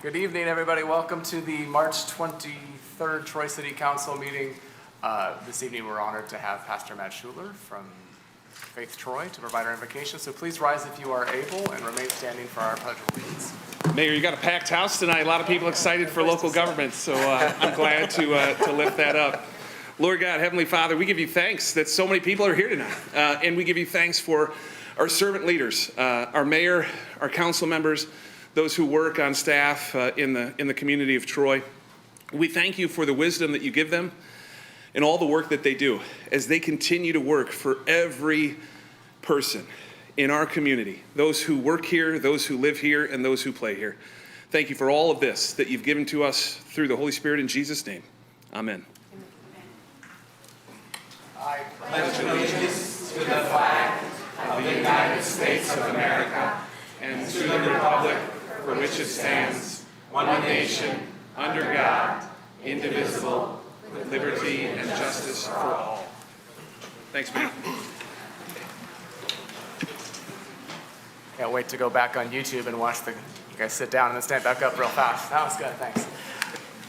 Good evening, everybody. Welcome to the March 23rd Troy City Council meeting. This evening, we're honored to have Pastor Matt Schuler from Faith Troy to provide our invocation. So please rise if you are able and remain standing for our Pledge of Allegiance. Mayor, you got a packed house tonight. A lot of people excited for local government, so I'm glad to lift that up. Lord God, Heavenly Father, we give you thanks that so many people are here tonight, and we give you thanks for our servant leaders, our mayor, our council members, those who work on staff in the community of Troy. We thank you for the wisdom that you give them and all the work that they do as they continue to work for every person in our community, those who work here, those who live here, and those who play here. Thank you for all of this that you've given to us through the Holy Spirit in Jesus' name. Amen. I pledge allegiance to the flag of the United States of America And to the republic for which it stands, one nation, under God, indivisible, with liberty and justice for all. Thanks, man. Can't wait to go back on YouTube and watch you guys sit down and then stand back up real fast. That was good, thanks.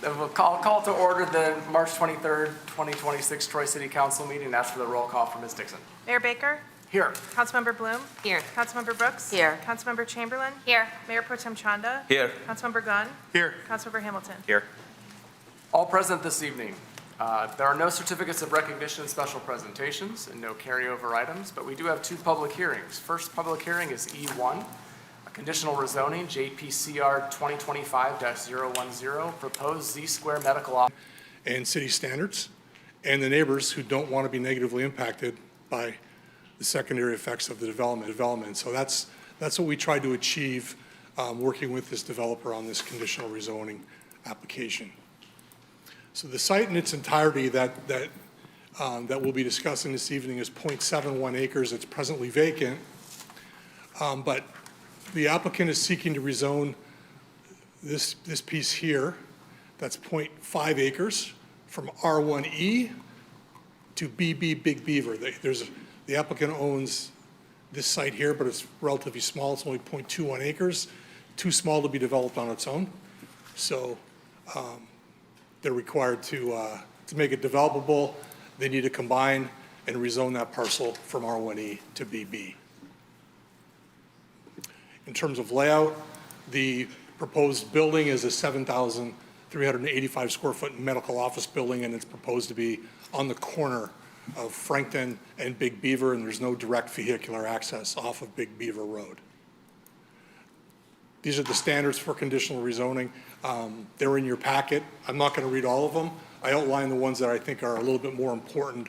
Then we'll call to order the March 23rd, 2026 Troy City Council meeting. Ask for the roll call for Ms. Dixon. Mayor Baker? Here. Councilmember Bloom? Here. Councilmember Brooks? Here. Councilmember Chamberlain? Here. Mayor Pro Tem Chanda? Here. Councilmember Gunn? Here. Councilmember Hamilton? Here. All present this evening. There are no certificates of recognition and special presentations and no carryover items, but we do have two public hearings. First public hearing is E1, a conditional rezoning, JPCR 2025-010, proposed Z-Square Medical Office. And city standards, and the neighbors who don't want to be negatively impacted by the secondary effects of the development. So that's what we tried to achieve working with this developer on this conditional rezoning application. So the site in its entirety that we'll be discussing this evening is 0.71 acres. It's presently vacant, but the applicant is seeking to rezone this piece here. That's 0.5 acres from R1E to BB Big Beaver. The applicant owns this site here, but it's relatively small. It's only 0.21 acres, too small to be developed on its own. So they're required to make it developable. They need to combine and rezone that parcel from R1E to BB. In terms of layout, the proposed building is a 7,385 square foot medical office building, and it's proposed to be on the corner of Frankton and Big Beaver, and there's no direct vehicular access off of Big Beaver Road. These are the standards for conditional rezoning. They're in your packet. I'm not going to read all of them. I outline the ones that I think are a little bit more important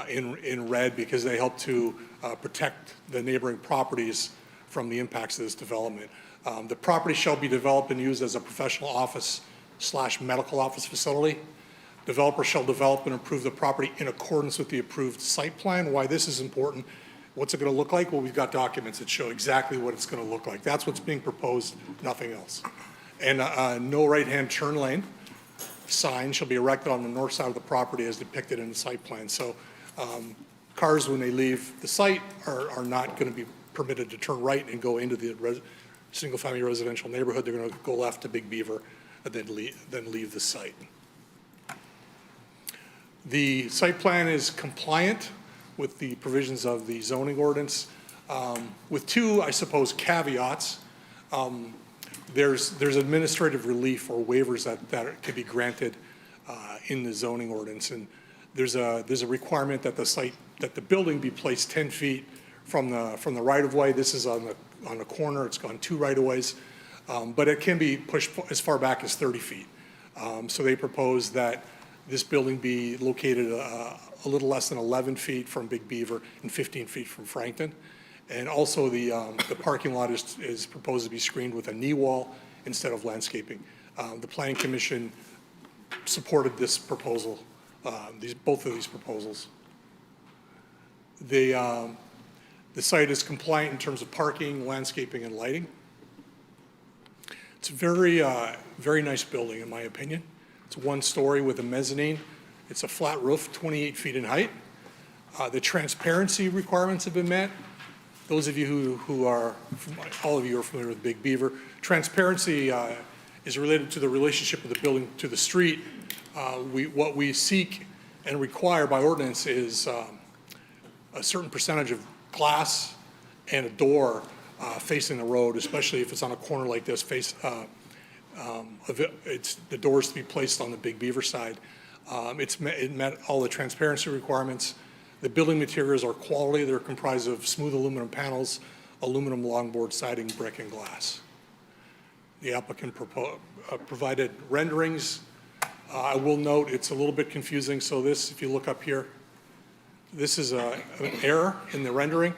in red because they help to protect the neighboring properties from the impacts of this development. The property shall be developed and used as a professional office / medical office facility. Developer shall develop and improve the property in accordance with the approved site plan. Why this is important, what's it going to look like? Well, we've got documents that show exactly what it's going to look like. That's what's being proposed, nothing else. And no right-hand turn lane sign shall be erected on the north side of the property as depicted in the site plan. So cars, when they leave the site, are not going to be permitted to turn right and go into the single-family residential neighborhood. They're going to go left to Big Beaver and then leave the site. The site plan is compliant with the provisions of the zoning ordinance, with two, I suppose, caveats. There's administrative relief or waivers that can be granted in the zoning ordinance, and there's a requirement that the building be placed 10 feet from the right-of-way. This is on the corner. It's gone 2 right-of-ways, but it can be pushed as far back as 30 feet. So they propose that this building be located a little less than 11 feet from Big Beaver and 15 feet from Frankton. And also the parking lot is proposed to be screened with a knee wall instead of landscaping. The Planning Commission supported this proposal, both of these proposals. The site is compliant in terms of parking, landscaping, and lighting. It's a very nice building, in my opinion. It's 1 story with a mezzanine. It's a flat roof, 28 feet in height. The transparency requirements have been met. Those of you who are, all of you are familiar with Big Beaver. Transparency is related to the relationship of the building to the street. What we seek and require by ordinance is a certain percentage of glass and a door facing the road, especially if it's on a corner like this, the doors to be placed on the Big Beaver side. It met all the transparency requirements. The building materials are quality. They're comprised of smooth aluminum panels, aluminum longboard siding, brick, and glass. The applicant provided renderings. I will note it's a little bit confusing. So this, if you look up here, this is an error in the rendering.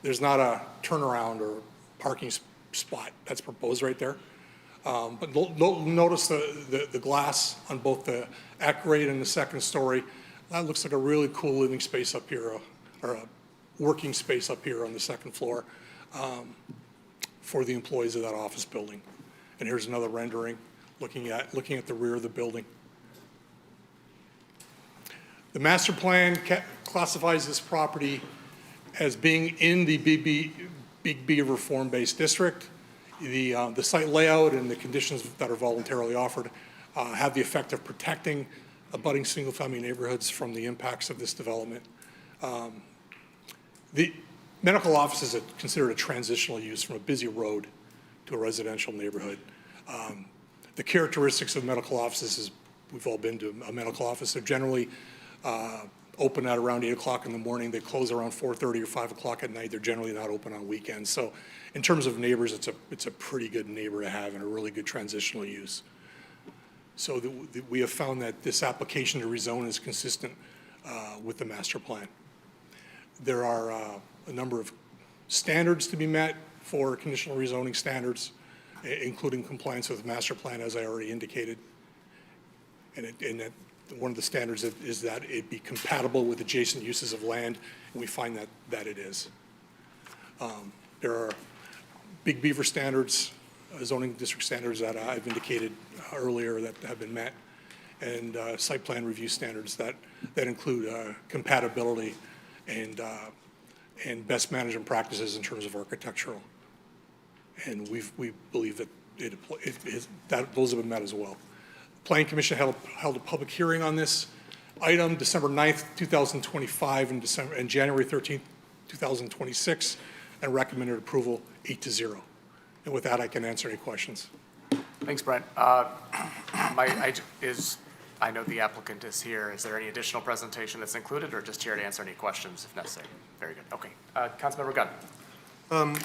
There's not a turnaround or parking spot that's proposed right there. But notice the glass on both the at-grade and the second story. That looks like a really cool living space up here, or a working space up here on the second floor for the employees of that office building. And here's another rendering looking at the rear of the building. The master plan classifies this property as being in the Big Beaver form-based district. The site layout and the conditions that are voluntarily offered have the effect of protecting abutting single-family neighborhoods from the impacts of this development. The medical office is considered a transitional use from a busy road to a residential neighborhood. The characteristics of medical offices is, we've all been to a medical office, they're generally open at around 8 o'clock in the morning. They close around 4:30 or 5 o'clock at night. They're generally not open on weekends. So in terms of neighbors, it's a pretty good neighbor to have and a really good transitional use. So we have found that this application to rezone is consistent with the master plan. There are a number of standards to be met for conditional rezoning standards, including compliance with the master plan, as I already indicated. And one of the standards is that it be compatible with adjacent uses of land, and we find that it is. There are Big Beaver standards, zoning district standards that I've indicated earlier that have been met, and site plan review standards that include compatibility and best management practices in terms of architectural. And we believe that those have been met as well. Planning Commission held a public hearing on this item December 9th, 2025 and January 13th, 2026, and recommended approval 8-0. And with that, I can answer any questions. Thanks, Brent. I know the applicant is here. Is there any additional presentation that's included, or just here to answer any questions if necessary? Very good. Okay. Councilmember Gunn.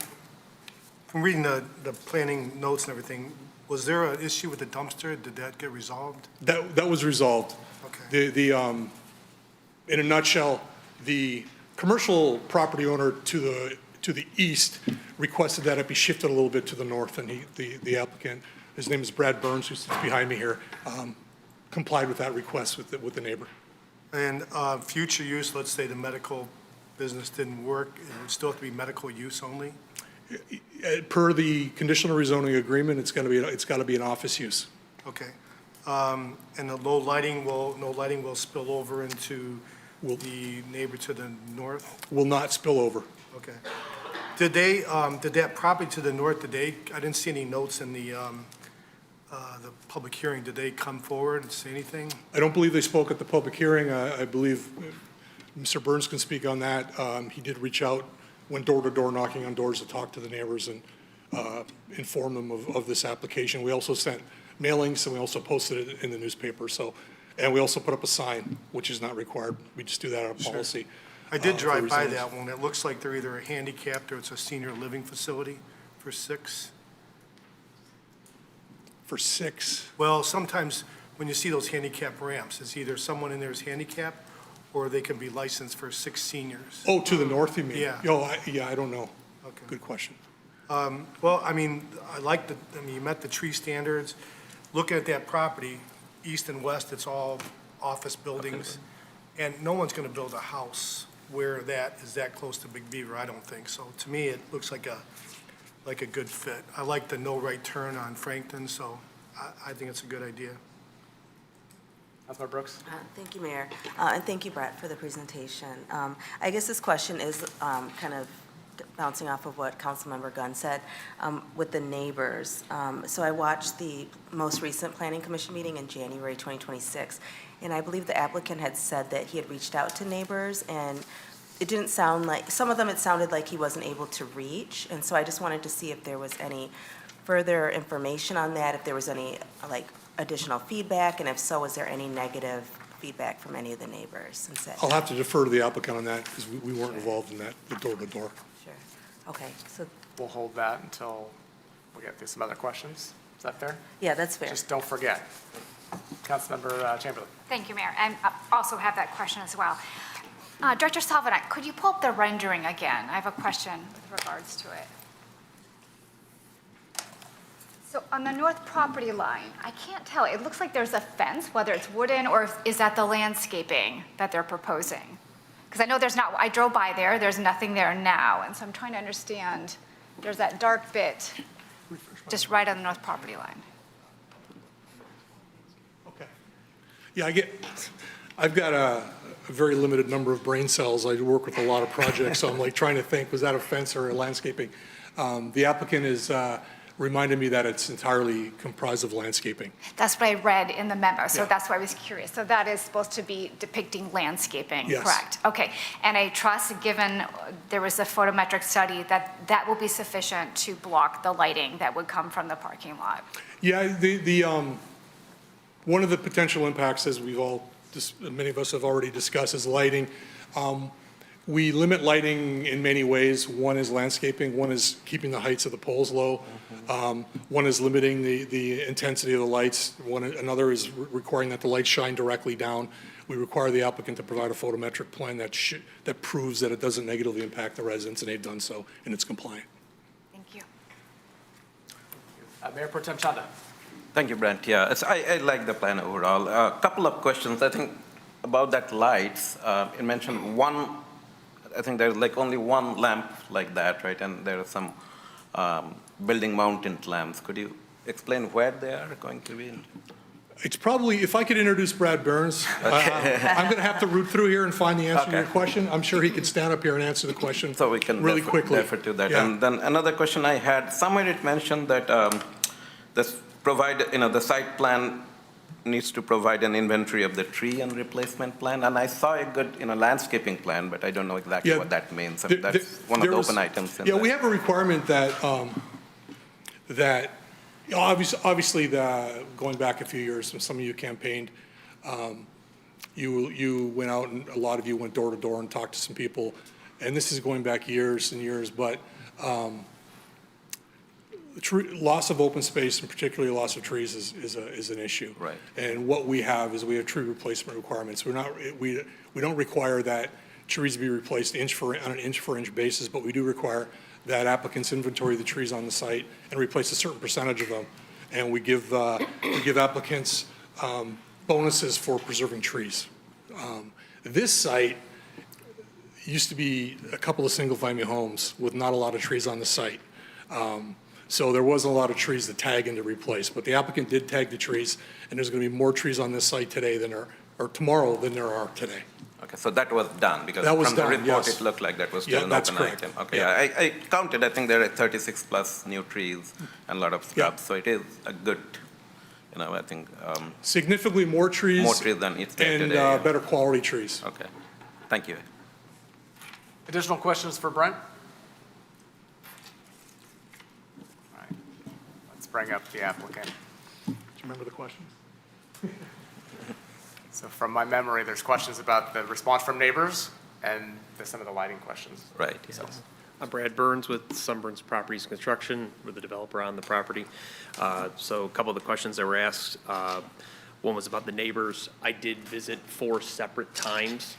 From reading the planning notes and everything, was there an issue with the dumpster? Did that get resolved? That was resolved. Okay. In a nutshell, the commercial property owner to the east requested that it be shifted a little bit to the north, and the applicant, his name is Brad Burns, who's behind me here, complied with that request with the neighbor. And future use, let's say the medical business didn't work, it would still have to be medical use only? Per the conditional rezoning agreement, it's got to be an office use. Okay. And the no lighting will spill over into the neighbor to the north? Will not spill over. Okay. Did that property to the north, I didn't see any notes in the public hearing. Did they come forward and say anything? I don't believe they spoke at the public hearing. I believe Mr. Burns can speak on that. He did reach out, went door to door knocking on doors to talk to the neighbors and inform them of this application. We also sent mailings, and we also posted it in the newspaper. And we also put up a sign, which is not required. We just do that out of policy. I did drive by that one. It looks like they're either handicapped or it's a senior living facility for 6. For 6? Well, sometimes when you see those handicap ramps, it's either someone in there is handicapped or they can be licensed for 6 seniors. Oh, to the north, you mean? Yeah. I don't know. Okay. Good question. Well, I mean, you met the tree standards. Looking at that property, east and west, it's all office buildings. And no one's going to build a house where that is that close to Big Beaver, I don't think. So to me, it looks like a good fit. I like the no right turn on Frankton, so I think it's a good idea. Councilmember Brooks. Thank you, Mayor. And thank you, Brett, for the presentation. I guess this question is kind of bouncing off of what Councilmember Gunn said, with the neighbors. So I watched the most recent Planning Commission meeting in January 2026, and I believe the applicant had said that he had reached out to neighbors, and it didn't sound like, some of them it sounded like he wasn't able to reach, and so I just wanted to see if there was any further information on that, if there was any, like, additional feedback, and if so, was there any negative feedback from any of the neighbors? And said, I'll have to defer to the applicant on that because we weren't involved in that, the door-to-door. sure. Okay, so, We'll hold that until we get through some other questions. Is that fair? yeah, that's fair. Just don't forget. Councilmember Chamberlain. Thank you, Mayor. And I also have that question as well. Director Salvanat, could you pull up the rendering again? I have a question with regards to it. So on the north property line, I can't tell. It looks like there's a fence, whether it's wooden or is that the landscaping that they're proposing? Because I know there's not, I drove by there, there's nothing there now. And so I'm trying to understand, there's that dark bit just right on the north property line. Okay. Yeah, I've got a very limited number of brain cells. I work with a lot of projects, so I'm like trying to think, was that a fence or a landscaping? The applicant is reminded me that it's entirely comprised of landscaping. That's what I read in the memo, so Yeah. that's why I was curious. So that is supposed to be depicting landscaping, Yes. correct? Okay, and I trust, given there was a photometric study, that that will be sufficient to block the lighting that would come from the parking lot? Yeah, one of the potential impacts, as many of us have already discussed, is lighting. We limit lighting in many ways. One is landscaping, one is keeping the heights of the poles low. One is limiting the intensity of the lights. Another is requiring that the lights shine directly down. We require the applicant to provide a photometric plan that proves that it doesn't negatively impact the residents, and they've done so, and it's compliant. Thank you. Mayor Pro Tem Chanda. Thank you, Brent. Yeah, I like the plan overall. A couple of questions. I think about that lights. You mentioned one. I think there's like only one lamp like that, right? And there are some building mounted lamps. Could you explain where they are going to be? It's probably, if I could introduce Brad Burns, I'm going to have to root through here and find the answer to your question. I'm sure he could stand up here and answer the question So we can really quickly. refer to that. Yeah. And then another question I had, somewhere it mentioned that the site plan needs to provide an inventory of the tree and replacement plan. And I saw a good, landscaping plan, but I don't know exactly what that means. And that's one of the open items in Yeah, there. we have a requirement that obviously, going back a few years, some of you campaigned, you went out and a lot of you went door to door and talked to some people, and this is going back years and years, but loss of open space, and particularly loss of trees, is an issue. Right. And what we have is we have tree replacement requirements. We don't require that trees be replaced on an inch-for-inch basis, but we do require that applicants inventory the trees on the site and replace a certain percentage of them. And we give applicants bonuses for preserving trees. This site used to be a couple of single-family homes with not a lot of trees on the site. So there wasn't a lot of trees to tag and to replace, but the applicant did tag the trees, and there's going to be more trees on this site today or tomorrow than there are today. Okay, so that was done, because That was from the done, report, yes. it looked like that was Yeah, still an that's open correct. item. Okay, Yeah. I counted, I think there are 36 plus new trees and a lot of scrubs, so it is a good, I think, Significantly more trees. more trees than it's there And today. better quality trees. Okay, thank you. Additional questions for Brent? All right, let's bring up the applicant. Do you remember the question? So from my memory, there's questions about the response from neighbors and some of the lighting questions. Right, So, yes. I'm Brad Burns with Sunburns Properties Construction. We're the developer on the property. So a couple of the questions that were asked, one was about the neighbors. I did visit 4 separate times.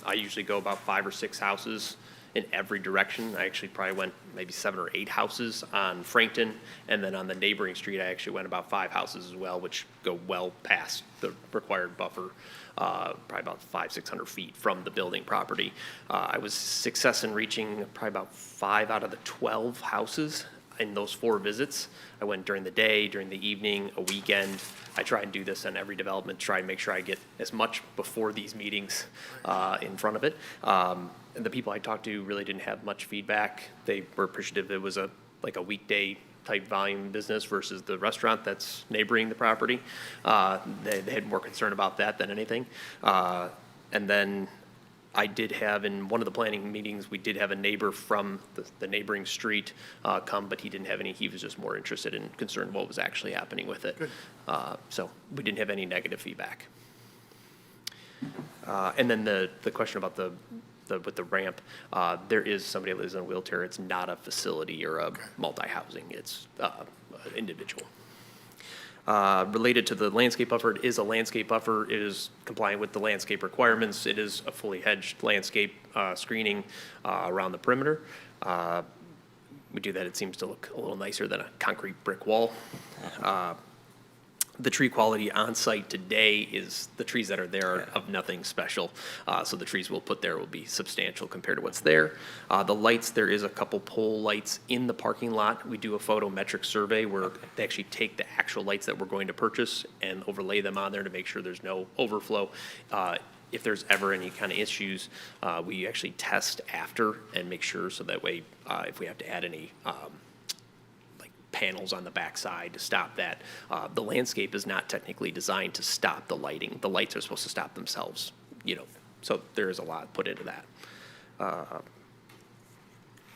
I usually go about 5 or 6 houses in every direction. I actually probably went maybe 7 or 8 houses on Frankton, and then on the neighboring street, I actually went about 5 houses as well, which go well past the required buffer, probably about 500-600 feet from the building property. I was success in reaching probably about 5 out of the 12 houses in those 4 visits, I went during the day, during the evening, a weekend. I try and do this on every development, try and make sure I get as much before these meetings in front of it. And the people I talked to really didn't have much feedback. They were appreciative it was like a weekday type volume business versus the restaurant that's neighboring the property. They had more concern about that than anything. And then I did have, in one of the planning meetings, we did have a neighbor from the neighboring street come, but he didn't have any, he was just more interested and concerned what was actually happening with it. So we didn't have any negative feedback. And then the question about with the ramp, there is somebody that lives in a wheelchair. It's not a facility or a multi-housing. It's an individual. Related to the landscape buffer, it is a landscape buffer. It is compliant with the landscape requirements. It is a fully hedged landscape screening around the perimeter. We do that, it seems to look a little nicer than a concrete brick wall. The tree quality on site today is, the trees that are there are of nothing special. So the trees we'll put there will be substantial compared to what's there. The lights, there is a couple pole lights in the parking lot. We do a photometric survey where they actually take the actual lights that we're going to purchase and overlay them on there to make sure there's no overflow. If there's ever any kind of issues, we actually test after and make sure, so that way if we have to add any panels on the backside to stop that. The landscape is not technically designed to stop the lighting. The lights are supposed to stop themselves, so there is a lot put into that.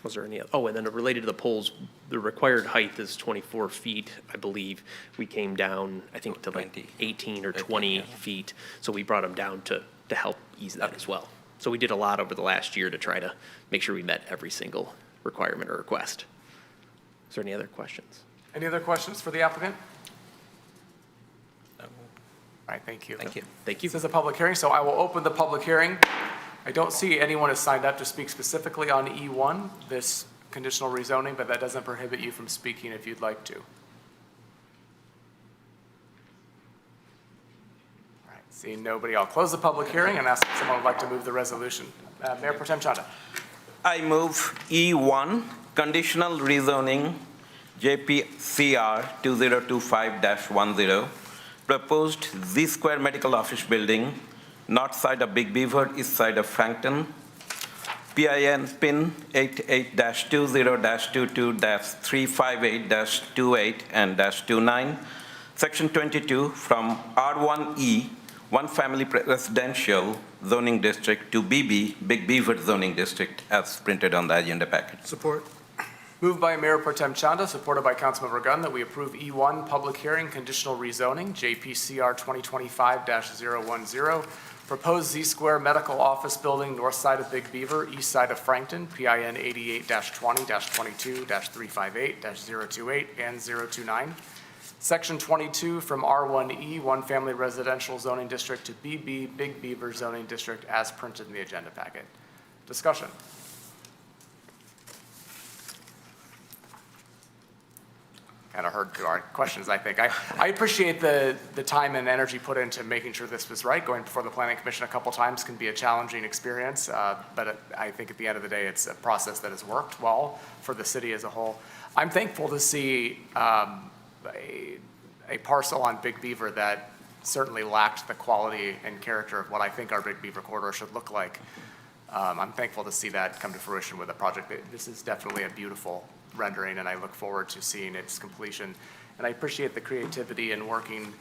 Was there any other? Oh, and then related to the poles, the required height is 24 feet, I believe. We came down, I think, to like 18 or 20 feet. So we brought them down to help ease that as well. So we did a lot over the last year to try to make sure we met every single requirement or request. Is there any other questions? Any other questions for the applicant? No. All right, thank you. Thank you. Thank you. This is a public hearing, so I will open the public hearing. I don't see anyone has signed up to speak specifically on E1, this conditional rezoning, but that doesn't prohibit you from speaking if you'd like to. All right, seeing nobody, I'll close the public hearing and ask if someone would like to move the resolution. Mayor Pro Tem Chanda. I move E1, conditional rezoning, JPCR 2025-10, proposed Z-Square Medical Office Building, north side of Big Beaver, east side of Frankton, PIN PIN 88-20-22-358-28 and -29, Section 22 from R1E, one family residential zoning district to BB, Big Beaver zoning district, as printed on the agenda packet. Support. Moved by Mayor Pro Tem Chanda, supported by Councilmember Gunn, that we approve E1 public hearing conditional rezoning, JPCR 2025-010, proposed Z-Square Medical Office Building, north side of Big Beaver, east side of Frankton, PIN 88-20-22-358-028 and 029. Section 22 from R1E, one family residential zoning district to BB, Big Beaver zoning district, as printed in the agenda packet. Discussion. Kind of heard our questions, I think. I appreciate the time and energy put into making sure this was right. Going before the Planning Commission a couple times can be a challenging experience, but I think at the end of the day, it's a process that has worked well for the city as a whole. I'm thankful to see a parcel on Big Beaver that certainly lacked the quality and character of what I think our Big Beaver corridor should look like. I'm thankful to see that come to fruition with a project. This is definitely a beautiful rendering, and I look forward to seeing its completion. And I appreciate the creativity in working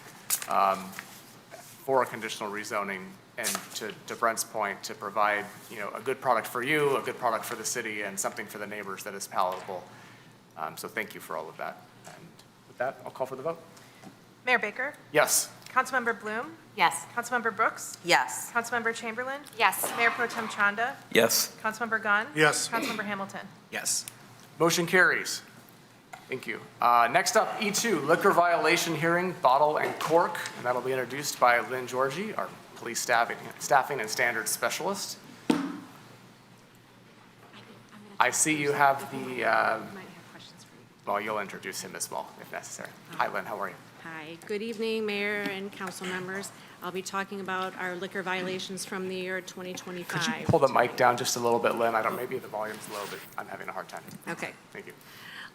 for a conditional rezoning, and to Brent's point, to provide a good product for you, a good product for the city, and something for the neighbors that is palatable. So thank you for all of that. And with that, I'll call for the vote. Mayor Baker? Yes. Councilmember Bloom? Yes. Councilmember Brooks? Yes. Councilmember Chamberlain? Yes. Mayor Pro Tem Chanda? Yes. Councilmember Gunn? Yes. Councilmember Hamilton? Yes. Motion carries. Thank you. Next up, E2, liquor violation hearing, bottle and cork, and that'll be introduced by Lynn Georgie, our police staffing and standards specialist. I see you have the, well, you'll introduce him as well, if necessary. Hi, Lynn, how are you? Hi, good evening, Mayor and council members. I'll be talking about our liquor violations from the year 2025. Could you pull the mic down just a little bit, Lynn? Maybe the volume's low, but I'm having a hard time. Okay. Thank you.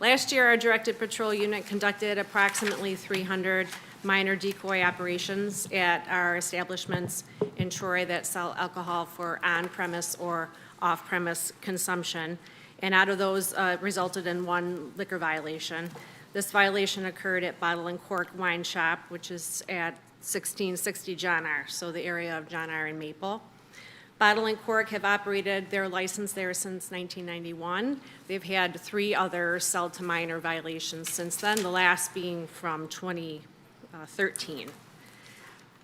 Last year, our directed patrol unit conducted approximately 300 minor decoy operations at our establishments in Troy that sell alcohol for on-premise or off-premise consumption. And out of those resulted in one liquor violation. This violation occurred at Bottle and Cork Wine Shop, which is at 1660 John R., so the area of John R. and Maple. Bottle and Cork have operated their license there since 1991. They've had 3 other sell-to-minor violations since then, the last being from 2013.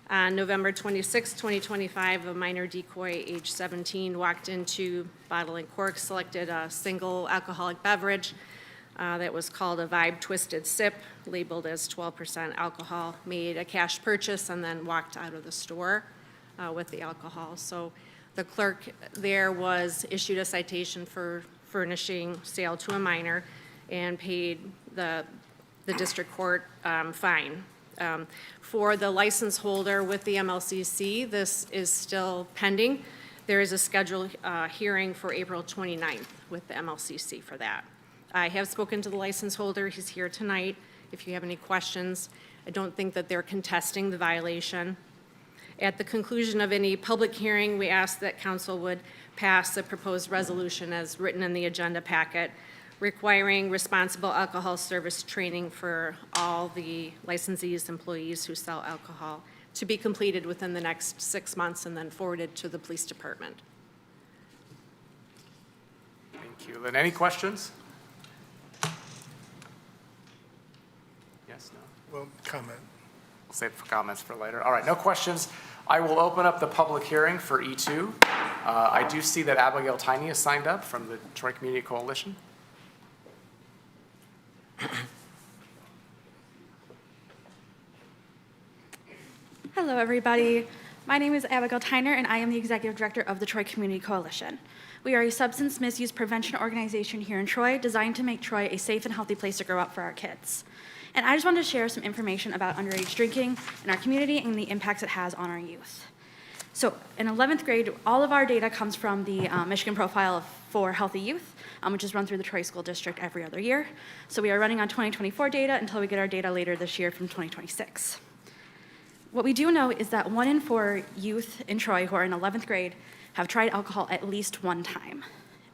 On November 26, 2025, a minor decoy, age 17, walked into Bottle and Cork, selected a single alcoholic beverage that was called a Vibe Twisted Sip, labeled as 12% alcohol, made a cash purchase, and then walked out of the store with the alcohol. So the clerk there was issued a citation for furnishing sale to a minor and paid the district court fine. For the license holder with the MLCC, this is still pending. There is a scheduled hearing for April 29th with the MLCC for that. I have spoken to the license holder. He's here tonight. If you have any questions, I don't think that they're contesting the violation. At the conclusion of any public hearing, we ask that council would pass the proposed resolution as written in the agenda packet, requiring responsible alcohol service training for all the licensees, employees who sell alcohol to be completed within the next 6 months and then forwarded to the police department. Thank you. Lynn, any questions? Yes, no? Well, comment. We'll save comments for later. All right, no questions. I will open up the public hearing for E2. I do see that Abigail Tiny has signed up from the Troy Community Coalition. Hello, everybody. My name is Abigail Tyner, and I am the Executive Director of the Troy Community Coalition. We are a substance misuse prevention organization here in Troy designed to make Troy a safe and healthy place to grow up for our kids. And I just wanted to share some information about underage drinking in our community and the impacts it has on our youth. So in 11th grade, all of our data comes from the Michigan Profile for Healthy Youth, which is run through the Troy School District every other year. So we are running on 2024 data until we get our data later this year from 2026. What we do know is that 1 in 4 youth in Troy who are in 11th grade have tried alcohol at least one time.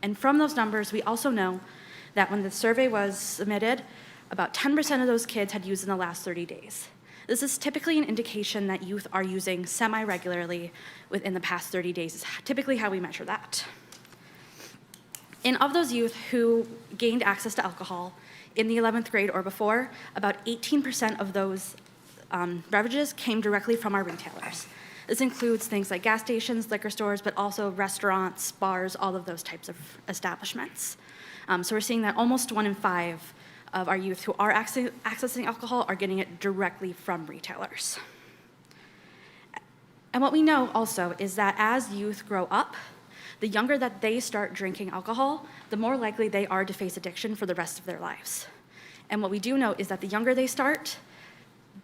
And from those numbers, we also know that when the survey was submitted, about 10% of those kids had used in the last 30 days. This is typically an indication that youth are using semi-regularly within the past 30 days, is typically how we measure that. And of those youth who gained access to alcohol in the 11th grade or before, about 18% of those beverages came directly from our retailers. This includes things like gas stations, liquor stores, but also restaurants, bars, all of those types of establishments. So we're seeing that almost 1 in 5 of our youth who are accessing alcohol are getting it directly from retailers. And what we know also is that as youth grow up, the younger that they start drinking alcohol, the more likely they are to face addiction for the rest of their lives. And what we do know is that the younger they start,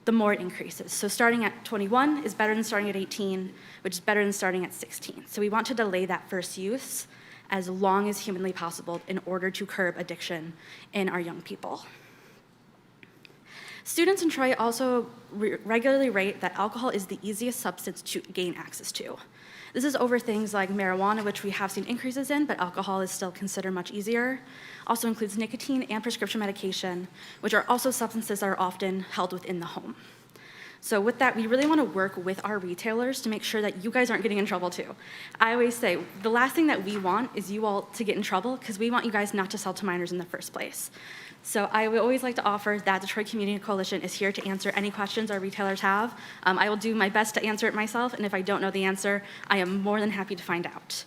the more it increases. So starting at 21 is better than starting at 18, which is better than starting at 16. So we want to delay that first use as long as humanly possible in order to curb addiction in our young people. Students in Troy also regularly rate that alcohol is the easiest substance to gain access to. This is over things like marijuana, which we have seen increases in, but alcohol is still considered much easier. Also includes nicotine and prescription medication, which are also substances that are often held within the home. So with that, we really want to work with our retailers to make sure that you guys aren't getting in trouble too. I always say, the last thing that we want is you all to get in trouble because we want you guys not to sell to minors in the first place. So I would always like to offer that Detroit Community Coalition is here to answer any questions our retailers have. I will do my best to answer it myself, and if I don't know the answer, I am more than happy to find out.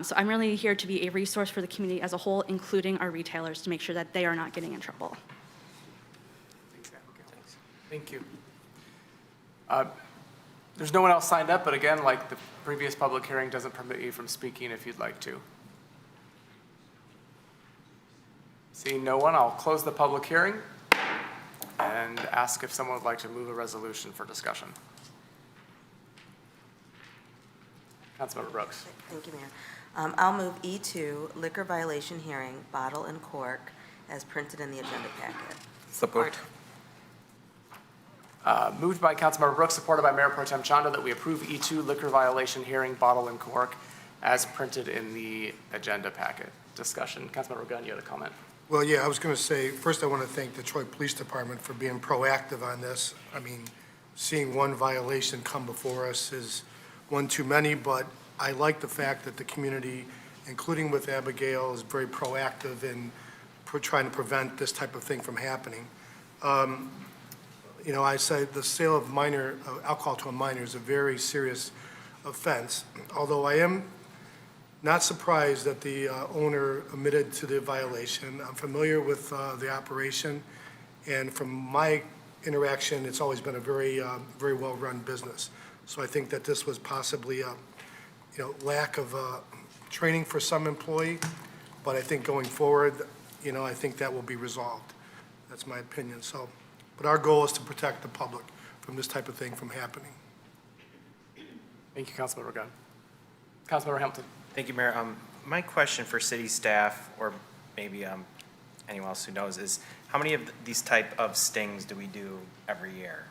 So I'm really here to be a resource for the community as a whole, including our retailers, to make sure that they are not getting in trouble. Thank you. There's no one else signed up, but again, like the previous public hearing, doesn't permit you from speaking if you'd like to. Seeing no one, I'll close the public hearing and ask if someone would like to move a resolution for discussion. Councilmember Brooks. Thank you, Mayor. I'll move E2, liquor violation hearing, Bottle and Cork, as printed in the agenda packet. Support. Moved by Councilmember Brooks, supported by Mayor Pro Tem Chanda, that we approve E2 liquor violation hearing, bottle and cork, as printed in the agenda packet. Discussion. Councilmember Gunn, you had a comment. Well, yeah, I was going to say, first I want to thank the Troy Police Department for being proactive on this. I mean, seeing one violation come before us is one too many, but I like the fact that the community, including with Abigail, is very proactive in trying to prevent this type of thing from happening. You know, I say the sale of alcohol to a minor is a very serious offense, although I am not surprised that the owner admitted to the violation. I'm familiar with the operation, and from my interaction, it's always been a very well-run business. So I think that this was possibly a, lack of training for some employee, but I think going forward, I think that will be resolved. That's my opinion. So, but our goal is to protect the public from this type of thing from happening. Thank you, Councilmember Gunn. Councilmember Hamilton. Thank you, Mayor. My question for city staff, or maybe anyone else who knows, is how many of these type of stings do we do every year?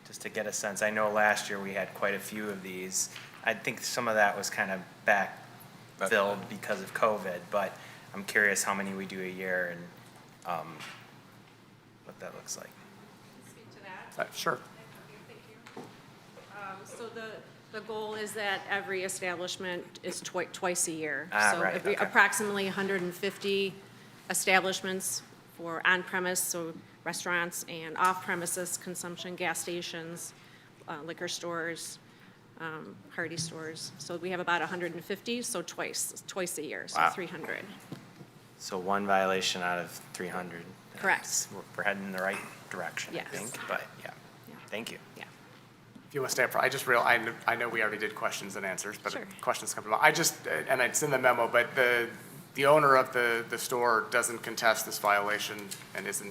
Just to get a sense. I know last year we had quite a few of these. I think some of that was kind of backfilled because of COVID, but I'm curious how many we do a year and what that looks like. Speak to that. Sure. Thank you. So the goal is that every establishment is twice a year. So Right, okay. approximately 150 establishments for on-premise, so restaurants and off-premises consumption, gas stations, liquor stores, party stores. So we have about 150, so twice a year, so Wow. 300. So one violation out of 300. Correct. We're heading in the right direction, Yes. I think, but yeah. Yeah. Thank you. Yeah. If you want to stay up, I know we already did questions and answers, but Sure. questions come from, and it's in the memo, but the owner of the store doesn't contest this violation and is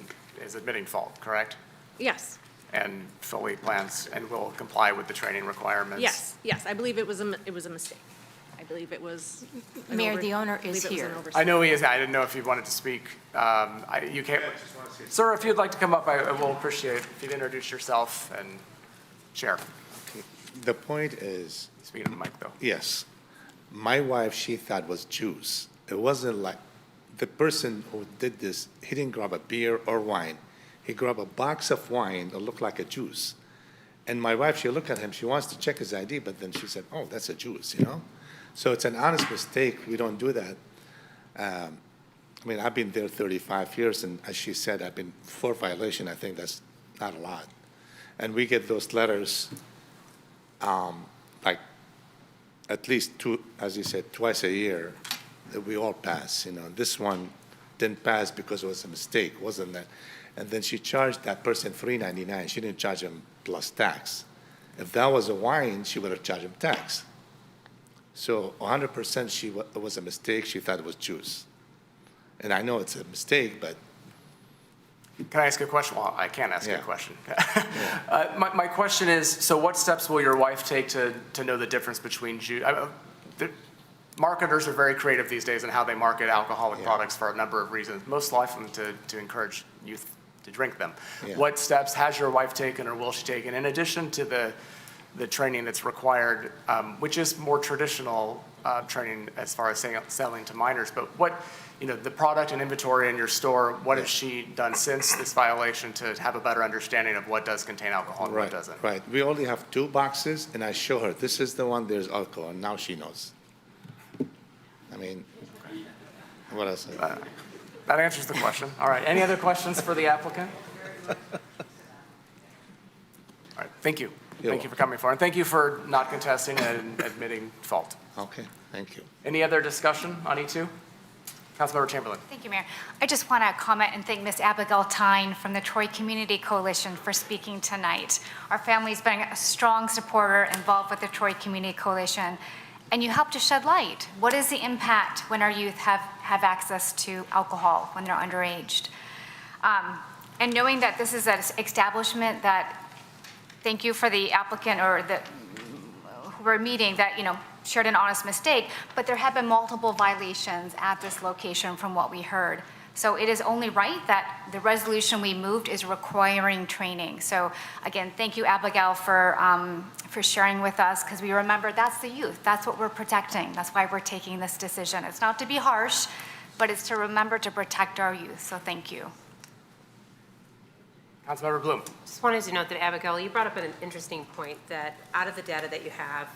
admitting fault, correct? Yes. And fully plans and will comply with the training requirements? Yes. I believe it was a mistake. I believe it was. Mayor, the owner is here. I know he is. I didn't know if you wanted to speak. You can't. Sir, if you'd like to come up, I will appreciate it if you'd introduce yourself and share. The point is, Speaking of the mic, though. yes, my wife, she thought was juice. It wasn't like, the person who did this, he didn't grab a beer or wine. He grabbed a box of wine that looked like a juice. And my wife, she looked at him, she wants to check his ID, but then she said, oh, that's a juice, So it's an honest mistake. We don't do that. I've been there 35 years, and as she said, I've been 4 violations. I think that's not a lot. And we get those letters, like at least 2, as you said, twice a year, that we all pass. This one didn't pass because it was a mistake, wasn't that? And then she charged that person $3.99. She didn't charge him plus tax. If that was a wine, she would have charged him tax. So 100% it was a mistake. She thought it was juice. And I know it's a mistake, but. Can I ask a question? Well, I can't ask Yeah. a question. My question is, so what steps will your wife take to know the difference between juice? Marketers are very creative these days in how they market alcoholic Yeah. products for a number of reasons, most often to encourage youth to drink them. Yeah. What steps has your wife taken or will she take? And in addition to the training that's required, which is more traditional training as far as selling to minors, but what, the product and inventory in your store, what has she done since this violation to have a better understanding of what does contain alcohol and what doesn't? Right. We only have 2 boxes, and I show her, this is the one, there's alcohol, and now she knows. What else? That answers the question. All right, any other questions for the applicant? All right, thank you. Thank you for coming forward, and thank you for not contesting and admitting fault. Okay, thank you. Any other discussion on E2? Councilmember Chamberlain. Thank you, Mayor. I just want to comment and thank Ms. Abigail Tyne from the Troy Community Coalition for speaking tonight. Our family's been a strong supporter involved with the Troy Community Coalition, and you help to shed light. What is the impact when our youth have access to alcohol when they're underaged? And knowing that this is an establishment that, thank you for the applicant or who we're meeting that, shared an honest mistake, but there have been multiple violations at this location from what we heard. So it is only right that the resolution we moved is requiring training. So again, thank you, Abigail, for sharing with us, because we remember that's the youth. That's what we're protecting. That's why we're taking this decision. It's not to be harsh, but it's to remember to protect our youth. So thank you. Councilmember Bloom. Just wanted to note that, Abigail, you brought up an interesting point that out of the data that you have,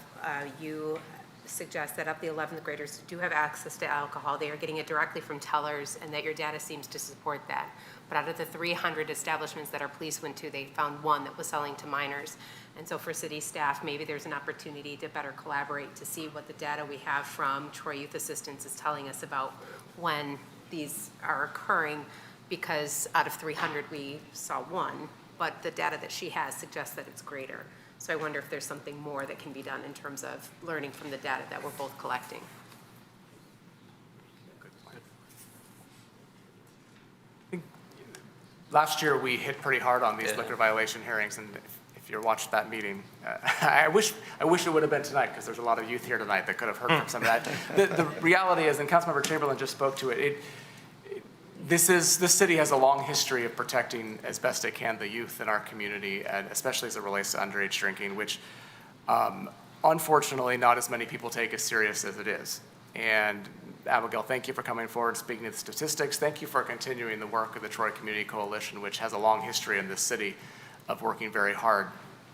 you suggest that of the 11th graders who do have access to alcohol, they are getting it directly from tellers, and that your data seems to support that. But out of the 300 establishments that our police went to, they found one that was selling to minors. And so for city staff, maybe there's an opportunity to better collaborate to see what the data we have from Troy Youth Assistance is telling us about when these are occurring, because out of 300 we saw one, but the data that she has suggests that it's greater. So I wonder if there's something more that can be done in terms of learning from the data that we're both collecting. Last year, we hit pretty hard on these liquor violation hearings, and if you watched that meeting, I wish it would have been tonight, because there's a lot of youth here tonight that could have heard from some of that. The reality is, and Councilmember Chamberlain just spoke to it, this city has a long history of protecting as best it can the youth in our community, and especially as it relates to underage drinking, which unfortunately not as many people take as serious as it is. And Abigail, thank you for coming forward and speaking to the statistics. Thank you for continuing the work of the Troy Community Coalition, which has a long history in this city of working very hard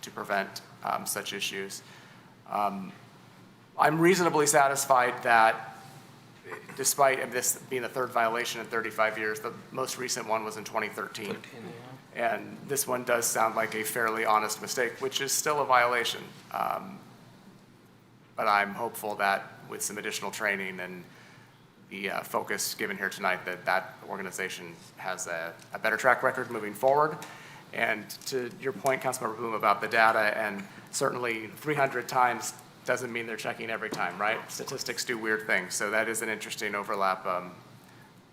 to prevent such issues. I'm reasonably satisfied that despite this being the third violation in 35 years, the most recent one was in 2013. And this one does sound like a fairly honest mistake, which is still a violation. But I'm hopeful that with some additional training and the focus given here tonight, that organization has a better track record moving forward. And to your point, Councilmember Bloom, about the data, and certainly 300 times doesn't mean they're checking every time, right? Statistics do weird things, so that is an interesting overlap,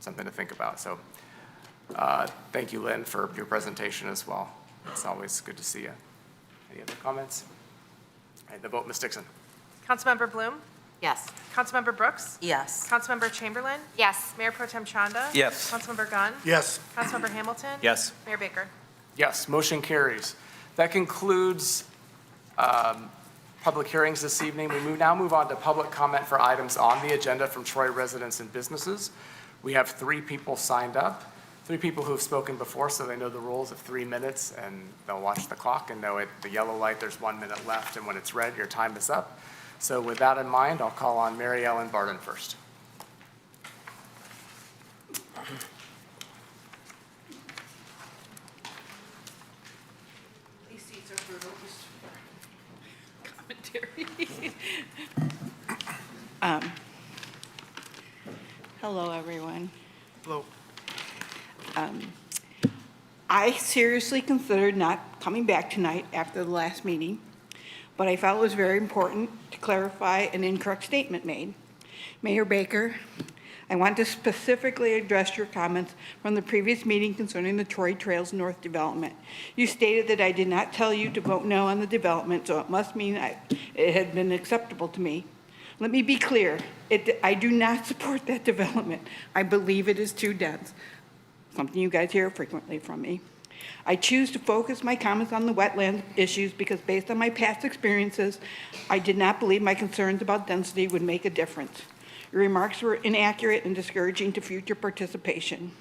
something to think about. So thank you, Lynn, for your presentation as well. It's always good to see you. Any other comments? All right, the vote, Ms. Dixon. Councilmember Bloom? Yes. Councilmember Brooks? Yes. Councilmember Chamberlain? Yes. Mayor Pro Tem Chanda? Yes. Councilmember Gunn? Yes. Councilmember Hamilton? Yes. Mayor Baker? Yes, motion carries. That concludes public hearings this evening. We now move on to public comment for items on the agenda from Troy residents and businesses. We have 3 people signed up, 3 people who have spoken before, so they know the rules of 3 minutes, and they'll watch the clock and know at the yellow light there's 1 minute left, and when it's red, your time is up. So with that in mind, I'll call on Mary Ellen Barden first. These seats are brutal. Commentary. Hello, everyone. Hello. I seriously considered not coming back tonight after the last meeting, but I felt it was very important to clarify an incorrect statement made. Mayor Baker, I want to specifically address your comments from the previous meeting concerning the Troy Trails North development. You stated that I did not tell you to vote no on the development, so it must mean it had been acceptable to me. Let me be clear, I do not support that development. I believe it is too dense, something you guys hear frequently from me. I choose to focus my comments on the wetland issues because based on my past experiences, I did not believe my concerns about density would make a difference. Your remarks were inaccurate and discouraging to future participation.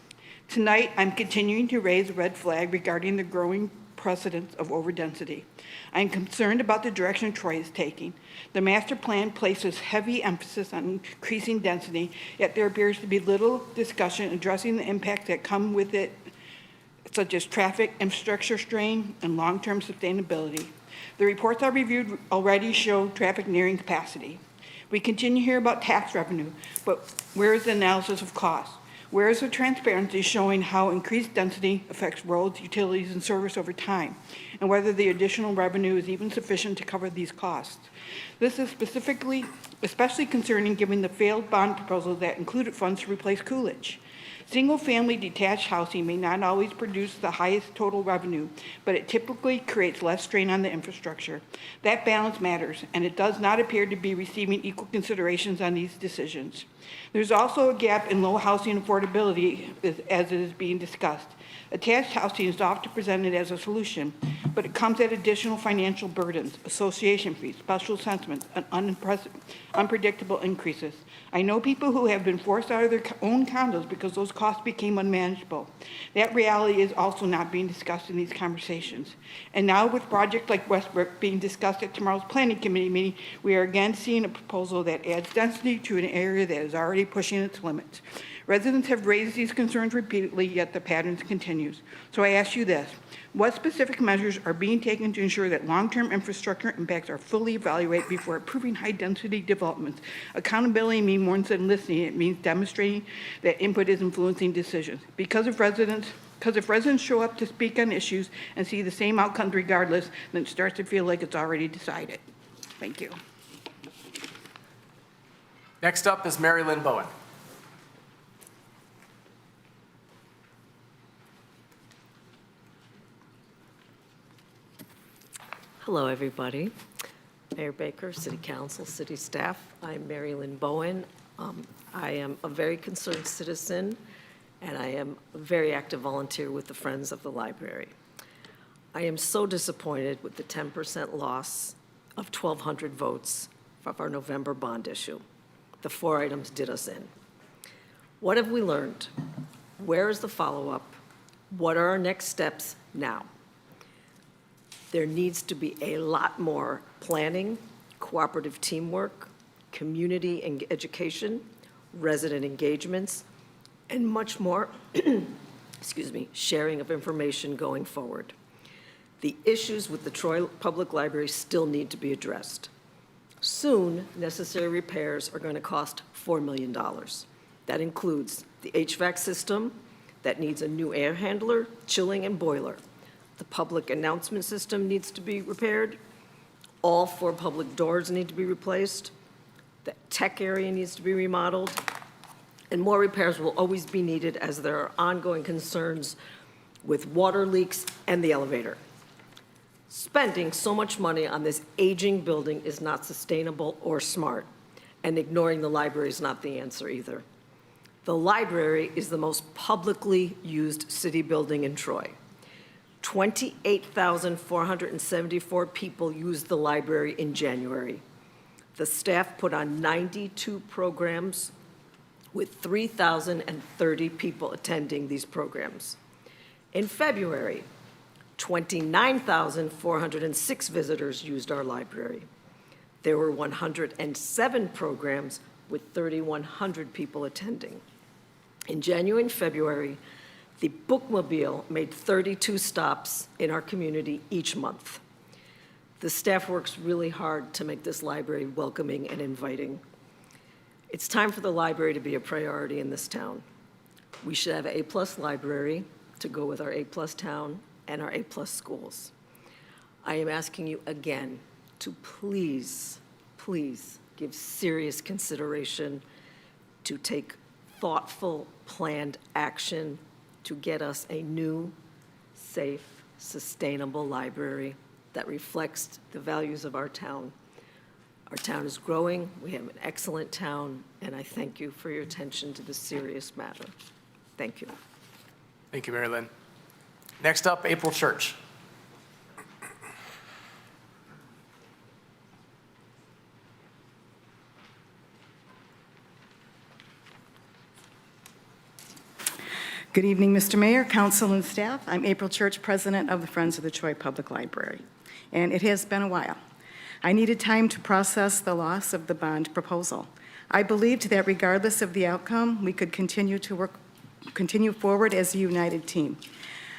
Tonight, I'm continuing to raise a red flag regarding the growing precedence of overdensity. I am concerned about the direction Troy is taking. The master plan places heavy emphasis on increasing density, yet there appears to be little discussion addressing the impacts that come with it, such as traffic, infrastructure strain, and long-term sustainability. The reports I reviewed already show traffic nearing capacity. We continue to hear about tax revenue, but where is the analysis of cost? Where is the transparency showing how increased density affects roads, utilities, and service over time, and whether the additional revenue is even sufficient to cover these costs? This is especially concerning given the failed bond proposal that included funds to replace Coolidge. Single-family detached housing may not always produce the highest total revenue, but it typically creates less strain on the infrastructure. That balance matters, and it does not appear to be receiving equal considerations on these decisions. There's also a gap in low housing affordability as it is being discussed. Attached housing is often presented as a solution, but it comes at additional financial burdens, association fees, special assessments, and unpredictable increases. I know people who have been forced out of their own condos because those costs became unmanageable. That reality is also not being discussed in these conversations. And now with projects like Westbrook being discussed at tomorrow's planning committee meeting, we are again seeing a proposal that adds density to an area that is already pushing its limits. Residents have raised these concerns repeatedly, yet the pattern continues. So I ask you this: what specific measures are being taken to ensure that long-term infrastructure impacts are fully evaluated before approving high-density developments? Accountability means more than listening. It means demonstrating that input is influencing decisions. Because if residents show up to speak on issues and see the same outcomes regardless, then it starts to feel like it's already decided. Thank you. Next up is Mary Lynn Bowen. Hello, everybody. Mayor Baker, City Council, City Staff. I'm Mary Lynn Bowen. I am a very concerned citizen, and I am a very active volunteer with the Friends of the Library. I am so disappointed with the 10% loss of 1,200 votes of our November bond issue. The 4 items did us in. What have we learned? Where is the follow-up? What are our next steps now? There needs to be a lot more planning, cooperative teamwork, community and education, resident engagements, and much more, sharing of information going forward. The issues with the Troy Public Library still need to be addressed. Soon, necessary repairs are going to cost $4 million. That includes the HVAC system that needs a new air handler, chilling, and boiler. The public announcement system needs to be repaired. All 4 public doors need to be replaced. The tech area needs to be remodeled. And more repairs will always be needed as there are ongoing concerns with water leaks and the elevator. Spending so much money on this aging building is not sustainable or smart, and ignoring the library is not the answer either. The library is the most publicly used city building in Troy. 28,474 people used the library in January. The staff put on 92 programs with 3,030 people attending these programs. In February, 29,406 visitors used our library. There were 107 programs with 3,100 people attending. In January and February, the Bookmobile made 32 stops in our community each month. The staff works really hard to make this library welcoming and inviting. It's time for the library to be a priority in this town. We should have an A+ library to go with our A+ town and our A+ schools. I am asking you again to please, please give serious consideration to take thoughtful, planned action to get us a new, safe, sustainable library that reflects the values of our town. Our town is growing, we have an excellent town, and I thank you for your attention to this serious matter. Thank you. Thank you, Mary Lynn. Next up, April Church. Good evening, Mr. Mayor, council, and staff. I'm April Church, president of the Friends of the Troy Public Library, and it has been a while. I needed time to process the loss of the bond proposal. I believed that regardless of the outcome, we could continue forward as a united team.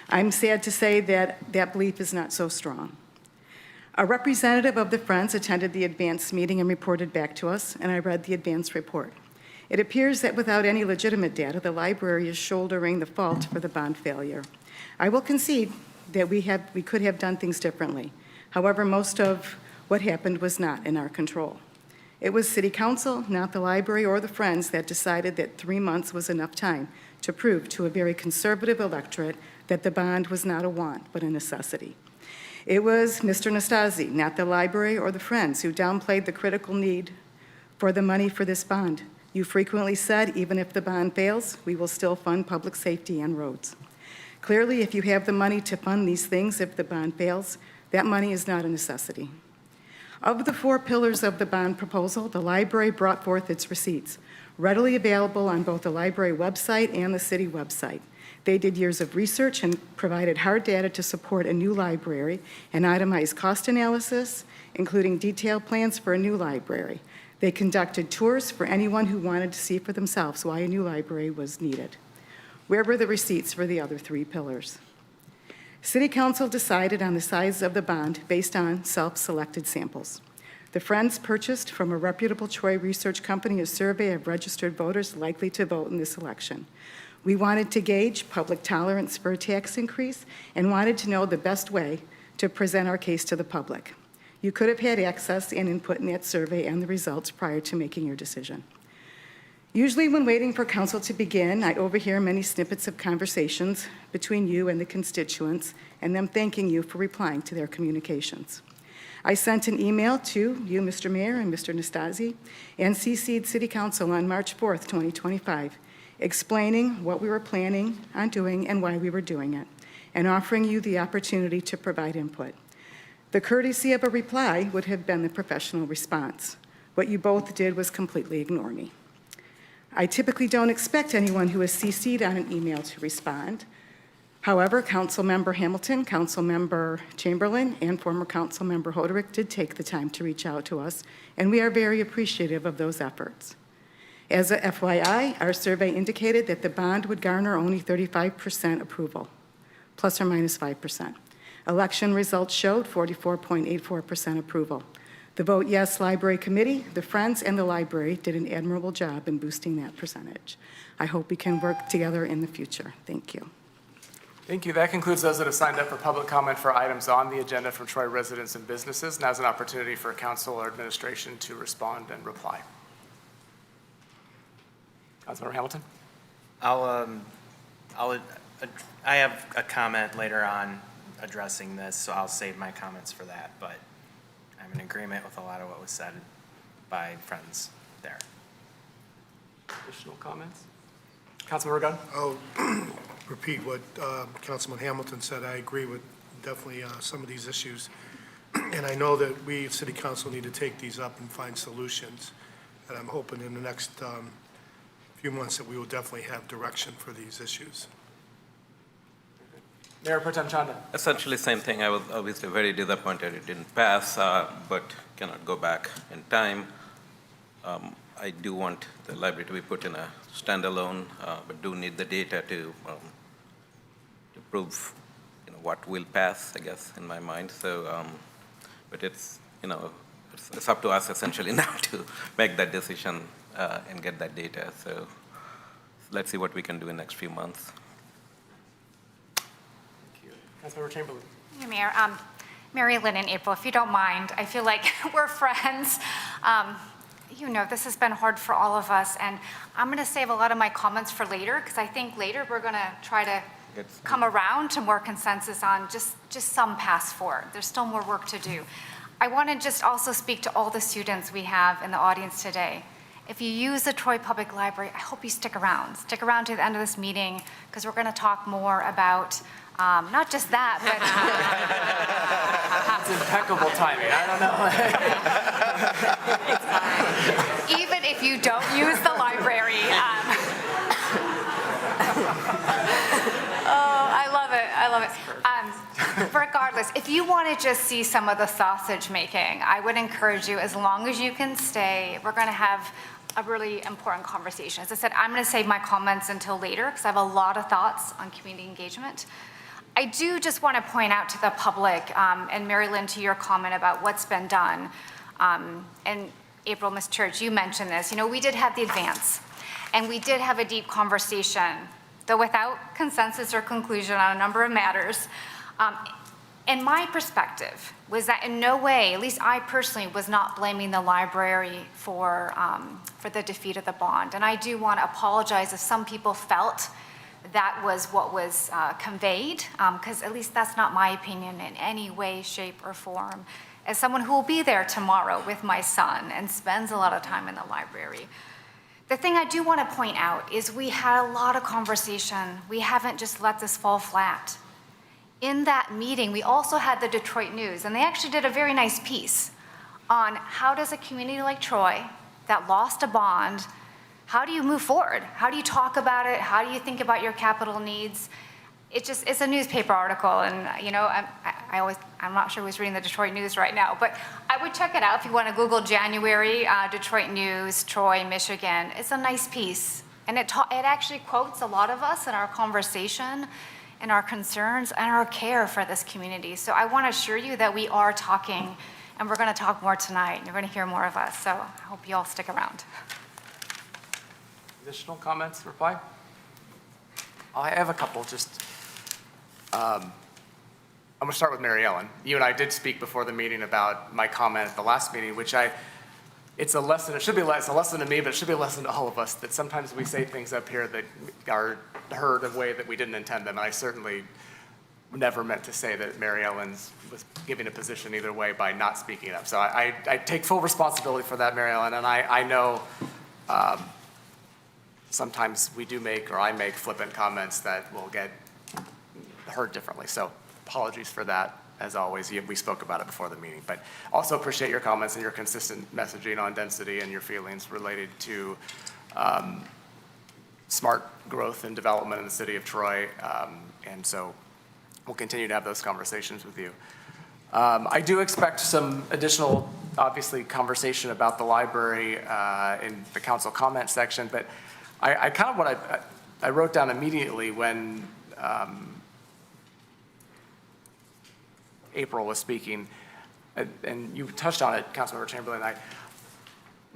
I'm sad to say that that belief is not so strong. A representative of the Friends attended the advance meeting and reported back to us, and I read the advance report. It appears that without any legitimate data, the library is shouldering the fault for the bond failure. I will concede that we could have done things differently. However, most of what happened was not in our control. It was City Council, not the library or the Friends, that decided that 3 months was enough time to prove to a very conservative electorate that the bond was not a want, but a necessity. It was Mr. Nastasi, not the library or the Friends, who downplayed the critical need for the money for this bond. You frequently said, even if the bond fails, we will still fund public safety and roads. Clearly, if you have the money to fund these things if the bond fails, that money is not a necessity. Of the 4 pillars of the bond proposal, the library brought forth its receipts, readily available on both the library website and the city website. They did years of research and provided hard data to support a new library and itemized cost analysis, including detailed plans for a new library. They conducted tours for anyone who wanted to see for themselves why a new library was needed. Where were the receipts for the other 3 pillars? City Council decided on the size of the bond based on self-selected samples. The Friends purchased from a reputable Troy research company a survey of registered voters likely to vote in this election. We wanted to gauge public tolerance for a tax increase and wanted to know the best way to present our case to the public. You could have had access and input in that survey and the results prior to making your decision. Usually when waiting for council to begin, I overhear many snippets of conversations between you and the constituents and them thanking you for replying to their communications. I sent an email to you, Mr. Mayor and Mr. Nastasi, and CC'd City Council on March 4th, 2025, explaining what we were planning on doing and why we were doing it, and offering you the opportunity to provide input. The courtesy of a reply would have been the professional response. What you both did was completely ignore me. I typically don't expect anyone who is CC'd on an email to respond. However, Councilmember Hamilton, Councilmember Chamberlain, and former Councilmember Hoderick did take the time to reach out to us, and we are very appreciative of those efforts. As a FYI, our survey indicated that the bond would garner only 35% approval, plus or minus 5%. Election results showed 44.84% approval. The Vote Yes Library Committee, the Friends, and the library did an admirable job in boosting that percentage. I hope we can work together in the future. Thank you. Thank you. That concludes those that have signed up for public comment for items on the agenda from Troy residents and businesses. Now's an opportunity for council or administration to respond and reply. Councilmember Hamilton? I have a comment later on addressing this, so I'll save my comments for that, but I'm in agreement with a lot of what was said by friends there. Additional comments? Councilmember Gunn? I'll repeat what Councilman Hamilton said. I agree with definitely some of these issues. And I know that we, City Council, need to take these up and find solutions. And I'm hoping in the next few months that we will definitely have direction for these issues. Mayor Pro Tem Chanda. Essentially same thing. I was obviously very disappointed it didn't pass, but cannot go back in time. I do want the library to be put in a standalone, but do need the data to prove, what will pass, I guess, in my mind. So, but it's, it's up to us essentially now to make that decision and get that data. So let's see what we can do in the next few months. Councilmember Chamberlain. Hey, Mayor. Mary Lynn and April, if you don't mind, I feel like we're friends. This has been hard for all of us, and I'm going to save a lot of my comments for later, because I think later we're going to try to come around to more consensus on just some paths forward. There's still more work to do. I want to just also speak to all the students we have in the audience today. If you use the Troy Public Library, I hope you stick around. Stick around to the end of this meeting, because we're going to talk more about not just that, but It's impeccable timing. I don't know. even if you don't use the library. I love it. Regardless, if you want to just see some of the sausage making, I would encourage you, as long as you can stay, we're going to have a really important conversation. As I said, I'm going to save my comments until later, because I have a lot of thoughts on community engagement. I do just want to point out to the public, and Mary Lynn, to your comment about what's been done, and April, Ms. Church, you mentioned this. We did have the advance, and we did have a deep conversation, though without consensus or conclusion on a number of matters. And my perspective was that in no way, at least I personally, was not blaming the library for the defeat of the bond. And I do want to apologize if some people felt that was what was conveyed, because at least that's not my opinion in any way, shape, or form. As someone who will be there tomorrow with my son and spends a lot of time in the library, the thing I do want to point out is we had a lot of conversation. We haven't just let this fall flat. In that meeting, we also had the Detroit News, and they actually did a very nice piece on how does a community like Troy that lost a bond, how do you move forward? How do you talk about it? How do you think about your capital needs? It's a newspaper article, and you know, I'm not sure who's reading the Detroit News right now, but I would check it out if you want to Google January, Detroit News, Troy, Michigan. It's a nice piece, and it actually quotes a lot of us in our conversation and our concerns and our care for this community. So I want to assure you that we are talking, and we're going to talk more tonight, and you're going to hear more of us. So I hope you all stick around. Additional comments, reply? I have a couple, I'm going to start with Mary Ellen. You and I did speak before the meeting about my comment at the last meeting, which it's a lesson, it's a lesson to me, but it should be a lesson to all of us, that sometimes we say things up here that are heard a way that we didn't intend them. And I certainly never meant to say that Mary Ellen was giving a position either way by not speaking up. So I take full responsibility for that, Mary Ellen, and I know sometimes we do make, or I make, flippant comments that will get heard differently. So apologies for that. As always, we spoke about it before the meeting, but also appreciate your comments and your consistent messaging on density and your feelings related to smart growth and development in the city of Troy. And so we'll continue to have those conversations with you. I do expect some additional, obviously, conversation about the library in the council comment section, but I kind of what I wrote down immediately when April was speaking, and you touched on it, Councilmember Chamberlain.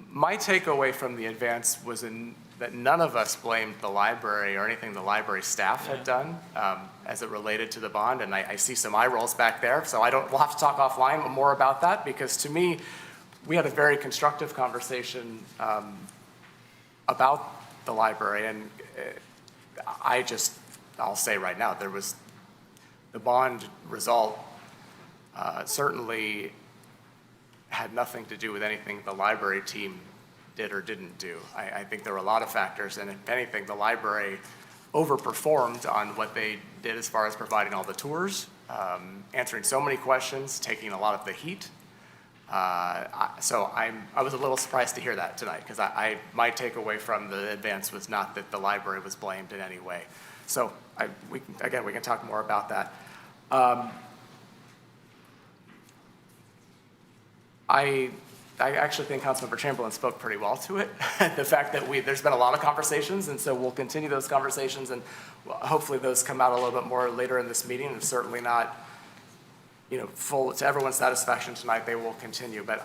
My takeaway from the advance was that none of us blamed the library or anything the library staff had done as it related to the bond, and I see some eye rolls back there, so we'll have to talk offline more about that, because to me, we had a very constructive conversation about the library, and I'll say right now, the bond result certainly had nothing to do with anything the library team did or didn't do. I think there were a lot of factors, and if anything, the library overperformed on what they did as far as providing all the tours, answering so many questions, taking a lot of the heat. So I was a little surprised to hear that tonight, because my takeaway from the advance was not that the library was blamed in any way. So we can talk more about that. I actually think Councilmember Chamberlain spoke pretty well to it. The fact that there's been a lot of conversations, and so we'll continue those conversations, and hopefully those come out a little bit more later in this meeting, and certainly not, full to everyone's satisfaction tonight. They will continue, but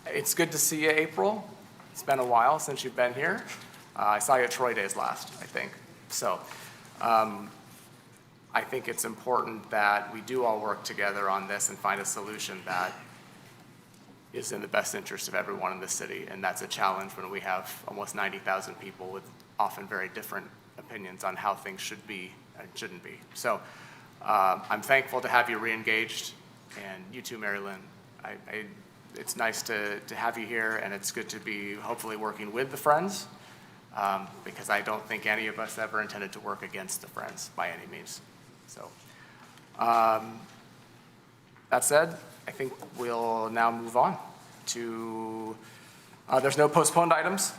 it's good to see you, April. It's been a while since you've been here. I saw you at Troy Days last, I think. So I think it's important that we do all work together on this and find a solution that is in the best interest of everyone in the city. And that's a challenge when we have almost 90,000 people with often very different opinions on how things should be and shouldn't be. So I'm thankful to have you re-engaged, and you too, Mary Lynn. It's nice to have you here, and it's good to be hopefully working with the Friends, because I don't think any of us ever intended to work against the Friends by any means. So that said, I think we'll now move on to, there's no postponed items,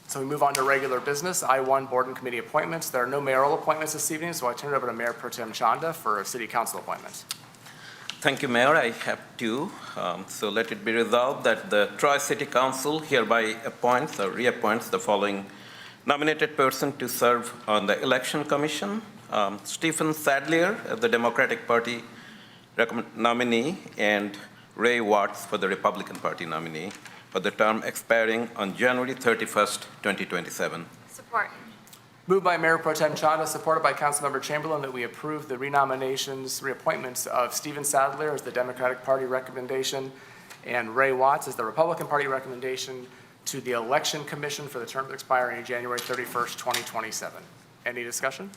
so we move on to regular business. I-1 board and committee appointments. There are no mayoral appointments this evening, so I turn it over to Mayor Pro Tem Chanda for city council appointments. Thank you, Mayor. I have two. So let it be resolved that the Troy City Council hereby appoints or reappoints the following nominated person to serve on the Election Commission. Stephen Sadlier, the Democratic Party nominee, and Ray Watts for the Republican Party nominee, for the term expiring on January 31st, 2027. Support. Moved by Mayor Pro Tem Chanda, supported by Councilmember Chamberlain, that we approve the reappointments of Stephen Sadler as the Democratic Party recommendation and Ray Watts as the Republican Party recommendation to the Election Commission for the term expiring January 31st, 2027. Any discussion?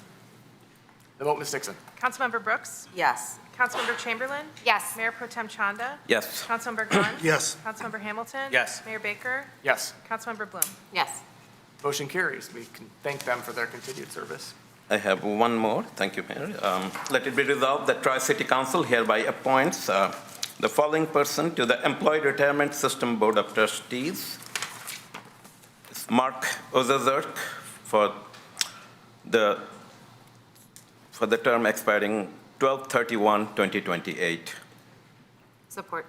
The vote, Ms. Dixon. Councilmember Brooks. Yes. Councilmember Chamberlain. Yes. Mayor Pro Tem Chanda. Yes. Councilmember Gunn. Yes. Councilmember Hamilton. Yes. Mayor Baker. Yes. Councilmember Bloom. Yes. Motion carries. We can thank them for their continued service. I have one more. Thank you, Mayor. Let it be resolved that Tri-City Council hereby appoints the following person to the Employee Retirement System Board of Trustees. It's Mark Ozazerk for the term expiring 12/31/2028. Support.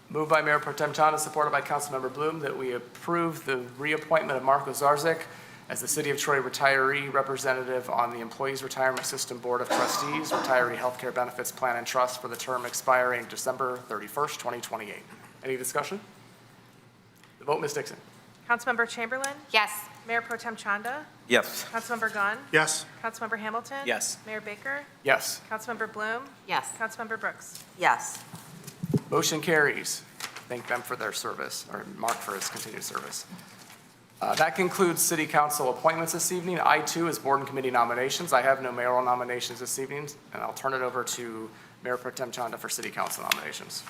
Moved by Mayor Pro Tem Chanda, supported by Councilmember Bloom, that we approve the reappointment of Marco Zarzik as the City of Troy retiree representative on the Employees Retirement System Board of Trustees, Retiree Healthcare Benefits Plan and Trust for the term expiring December 31st, 2028. Any discussion? The vote, Ms. Dixon. Councilmember Chamberlain. Yes. Mayor Pro Tem Chanda. Yes. Councilmember Gunn. Yes. Councilmember Hamilton. Yes. Mayor Baker. Yes. Councilmember Bloom. Yes. Councilmember Brooks. Yes. Motion carries. Thank them for their service, or Mark for his continued service. That concludes City Council appointments this evening. I2 is Board and Committee nominations. I have no mayoral nominations this evening, and I'll turn it over to Mayor Pro Tem Chanda for City Council nominations.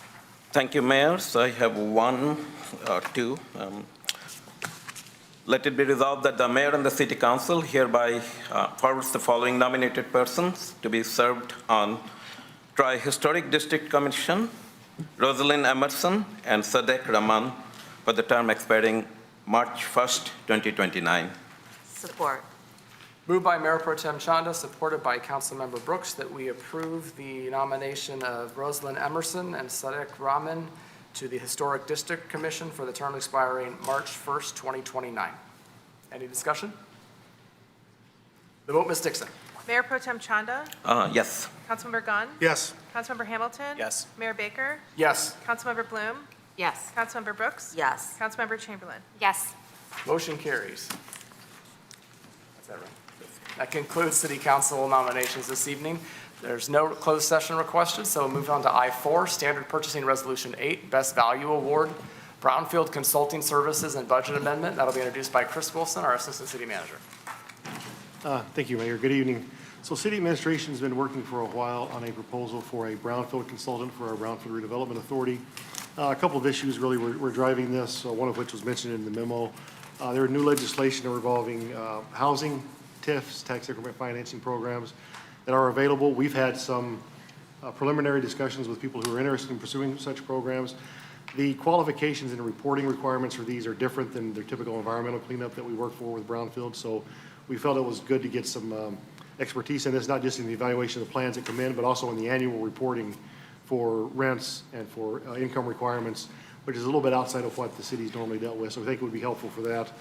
Thank you, Mayor. So I have one or two. Let it be resolved that the mayor and the city council hereby forwards the following nominated persons to be served on Troy Historic District Commission: Rosalind Emerson and Sadek Rahman for the term expiring March 1st, 2029. Support. Moved by Mayor Pro Tem Chanda, supported by Councilmember Brooks, that we approve the nomination of Rosalind Emerson and Sadek Rahman to the Historic District Commission for the term expiring March 1st, 2029. Any discussion? The vote, Ms. Dixon. Mayor Pro Tem Chanda. Yes. Councilmember Gunn. Yes. Councilmember Hamilton. Yes. Mayor Baker. Yes. Councilmember Bloom. Yes. Councilmember Brooks. Yes. Councilmember Chamberlain. Yes. Motion carries. That's that right? That concludes City Council nominations this evening. There's no closed session requested, so we'll move on to I4, Standard Purchasing Resolution 8, Best Value Award, Brownfield Consulting Services and Budget Amendment. That'll be introduced by Chris Wilson, our Assistant City Manager. Thank you, Mayor. Good evening. So City Administration's been working for a while on a proposal for a brownfield consultant for our Brownfield Redevelopment Authority. A couple of issues really were driving this, one of which was mentioned in the memo. There are new legislation involving housing, TIFs, tax increment financing programs that are available. We've had some preliminary discussions with people who are interested in pursuing such programs. The qualifications and reporting requirements for these are different than their typical environmental cleanup that we work for with Brownfield. So we felt it was good to get some expertise in this, not just in the evaluation of the plans that come in, but also in the annual reporting for rents and for income requirements, which is a little bit outside of what the city's normally dealt with. So I think it would be helpful for that.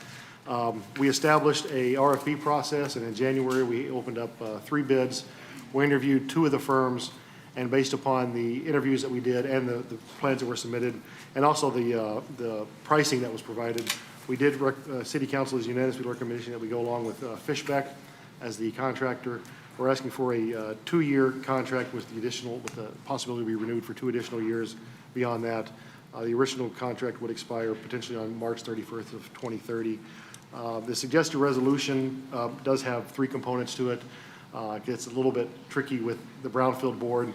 We established a RFP process, and in January we opened up 3 bids. We interviewed 2 of the firms, and based upon the interviews that we did and the plans that were submitted, and also the pricing that was provided, we did, City Council is unanimously recommending that we go along with Fishbeck as the contractor. We're asking for a 2-year contract with the possibility to be renewed for 2 additional years beyond that. The original contract would expire potentially on March 31st of 2030. The suggested resolution does have 3 components to it. It gets a little bit tricky with the Brownfield Board.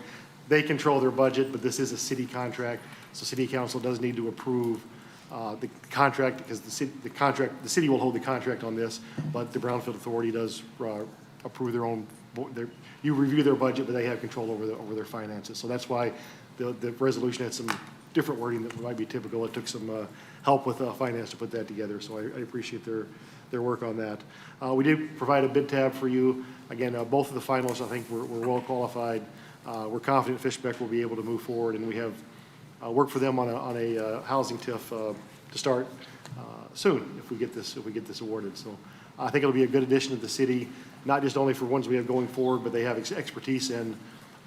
They control their budget, but this is a city contract, so City Council does need to approve the contract, because the city will hold the contract on this, but the Brownfield Authority does approve their own. You review their budget, but they have control over their finances. So that's why the resolution had some different wording that might be typical. It took some help with finance to put that together, so I appreciate their work on that. We did provide a bid tab for you. Again, both of the finalists, I think, were well qualified. We're confident Fishbeck will be able to move forward, and we have worked for them on a housing TIF to start soon if we get this awarded. So I think it'll be a good addition to the city, not just only for ones we have going forward, but they have expertise in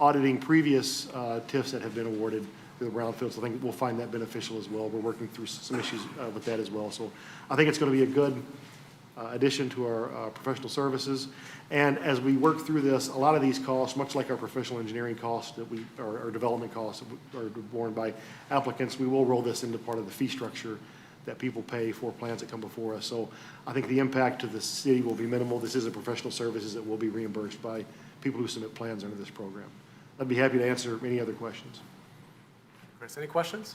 auditing previous TIFs that have been awarded to the Brownfield. So I think we'll find that beneficial as well. We're working through some issues with that as well. So I think it's going to be a good addition to our professional services. And as we work through this, a lot of these costs, much like our professional engineering costs that our development costs that are borne by applicants, we will roll this into part of the fee structure that people pay for plans that come before us. So I think the impact to the city will be minimal. This is a professional services that will be reimbursed by people who submit plans under this program. I'd be happy to answer any other questions. Chris, any questions?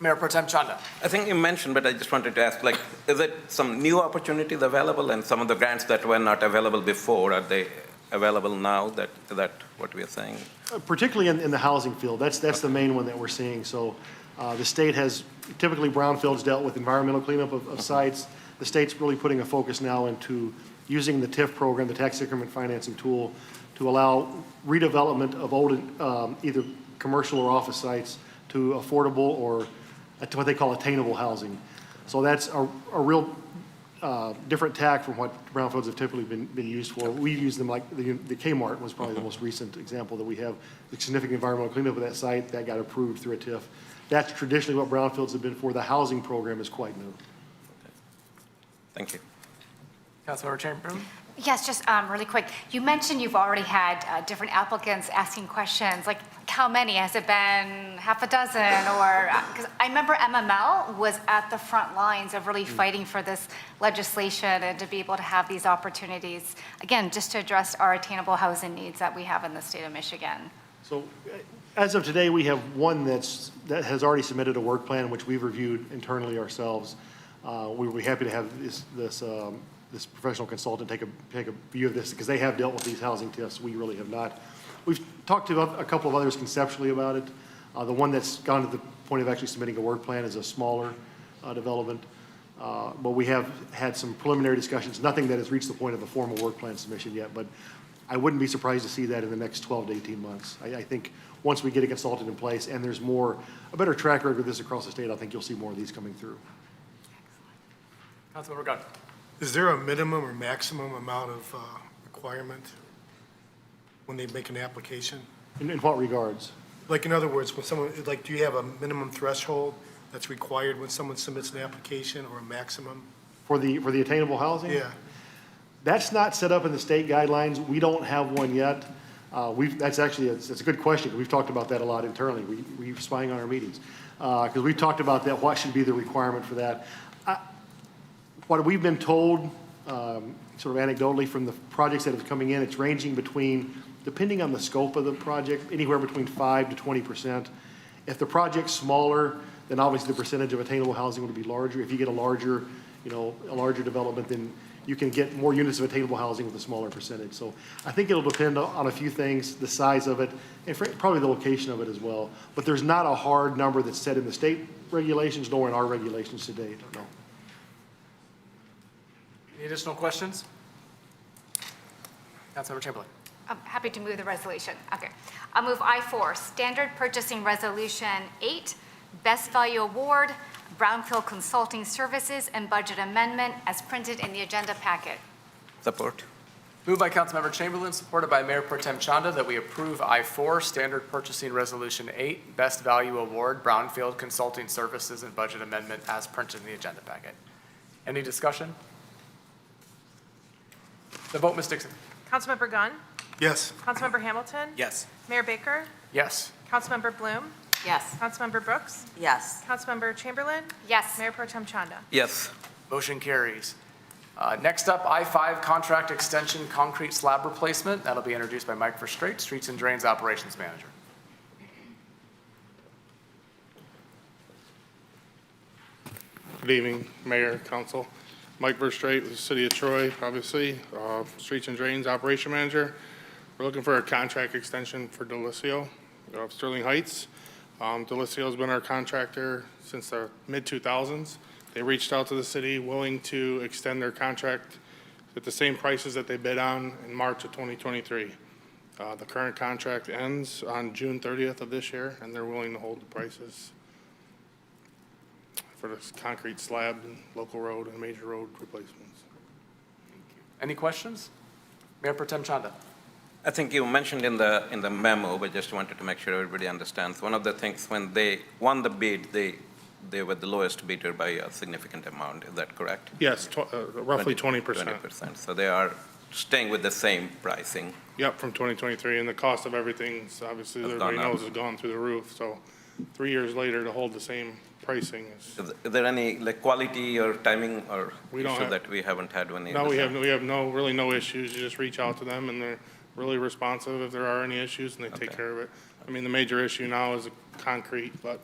Mayor Pro Tem Chanda. I think you mentioned, but I just wanted to ask, like, is it some new opportunities available and some of the grants that were not available before, are they available now? Is that what we are saying? Particularly in the housing field, that's the main one that we're seeing. So the state has, typically Brownfield's dealt with environmental cleanup of sites. The state's really putting a focus now into using the TIF program, the tax increment financing tool, to allow redevelopment of old either commercial or office sites to affordable or to what they call attainable housing. So that's a real different tack from what brownfields have typically been used for. We use them like the Kmart was probably the most recent example that we have. The significant environmental cleanup of that site that got approved through a TIF. That's traditionally what brownfields have been for. The housing program is quite new. Thank you. Councilmember Chamberlain. Yes, just really quick. You mentioned you've already had different applicants asking questions. Like, how many? Has it been half a dozen? Or, because I remember MML was at the front lines of really fighting for this legislation and to be able to have these opportunities, again, just to address our attainable housing needs that we have in the state of Michigan. So as of today, we have one that has already submitted a work plan, which we've reviewed internally ourselves. We would be happy to have this professional consultant take a view of this because they have dealt with these housing TIFs. We really have not. We've talked to a couple of others conceptually about it. The one that's gone to the point of actually submitting a work plan is a smaller development. But we have had some preliminary discussions, nothing that has reached the point of a formal work plan submission yet, but I wouldn't be surprised to see that in the next 12 to 18 months. I think once we get a consultant in place and there's a better track record of this across the state, I think you'll see more of these coming through. Councilmember Gunn. Is there a minimum or maximum amount of requirement when they make an application? In what regards? Like, in other words, when someone, like, do you have a minimum threshold that's required when someone submits an application or a maximum? For the attainable housing? Yeah. That's not set up in the state guidelines. We don't have one yet. That's actually, it's a good question. We've talked about that a lot internally. We're spying on our meetings. Because we've talked about that, what should be the requirement for that. What we've been told, sort of anecdotally from the projects that are coming in, it's ranging between, depending on the scope of the project, anywhere between 5 to 20%. If the project's smaller, then obviously the percentage of attainable housing would be larger. If you get a larger development, then you can get more units of attainable housing with a smaller percentage. So I think it'll depend on a few things, the size of it, and probably the location of it as well. But there's not a hard number that's set in the state regulations, nor in our regulations to date, no. Any additional questions? Councilmember Chamberlain. I'm happy to move the resolution. Okay. I'll move I-4, Standard Purchasing Resolution 8, Best Value Award, Brownfield Consulting Services and Budget Amendment as printed in the agenda packet. Support. Moved by Councilmember Chamberlain, supported by Mayor Pro Tem Chanda, that we approve I-4, Standard Purchasing Resolution 8, Best Value Award, Brownfield Consulting Services and Budget Amendment as printed in the agenda packet. Any discussion? The vote, Ms. Dixon. Councilmember Gunn? Yes. Councilmember Hamilton? Yes. Mayor Baker? Yes. Councilmember Bloom? Yes. Councilmember Brooks? Yes. Councilmember Chamberlain? Yes. Mayor Pro Tem Chanda? Yes. Motion carries. Next up, I-5, Contract Extension Concrete Slab Replacement. That'll be introduced by Mike Verstraete, Streets and Drains Operations Manager. Good evening, Mayor, Council. Mike Verstraete with the City of Troy, obviously, Streets and Drains Operation Manager. We're looking for a contract extension for Delicio of Sterling Heights. Delicio's been our contractor since the mid-2000s. They reached out to the city willing to extend their contract at the same prices that they bid on in March of 2023. The current contract ends on June 30th of this year, and they're willing to hold the prices for this concrete slab and local road and major road replacements. Any questions? Mayor Pro Tem Chanda. I think you mentioned in the memo, but just wanted to make sure everybody understands. One of the things when they won the bid, they they were the lowest bidder by a significant amount. Is that correct? Yes, roughly 20%. 20%. So they are staying with the same pricing. Yep, from 2023, and the cost of everything, obviously, Has everybody gone up. knows, has gone through the roof. So 3 years later, to hold the same pricing is, Is there any like quality or timing or We don't issue have- that we haven't had when no, we have really no issues. You just reach out to them, and they're really responsive if there are any issues, and they take care of it. I mean, the major issue now is the concrete, but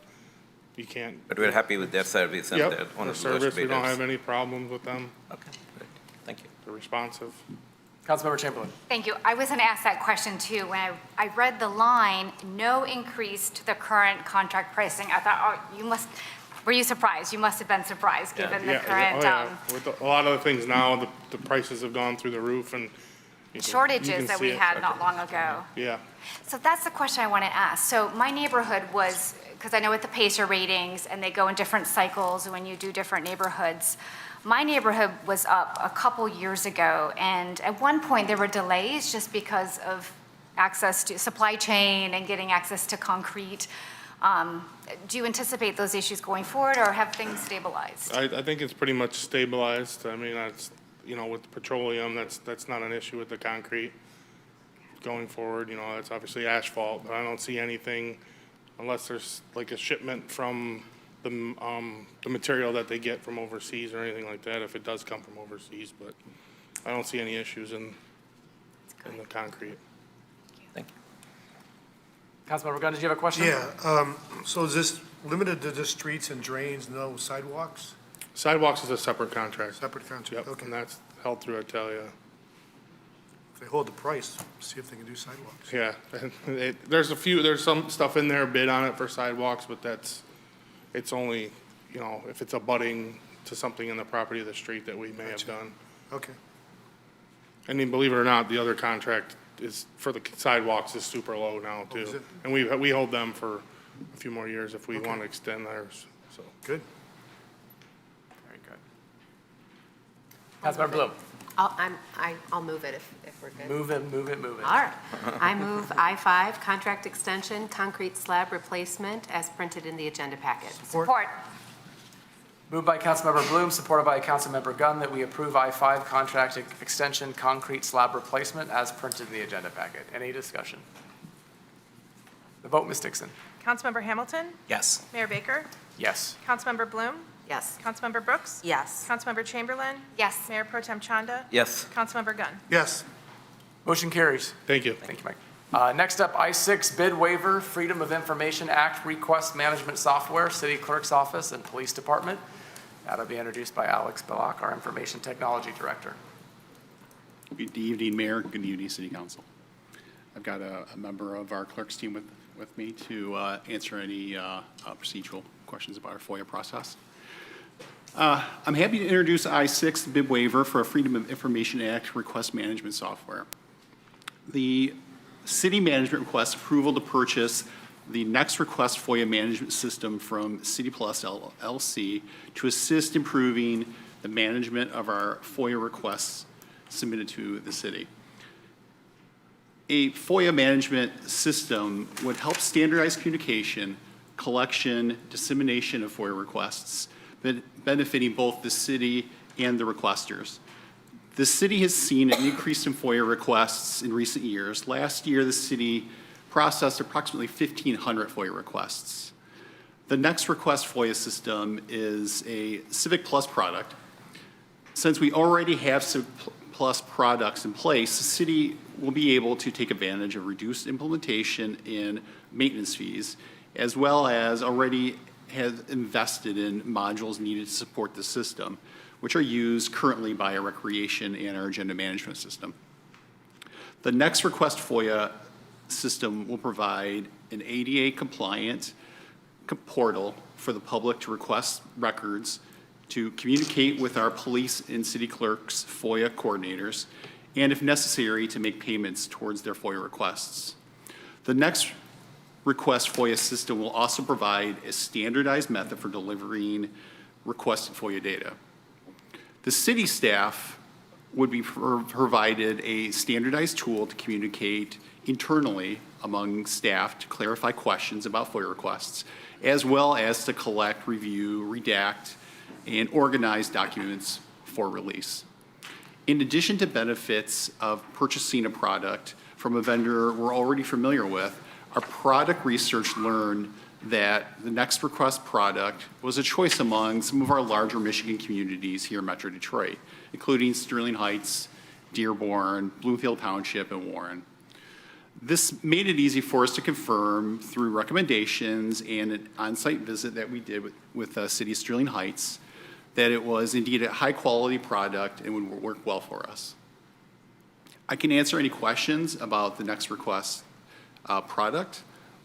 you can't. But we're happy with their service and Yep, they're one their of the lowest service, we don't bidders. have any problems with them. Okay, great. Thank you. They're responsive. Councilmember Chamberlain. Thank you. I was going to ask that question too. When I read the line, no increase to the current contract pricing, I thought, oh, were you surprised? You must have been surprised, given the current With a lot of the things now, the prices have gone through the roof, and you can shortages that see we it. had not long ago. Yeah. So that's the question I want to ask. So my neighborhood was, because I know with the PACER ratings, and they go in different cycles when you do different neighborhoods, my neighborhood was up a couple years ago, and at one point there were delays just because of access to supply chain and getting access to concrete. Do you anticipate those issues going forward, or have things stabilized? I think it's pretty much stabilized. I mean, that's, with the petroleum, that's not an issue with the concrete going forward. That's obviously asphalt, but I don't see anything unless there's like a shipment from the material that they get from overseas or anything like that, if it does come from overseas, but I don't see any issues in the concrete. Thank you. Councilmember Gunn, did you have a question? Yeah, so is this limited to just streets and drains, no sidewalks? Sidewalks is a separate contract. Separate contract, Yep, okay. and that's held through Italia. If they hold the price, see if they can do sidewalks. Yeah, there's some stuff in there, bid on it for sidewalks, but it's only, if it's abutting to something in the property of the street that we may have done. Okay. I mean, believe it or not, the other contract is, for the sidewalks, is super low now, Oh, is too. it? And we hold them for a few more years if we want to extend theirs, so. Good. Very good. Councilmember Bloom. I'll move it if we're good. Move it, move it, move it. All right. I move I-5, contract extension, concrete slab replacement, as printed in the agenda packet. Support. Moved by Councilmember Bloom, supported by Councilmember Gunn, that we approve I-5 contract extension concrete slab replacement as printed in the agenda packet. Any discussion? The vote, Ms. Dixon. Councilmember Hamilton? Yes. Mayor Baker? Yes. Councilmember Bloom? Yes. Councilmember Brooks? Yes. Councilmember Chamberlain? Yes. Mayor Pro Tem Chanda? Yes. Councilmember Gunn? Yes. Motion carries. Thank you. Thank you, Mike. Next up, I-6 bid waiver, Freedom of Information Act request management software, City Clerk's Office and Police Department. That'll be introduced by Alex Belloc, our Information Technology Director. Good evening, Mayor. Good evening, City Council. I've got a member of our clerks team with me to answer any procedural questions about our FOIA process. I'm happy to introduce I-6 bid waiver for a Freedom of Information Act request management software. The city management requests approval to purchase the Next Request FOIA management system from City Plus LLC to assist improving the management of our FOIA requests submitted to the city. A FOIA management system would help standardize communication, collection, dissemination of FOIA requests, benefiting both the city and the requesters. The city has seen an increase in FOIA requests in recent years. Last year, the city processed approximately 1,500 FOIA requests. The Next Request FOIA system is a Civic Plus product. Since we already have Civic Plus products in place, the city will be able to take advantage of reduced implementation and maintenance fees, as well as already has invested in modules needed to support the system, which are used currently by our recreation and our agenda management system. The Next Request FOIA system will provide an ADA-compliant portal for the public to request records, to communicate with our police and city clerks, FOIA coordinators, and if necessary, to make payments towards their FOIA requests. The Next Request FOIA system will also provide a standardized method for delivering requested FOIA data. The city staff would be provided a standardized tool to communicate internally among staff to clarify questions about FOIA requests, as well as to collect, review, redact, and organize documents for release. In addition to benefits of purchasing a product from a vendor we're already familiar with, our product research learned that the Next Request product was a choice among some of our larger Michigan communities here in Metro Detroit, including Sterling Heights, Dearborn, Bloomfield Township, and Warren. This made it easy for us to confirm through recommendations and an on-site visit that we did with the City of Sterling Heights that it was indeed a high-quality product and would work well for us. I can answer any questions about the Next Request product,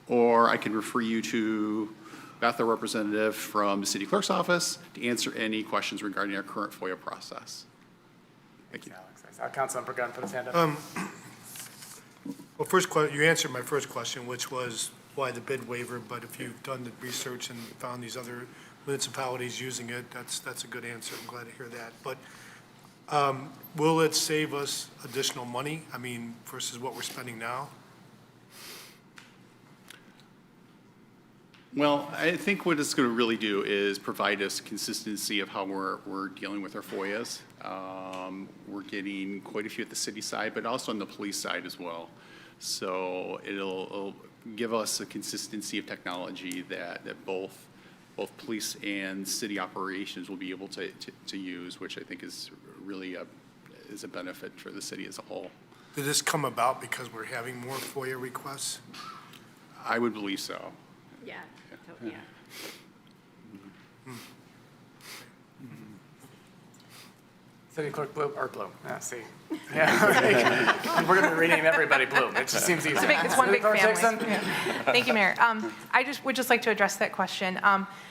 or I can refer you to Beth, a representative from the City Clerk's office, to answer any questions regarding our current FOIA process. Thank you. Councilmember Gunn put his hand up. Well, you answered my first question, which was why the bid waiver, but if you've done the research and found these other municipalities using it, that's a good answer. I'm glad to hear that. But will it save us additional money, I mean, versus what we're spending now? Well, I think what it's going to really do is provide us consistency of how we're dealing with our FOIAs. We're getting quite a few at the city side, but also on the police side as well. So it'll give us a consistency of technology that both police and city operations will be able to use, which I think is really is a benefit for the city as a whole. Did this come about because we're having more FOIA requests? I would believe so. Yeah. Yeah. City Clerk Bloom, yeah, see. Yeah. We're gonna rename everybody Bloom. It just seems easier. It's one big Clerk family. Dixon? Thank you, Mayor. I would just like to address that question.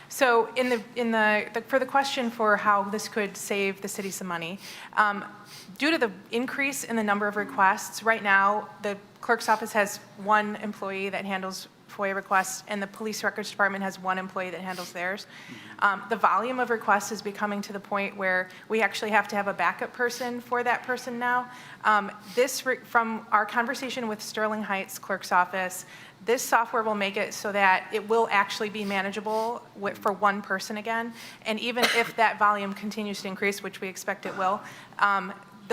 So for the question for how this could save the city some money, due to the increase in the number of requests, right now, the clerk's office has one employee that handles FOIA requests, and the police records department has one employee that handles theirs. The volume of requests is becoming to the point where we actually have to have a backup person for that person now. From our conversation with Sterling Heights Clerk's Office, this software will make it so that it will actually be manageable for one person again. And even if that volume continues to increase, which we expect it will,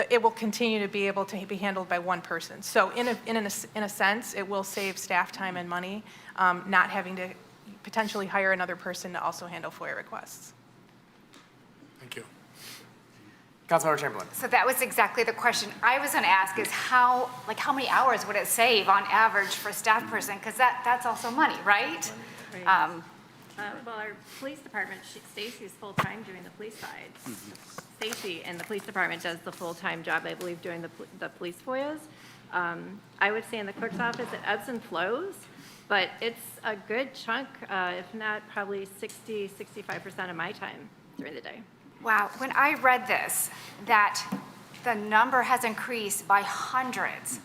it will continue to be able to be handled by one person. So in a sense, it will save staff time and money, not having to potentially hire another person to also handle FOIA requests. Thank you. Councilmember Chamberlain. So that was exactly the question I was going to ask, is how many hours would it save on average for a staff person? Because that's also money, right? Well, our police department, Stacy's full-time doing the police side. Stacy and the police department does the full-time job, I believe, doing the police FOIAs. I would say in the clerk's office, it ebbs and flows, but it's a good chunk, if not probably 60-65% of my time during the day. Wow, when I read this, that the number has increased by hundreds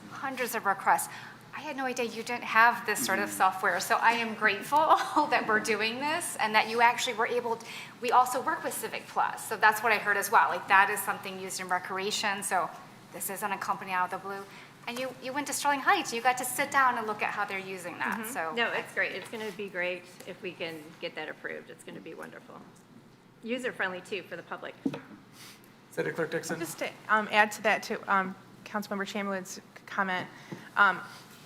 of requests, I had no idea you didn't have this sort of software. So I am grateful that we're doing this and that you actually were able to, we also work with Civic Plus. So that's what I heard as well. Like that is something used in recreation. So this isn't a company out of the blue. And you went to Sterling Heights. You got to sit down and look at how they're using that. So no, it's great. It's going to be great if we can get that approved. It's going to be wonderful. User-friendly too for the public. City Clerk Dixon. Just to add to that, to Councilmember Chamberlain's comment,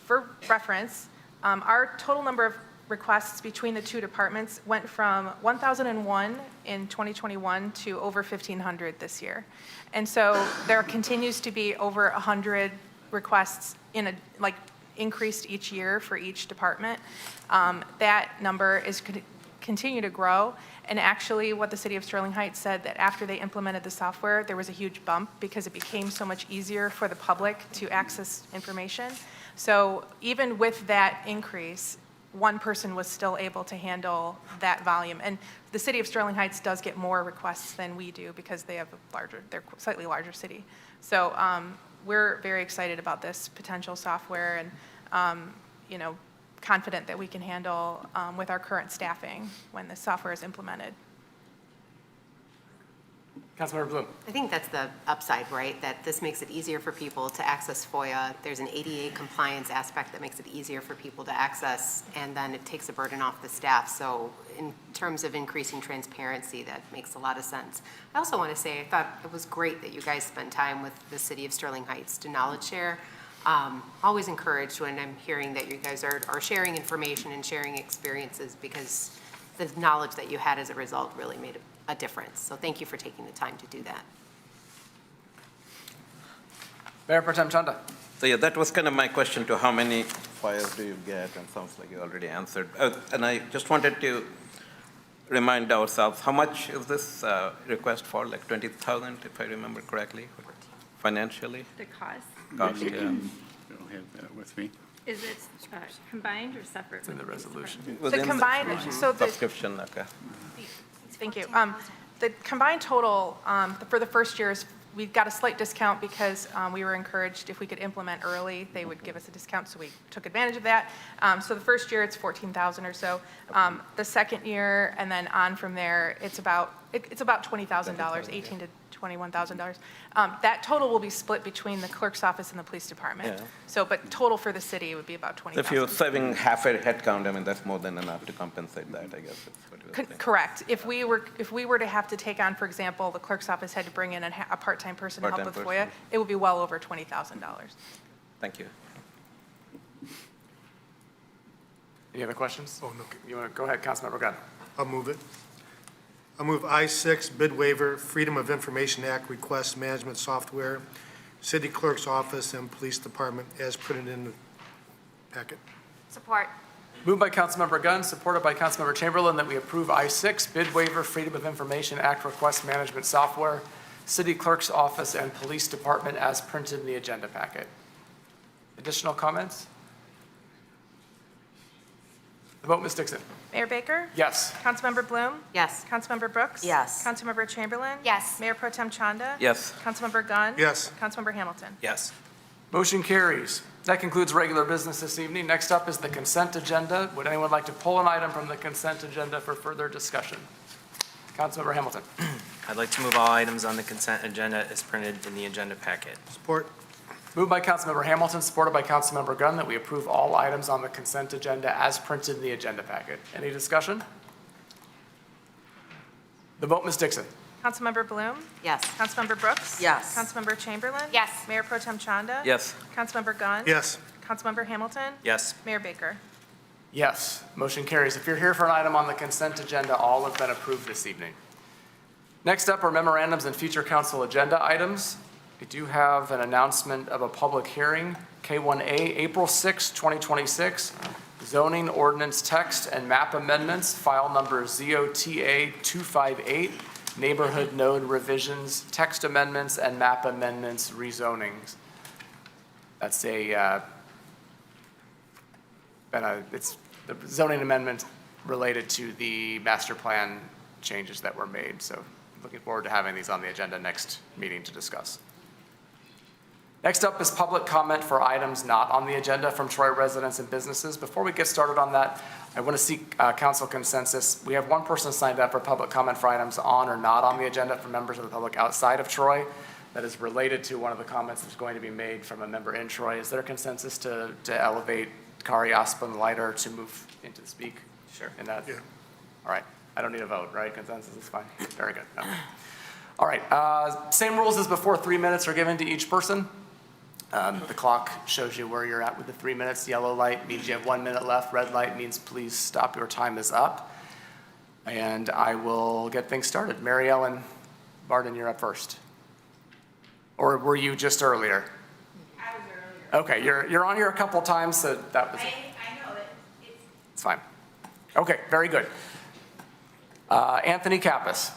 for reference, our total number of requests between the two departments went from 1,001 in 2021 to over 1,500 this year. And so there continues to be over 100 requests increased each year for each department. That number is continue to grow. And actually what the city of Sterling Heights said that after they implemented the software, there was a huge bump because it became so much easier for the public to access information. So even with that increase, one person was still able to handle that volume. And the city of Sterling Heights does get more requests than we do because they're a slightly larger city. So we're very excited about this potential software and, confident that we can handle with our current staffing when the software is implemented. Councilmember Bloom. I think that's the upside, right? That this makes it easier for people to access FOIA. There's an ADA compliance aspect that makes it easier for people to access, and then it takes a burden off the staff. So in terms of increasing transparency, that makes a lot of sense. I also want to say, I thought it was great that you guys spent time with the city of Sterling Heights to knowledge share. Always encouraged when I'm hearing that you guys are sharing information and sharing experiences, because the knowledge that you had as a result really made a difference. So thank you for taking the time to do that. Mayor Pro Tem Chanda. So yeah, that was kind of my question to how many fires do you get, and sounds like you already answered. And I just wanted to remind ourselves, how much is this request for, like 20,000, if I remember correctly, financially? The cost? Cost, yeah. I don't have that with me. Is it combined or separate? It's in the resolution. The combined, so the, Subscription, okay. thank you. The combined total for the first year is, we got a slight discount because we were encouraged if we could implement early, they would give us a discount, so we took advantage of that. So the first year, it's 14,000 or so. The second year, and then on from there, it's about $20,000, 18 to $21,000. That total will be split between the clerk's office and the police department. Yeah. So, but total for the city would be about So 20,000. if you're saving half a head count, I mean, that's more than enough to compensate that, I guess. That's what you're saying. Correct. If we were to have to take on, for example, the clerk's office had to bring in a part-time person to help with Part-time FOIA, it would be well over $20,000. Thank you. Any other questions? Oh, no. You want to go ahead, Councilmember Gunn? I'll move it. I'll move I-6, bid waiver, Freedom of Information Act request management software, city clerk's office and police department as printed in the packet. Support. Moved by Councilmember Gunn, supported by Councilmember Chamberlain, that we approve I-6, bid waiver, Freedom of Information Act request management software, city clerk's office and police department as printed in the agenda packet. Additional comments? The vote, Ms. Dixon. Mayor Baker? Yes. Councilmember Bloom? Yes. Councilmember Brooks? Yes. Councilmember Chamberlain? Yes. Mayor Pro Tem Chanda? Yes. Councilmember Gunn? Yes. Councilmember Hamilton? Yes. Motion carries. That concludes regular business this evening. Next up is the consent agenda. Would anyone like to pull an item from the consent agenda for further discussion? Councilmember Hamilton. I'd like to move all items on the consent agenda as printed in the agenda packet. Support. Moved by Councilmember Hamilton, supported by Councilmember Gunn, that we approve all items on the consent agenda as printed in the agenda packet. Any discussion? The vote, Ms. Dixon. Councilmember Bloom? Yes. Councilmember Brooks? Yes. Councilmember Chamberlain? Yes. Mayor Pro Tem Chanda? Yes. Councilmember Gunn? Yes. Councilmember Hamilton? Yes. Mayor Baker? Yes, motion carries. If you're here for an item on the consent agenda, all have been approved this evening. Next up are memorandums and future council agenda items. We do have an announcement of a public hearing, K1A, April 6, 2026, zoning ordinance text and map amendments, file number ZOTA 258, neighborhood node revisions, text amendments, and map amendments rezonings. That's it's the zoning amendment related to the master plan changes that were made. So looking forward to having these on the agenda next meeting to discuss. Next up is public comment for items not on the agenda from Troy residents and businesses. Before we get started on that, I want to seek council consensus. We have one person signed up for public comment for items on or not on the agenda from members of the public outside of Troy that is related to one of the comments that's going to be made from a member in Troy. Is there consensus to elevate Kari Aspen Leiter to move in to speak? Sure. In that? Yeah. All right. I don't need a vote, right? Consensus is fine. Very good. No. All right. Same rules as before. 3 minutes are given to each person. The clock shows you where you're at with the 3 minutes. Yellow light means you have 1 minute left. Red light means please stop. Your time is up. And I will get things started. Mary Ellen Barden, you're up first. Or were you just earlier? I was earlier. Okay, you're on here a couple times, so that was. I know it. It's fine. Okay, very good. Anthony Kappas.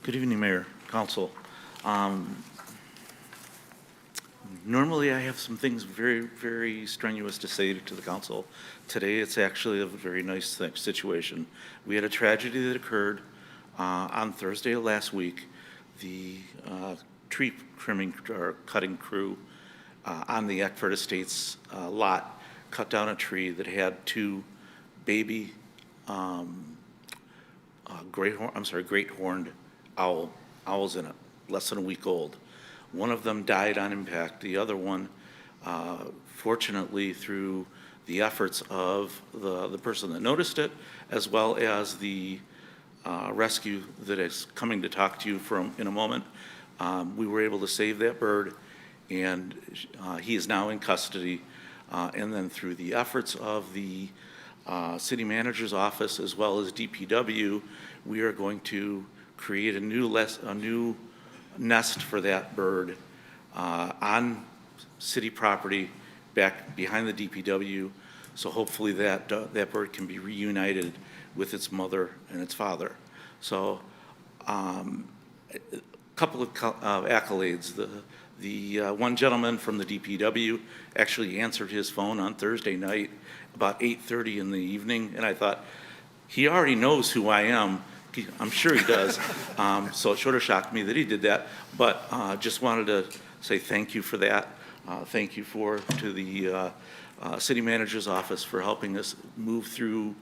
Good evening, Mayor, Council. Normally, I have some things very, very strenuous to say to the council. Today, it's actually a very nice situation. We had a tragedy that occurred on Thursday of last week. The tree trimming or cutting crew on the Eckford Estates lot cut down a tree that had two baby great horned owls in it, less than a week old. One of them died on impact. The other one, fortunately, through the efforts of the person that noticed it, as well as the rescue that is coming to talk to you in a moment, we were able to save that bird, and he is now in custody. And then through the efforts of the city manager's office as well as DPW, we are going to create a new nest for that bird on city property back behind the DPW. So hopefully that bird can be reunited with its mother and its father. So a couple of accolades. The one gentleman from the DPW actually answered his phone on Thursday night about 8:30 in the evening, and I thought, he already knows who I am. I'm sure he does. So it sort of shocked me that he did that, but just wanted to say thank you for that. Thank you to the city manager's office for helping us move through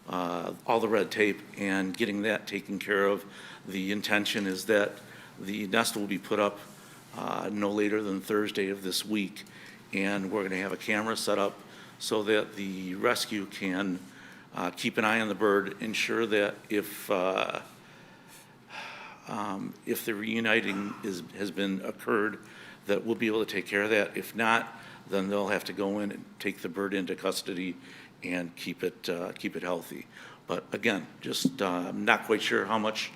all the red tape and getting that taken care of. The intention is that the nest will be put up no later than Thursday of this week, and we're going to have a camera set up so that the rescue can keep an eye on the bird, ensure that if the reuniting has been occurred, that we'll be able to take care of that. If not, then they'll have to go in and take the bird into custody and keep it healthy. But again, just I'm not quite sure how much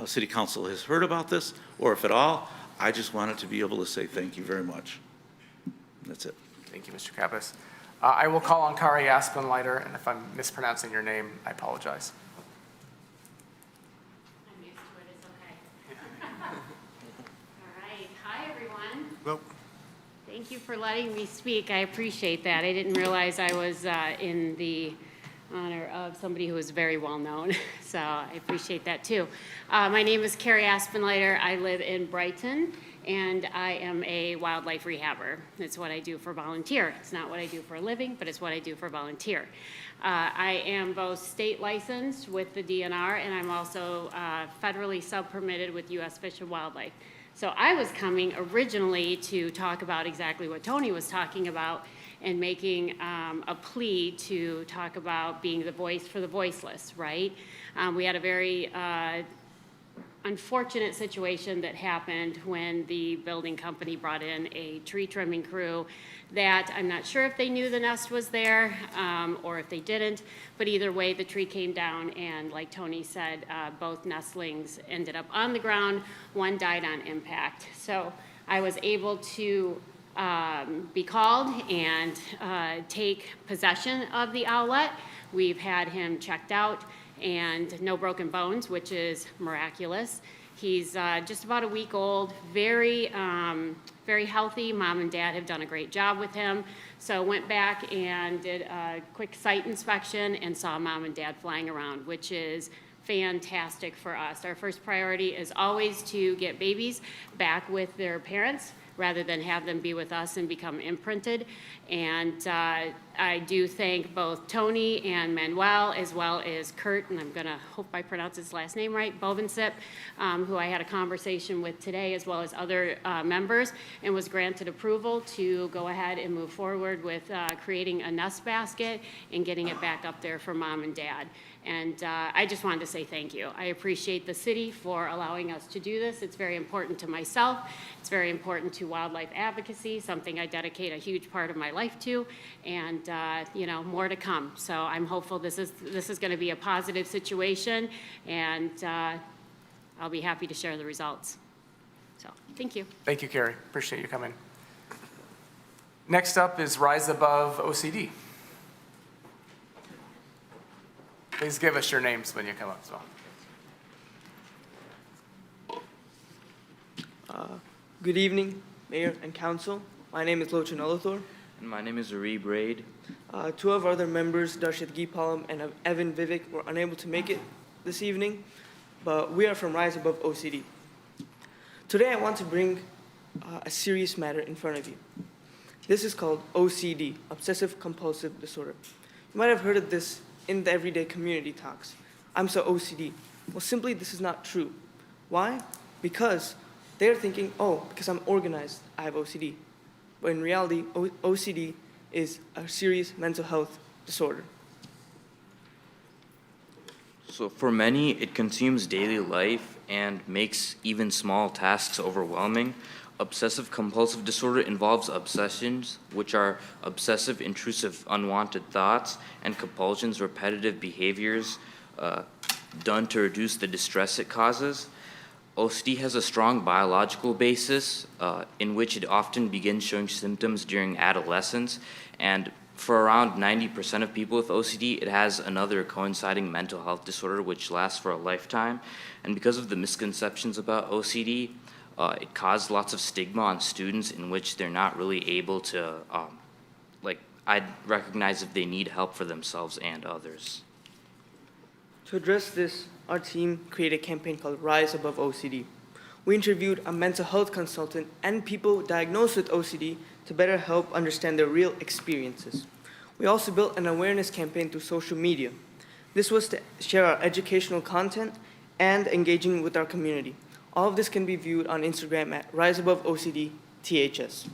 City Council has heard about this, or if at all. I just wanted to be able to say thank you very much. That's it. Thank you, Mr. Kappas. I will call on Kari Aspenleiter, and if I'm mispronouncing your name, I apologize. I'm used to it, it's okay. All right, hi, everyone. Well, Thank you for letting me speak. I appreciate that. I didn't realize I was in the honor of somebody who is very well known, so I appreciate that too. My name is Kari Aspenleiter. I live in Brighton, and I am a wildlife rehabber. It's what I do for volunteer. It's not what I do for a living, but it's what I do for volunteer. I am both state licensed with the DNR, and I'm also federally sub-permitted with U.S. Fish and Wildlife. So I was coming originally to talk about exactly what Tony was talking about, and making a plea to talk about being the voice for the voiceless, right? We had a very unfortunate situation that happened when the building company brought in a tree trimming crew that I'm not sure if they knew the nest was there or if they didn't, but either way, the tree came down, and like Tony said, both nestlings ended up on the ground. One died on impact. So I was able to be called and take possession of the owlet. We've had him checked out and no broken bones, which is miraculous. He's just about a week old, very healthy. Mom and Dad have done a great job with him. So went back and did a quick site inspection and saw Mom and Dad flying around, which is fantastic for us. Our first priority is always to get babies back with their parents, rather than have them be with us and become imprinted. And I do thank both Tony and Manuel, as well as Kurt, and I'm gonna hope I pronounce his last name right, Bovinsip, who I had a conversation with today, as well as other members, and was granted approval to go ahead and move forward with creating a nest basket and getting it back up there for Mom and Dad. And I just wanted to say thank you. I appreciate the city for allowing us to do this. It's very important to myself. It's very important to wildlife advocacy, something I dedicate a huge part of my life to, and more to come. So I'm hopeful this is going to be a positive situation, and I'll be happy to share the results. So thank you. Thank you, Kari. Appreciate you coming. Next up is Rise Above OCD. Please give us your names when you come up as well. Good evening, Mayor and Council. My name is Lochan Olathor. And my name is Zuri Braid. Two of our other members, Darshit Gipalam and Evan Vivek, were unable to make it this evening, but we are from Rise Above OCD. Today I want to bring a serious matter in front of you. This is called OCD, obsessive compulsive disorder. You might have heard of this in the everyday community talks. I'm so OCD. Well, simply this is not true. Why? Because they're thinking, oh, because I'm organized, I have OCD. But in reality, OCD is a serious mental health disorder. So for many, it consumes daily life and makes even small tasks overwhelming. Obsessive compulsive disorder involves obsessions, which are obsessive, intrusive, unwanted thoughts and compulsions, repetitive behaviors done to reduce the distress it causes. OCD has a strong biological basis in which it often begins showing symptoms during adolescence, and for around 90% of people with OCD, it has another coinciding mental health disorder which lasts for a lifetime. And because of the misconceptions about OCD, it caused lots of stigma on students in which they're not really able to, I'd recognize if they need help for themselves and others. To address this, our team created a campaign called Rise Above OCD. We interviewed a mental health consultant and people diagnosed with OCD to better help understand their real experiences. We also built an awareness campaign through social media. This was to share our educational content and engaging with our community. All of this can be viewed on Instagram at Rise Above OCD THS.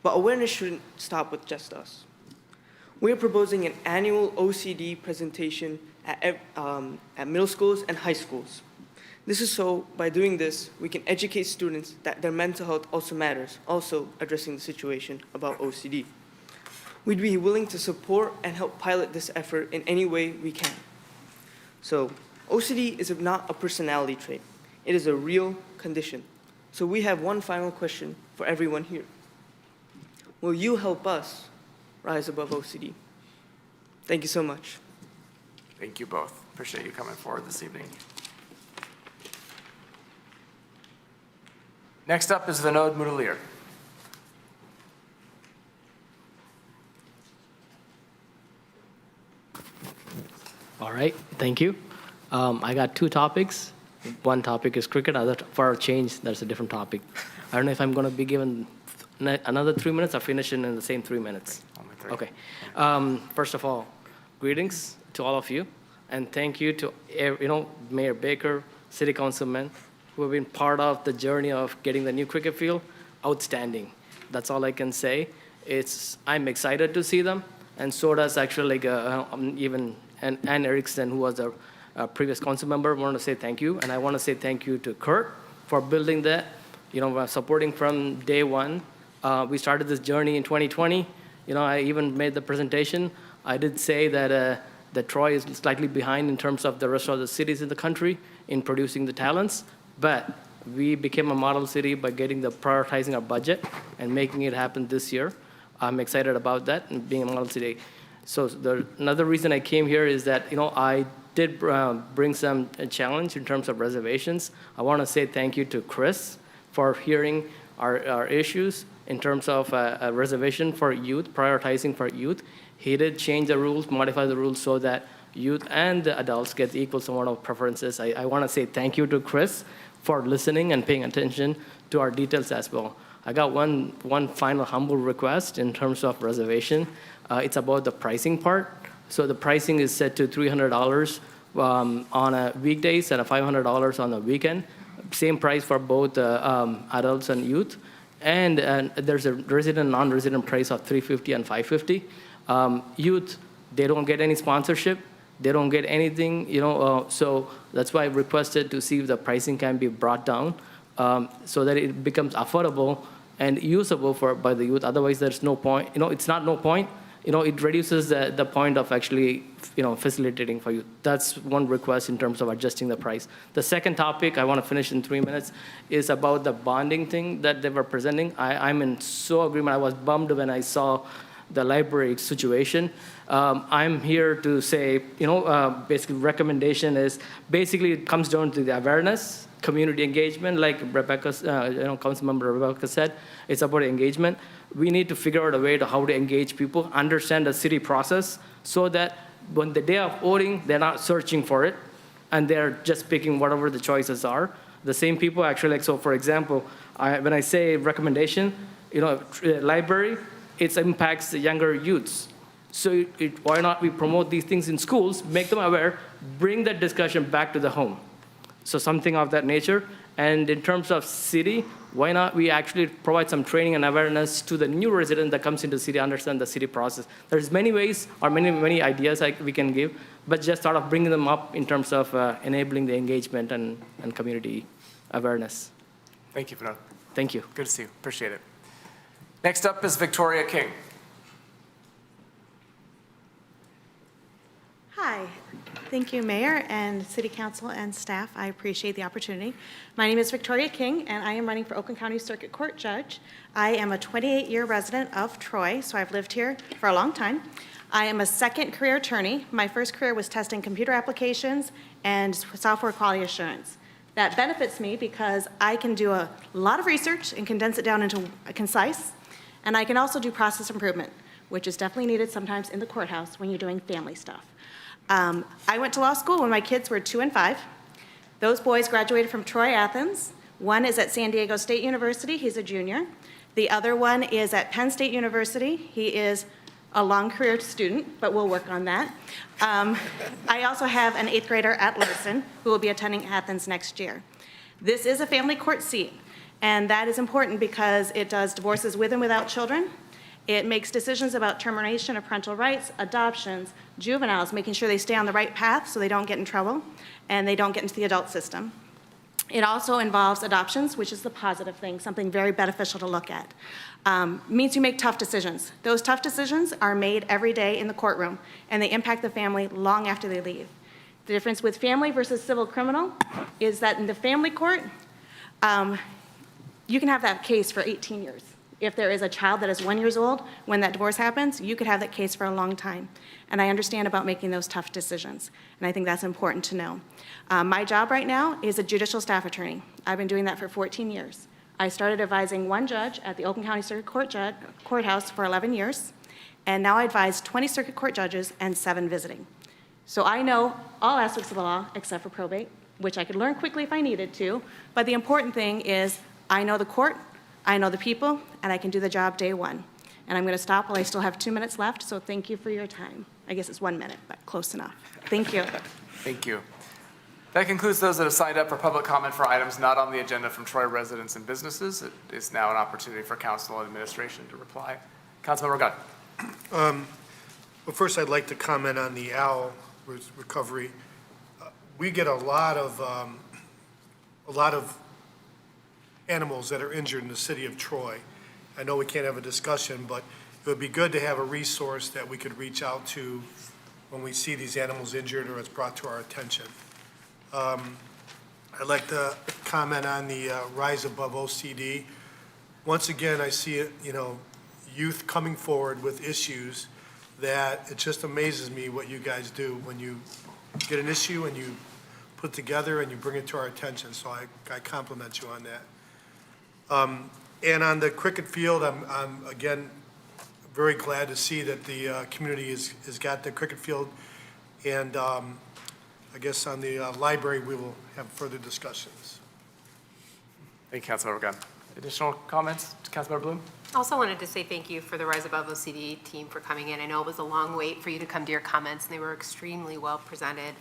But awareness shouldn't stop with just us. We're proposing an annual OCD presentation at middle schools and high schools. This is so, by doing this, we can educate students that their mental health also matters, also addressing the situation about OCD. We'd be willing to support and help pilot this effort in any way we can. So, OCD is not a personality trait. It is a real condition. So we have one final question for everyone here. Will you help us rise above OCD? Thank you so much. Thank you both. Appreciate you coming forward this evening. Next up is Vinod Mudaliar. All right, thank you. I got two topics. One topic is cricket, other for a change, that's a different topic. I don't know if I'm going to be given another 3 minutes or finish it in the same 3 minutes. Okay. First of all, greetings to all of you, and thank you to Mayor Baker, City Councilmen, who have been part of the journey of getting the new cricket field. Outstanding. That's all I can say. I'm excited to see them, and so does actually even Ann Erickson, who was a previous council member. I want to say thank you, and I want to say thank you to Kurt for building that, supporting from day one. We started this journey in 2020. I even made the presentation. I did say that Troy is slightly behind in terms of the rest of the cities in the country in producing the talents, but we became a model city by prioritizing our budget and making it happen this year. I'm excited about that and being a model city. So another reason I came here is that I did bring some challenge in terms of reservations. I want to say thank you to Chris for hearing our issues in terms of a reservation for youth, prioritizing for youth. He did change the rules, modify the rules so that youth and the adults get equal somewhat of preferences. I want to say thank you to Chris for listening and paying attention to our details as well. I got one final humble request in terms of reservation. It's about the pricing part. So the pricing is set to $300 on a weekdays and $500 on the weekend. Same price for both adults and youth. And there's a resident, non-resident price of $350 and $550. Youth, they don't get any sponsorship. They don't get anything, so that's why I requested to see if the pricing can be brought down so that it becomes affordable and usable by the youth. Otherwise, there's no point. It's not no point. It reduces the point of actually, facilitating for you. That's one request in terms of adjusting the price. The second topic, I want to finish in 3 minutes, is about the bonding thing that they were presenting. I'm in so agreement. I was bummed when I saw the library situation. I'm here to say, basically recommendation is, basically it comes down to the awareness, community engagement, like Councilmember Rebecca said, it's about engagement. We need to figure out a way to how to engage people, understand the city process, so that when the day of voting, they're not searching for it, and they're just picking whatever the choices are. The same people actually, so for example, when I say recommendation, library, it impacts the younger youths. So why not we promote these things in schools, make them aware, bring that discussion back to the home. So something of that nature. And in terms of city, why not we actually provide some training and awareness to the new resident that comes into the city, understand the city process. There's many ways or many ideas we can give, but just sort of bringing them up in terms of enabling the engagement and community awareness. Thank you, Vinod. Thank you. Good to see you. Appreciate it. Next up is Victoria King. Hi. Thank you, Mayor and City Council and staff. I appreciate the opportunity. My name is Victoria King, and I am running for Oakland County Circuit Court Judge. I am a 28-year resident of Troy, so I've lived here for a long time. I am a second career attorney. My first career was testing computer applications and software quality assurance. That benefits me because I can do a lot of research and condense it down into a concise, and I can also do process improvement, which is definitely needed sometimes in the courthouse when you're doing family stuff. I went to law school when my kids were 2 and 5. Those boys graduated from Troy, Athens. One is at San Diego State University. He's a junior. The other one is at Penn State University. He is a long career student, but we'll work on that. I also have an 8th grader at Larson who will be attending Athens next year. This is a family court seat, and that is important because it does divorces with and without children. It makes decisions about termination of parental rights, adoptions, juveniles, making sure they stay on the right path so they don't get in trouble and they don't get into the adult system. It also involves adoptions, which is the positive thing, something very beneficial to look at. Means you make tough decisions. Those tough decisions are made every day in the courtroom, and they impact the family long after they leave. The difference with family versus civil criminal is that in the family court, you can have that case for 18 years. If there is a child that is 1 year old, when that divorce happens, you could have that case for a long time. And I understand about making those tough decisions, and I think that's important to know. My job right now is a judicial staff attorney. I've been doing that for 14 years. I started advising one judge at the Oakland County Circuit Courthouse for 11 years, and now I advise 20 circuit court judges and 7 visiting. So I know all aspects of the law except for probate, which I could learn quickly if I needed to, but the important thing is I know the court, I know the people, and I can do the job day one. And I'm going to stop while I still have 2 minutes left, so thank you for your time. I guess it's 1 minute, but close enough. Thank you. Thank you. That concludes those that have signed up for public comment for items not on the agenda from Troy residents and businesses. It is now an opportunity for council and administration to reply. Councilmember Gunn. Well, first I'd like to comment on the owl recovery. We get a lot of animals that are injured in the city of Troy. I know we can't have a discussion, but it would be good to have a resource that we could reach out to when we see these animals injured or it's brought to our attention. I'd like to comment on the Rise Above OCD. Once again, I see it, youth coming forward with issues that it just amazes me what you guys do when you get an issue and you put it together and you bring it to our attention. So I compliment you on that. And on the cricket field, I'm again very glad to see that the community has got the cricket field. And I guess on the library, we will have further discussions. Thank you, Councilmember Gunn. Additional comments, Councilmember Bloom? Also wanted to say thank you for the Rise Above OCD team for coming in. I know it was a long wait for you to come to your comments, and they were extremely well presented.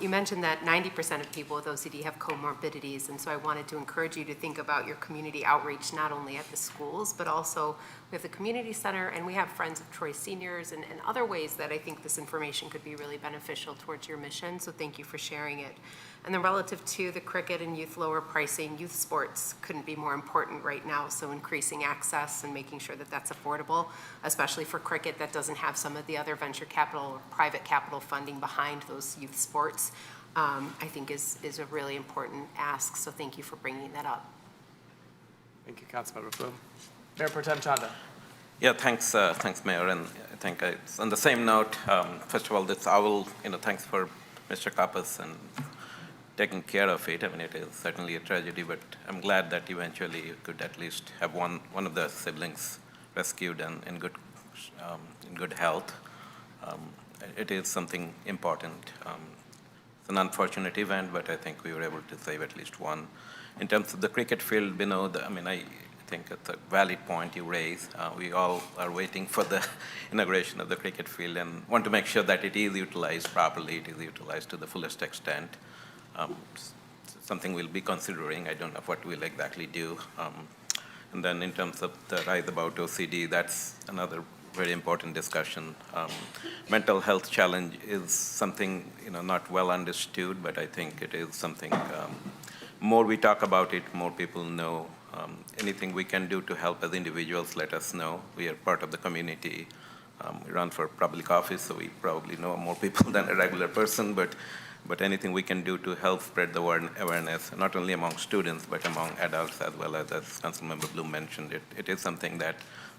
You mentioned that 90% of people with OCD have comorbidities, and so I wanted to encourage you to think about your community outreach, not only at the schools, but also with the community center, and we have Friends of Troy Seniors and other ways that I think this information could be really beneficial towards your mission, so thank you for sharing it. And then relative to the cricket and youth lower pricing, youth sports couldn't be more important right now, so increasing access and making sure that that's affordable, especially for cricket that doesn't have some of the other venture capital or private capital funding behind those youth sports, I think is a really important ask, so thank you for bringing that up. Thank you, Councilmember Bloom. Mayor Pro Tem Chanda. Yeah, thanks, Mayor, and I think it's on the same note, first of all, this owl, thanks for Mr. Kappas and taking care of it. I mean, it is certainly a tragedy, but I'm glad that eventually you could at least have one of the siblings rescued and in good health. It is something important. It's an unfortunate event, but I think we were able to save at least one. In terms of the cricket field, I think it's a valid point you raise. We all are waiting for the inauguration of the cricket field and want to make sure that it is utilized properly, it is utilized to the fullest extent. Something we'll be considering. I don't know what we'll exactly do. And then in terms of the rise about OCD, that's another very important discussion. Mental health challenge is something not well understood, but I think it is something. More we talk about it, more people know. Anything we can do to help as individuals, let us know. We are part of the community. We run for public office, so we probably know more people than a regular person, but anything we can do to help spread the awareness, not only among students, but among adults as well as Councilmember Bloom mentioned, it is something that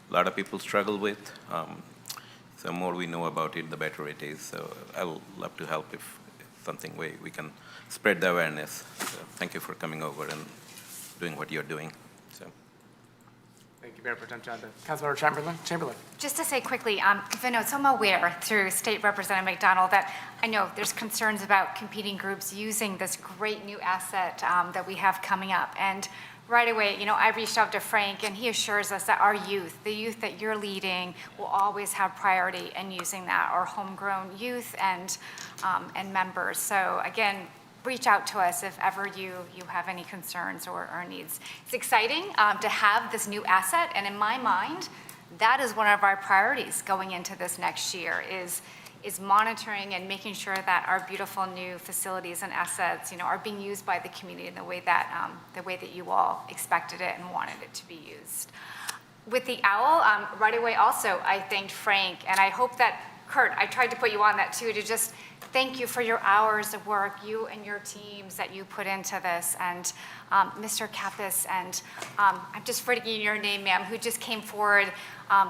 a lot of people struggle with. So the more we know about it, the better it is. So I'll love to help if something way we can spread the awareness. So thank you for coming over and doing what you're doing. So. Thank you, Mayor Pro Tem Johnson. Councilmember Chamberlain. Just to say quickly, Vinod, so I'm aware through State Representative McDonald that I know there's concerns about competing groups using this great new asset that we have coming up. And right away, I reached out to Frank, and he assures us that our youth, the youth that you're leading, will always have priority in using that, our homegrown youth and members. So again, reach out to us if ever you have any concerns or needs. It's exciting to have this new asset, and in my mind, that is one of our priorities going into this next year is monitoring and making sure that our beautiful new facilities and assets, are being used by the community in the way that you all expected it and wanted it to be used. With the OWL, right away also, I thanked Frank, and I hope that, Kurt, I tried to put you on that too, to just thank you for your hours of work, you and your teams that you put into this, and Mr. Kappas, and I'm just forgetting your name, ma'am, who just came forward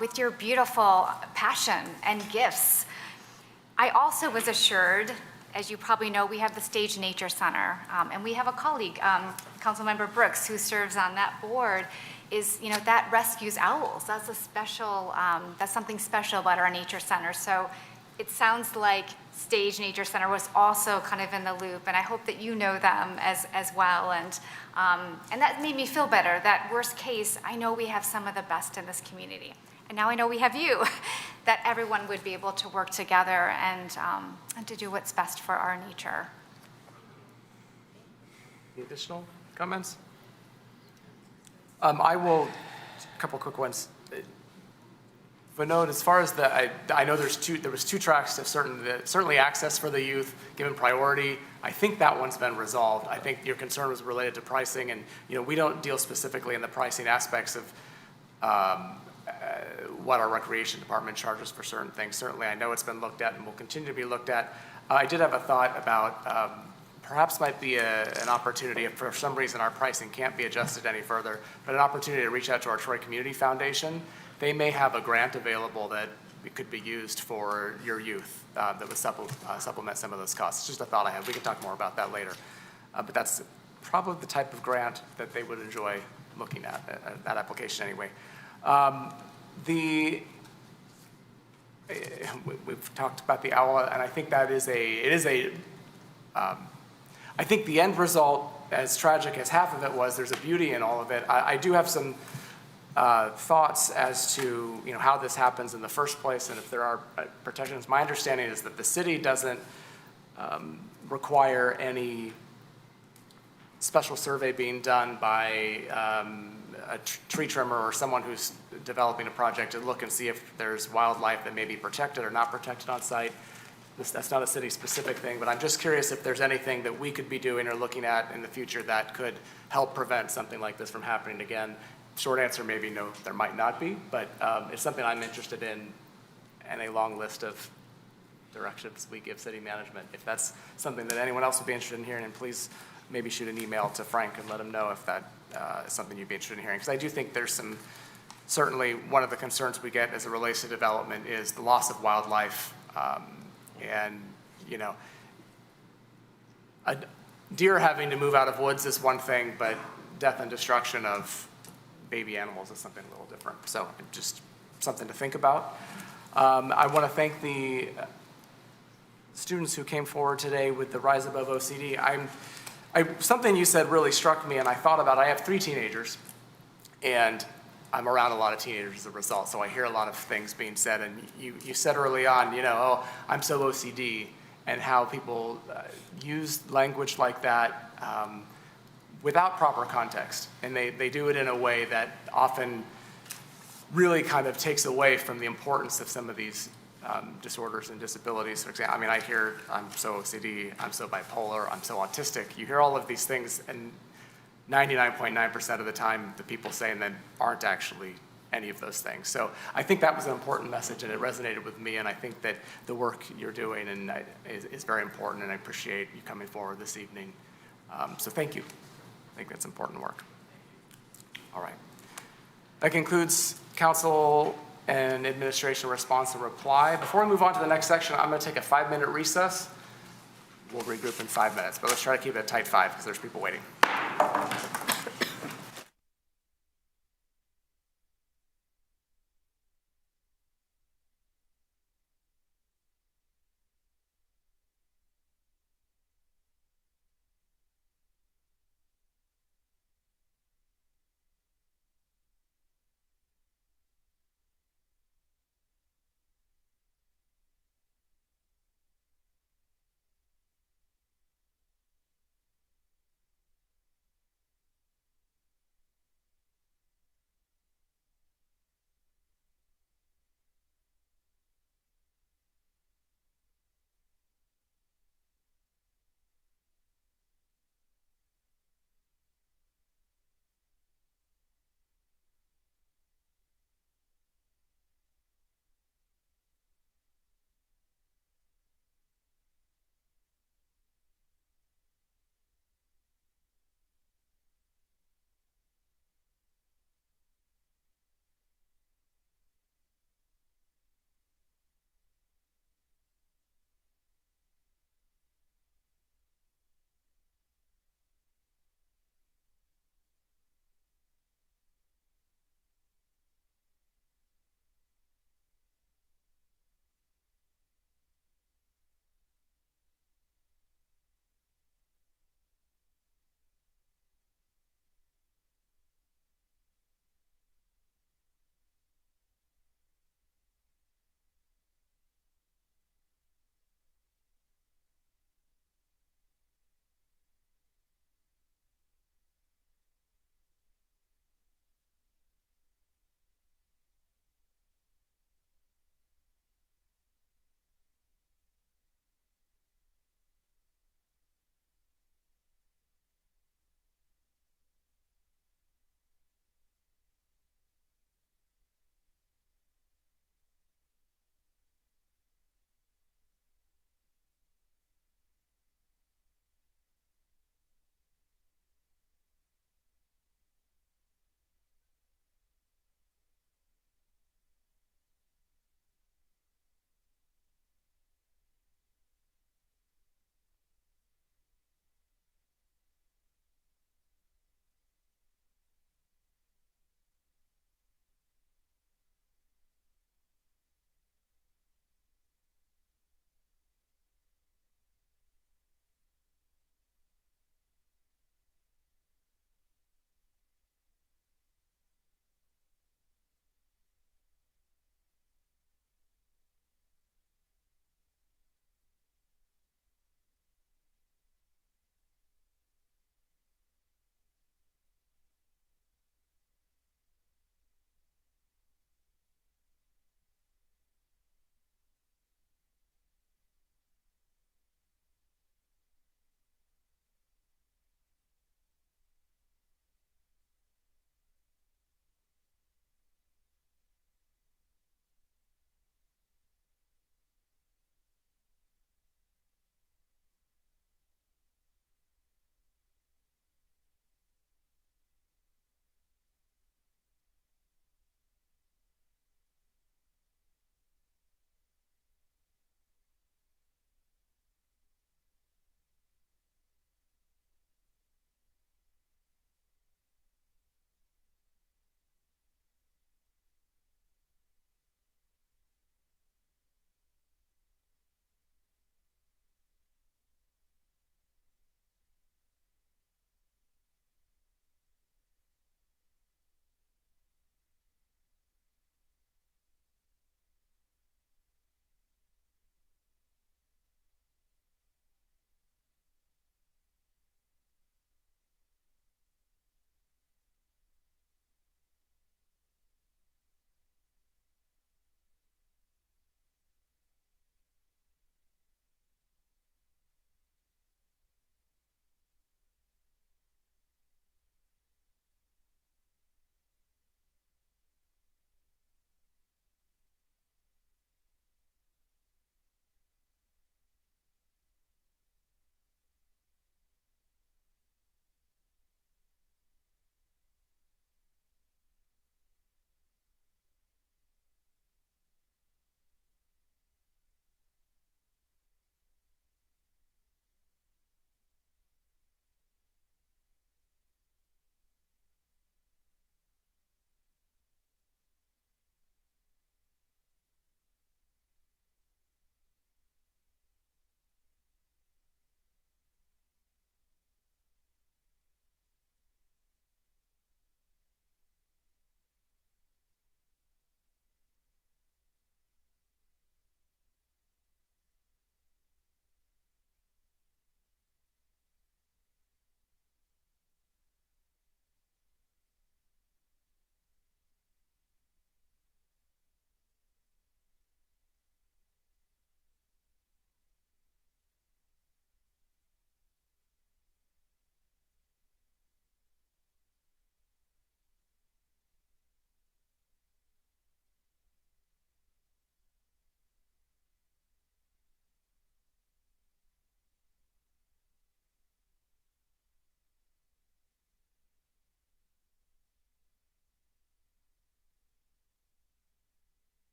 with your beautiful passion and gifts. I also was assured, as you probably know, we have the Stage Nature Center, and we have a colleague, Councilmember Brooks, who serves on that board, that rescues owls. That's that's something special about our nature center. So it sounds like Stage Nature Center was also kind of in the loop, and I hope that you know them as well. And that made me feel better, that worst case, I know we have some of the best in this community. And now I know we have you, that everyone would be able to work together and to do what's best for our nature. Any additional comments? A couple quick ones. Vinod, as far as I know there was two tracks to certainly access for the youth, given priority. I think that one's been resolved. I think your concern was related to pricing, and we don't deal specifically in the pricing aspects of what our recreation department charges for certain things. Certainly, I know it's been looked at and will continue to be looked at. I did have a thought about perhaps might be an opportunity if for some reason our pricing can't be adjusted any further, but an opportunity to reach out to our Troy Community Foundation. They may have a grant available that could be used for your youth that would supplement some of those costs. It's just a thought I had. We can talk more about that later. But that's probably the type of grant that they would enjoy looking at, that application anyway. We've talked about the OWL, and I think that I think the end result, as tragic as half of it was, there's a beauty in all of it. I do have some thoughts as to how this happens in the first place and if there are protections. My understanding is that the city doesn't require any special survey being done by a tree trimmer or someone who's developing a project to look and see if there's wildlife that may be protected or not protected on site. That's not a city-specific thing, but I'm just curious if there's anything that we could be doing or looking at in the future that could help prevent something like this from happening again. Short answer, maybe no, there might not be, but it's something I'm interested in and a long list of directions we give city management. If that's something that anyone else would be interested in hearing, and please maybe shoot an email to Frank and let him know if that is something you'd be interested in hearing. Because I do think there's certainly one of the concerns we get as it relates to development is the loss of wildlife. And a deer having to move out of woods is one thing, but death and destruction of baby animals is something a little different. So just something to think about. I want to thank the students who came forward today with the Rise Above OCD. Something you said really struck me, and I thought about. I have 3 teenagers, And I'm around a lot of teenagers as a result, so I hear a lot of things being said. And you said early on, oh, I'm so OCD, and how people use language like that without proper context. And they do it in a way that often really kind of takes away from the importance of some of these disorders and disabilities. For example, I hear I'm so OCD, I'm so bipolar, I'm so autistic. You hear all of these things, and 99.9% of the time, the people saying them aren't actually any of those things. So I think that was an important message, and it resonated with me, and I think that the work you're doing is very important, and I appreciate you coming forward this evening. So thank you. I think that's important work. All right. That concludes council and administration response and reply. Before we move on to the next section, I'm going to take a 5-minute recess. We'll regroup in 5 minutes, but let's try to keep it a tight 5 because there's people waiting.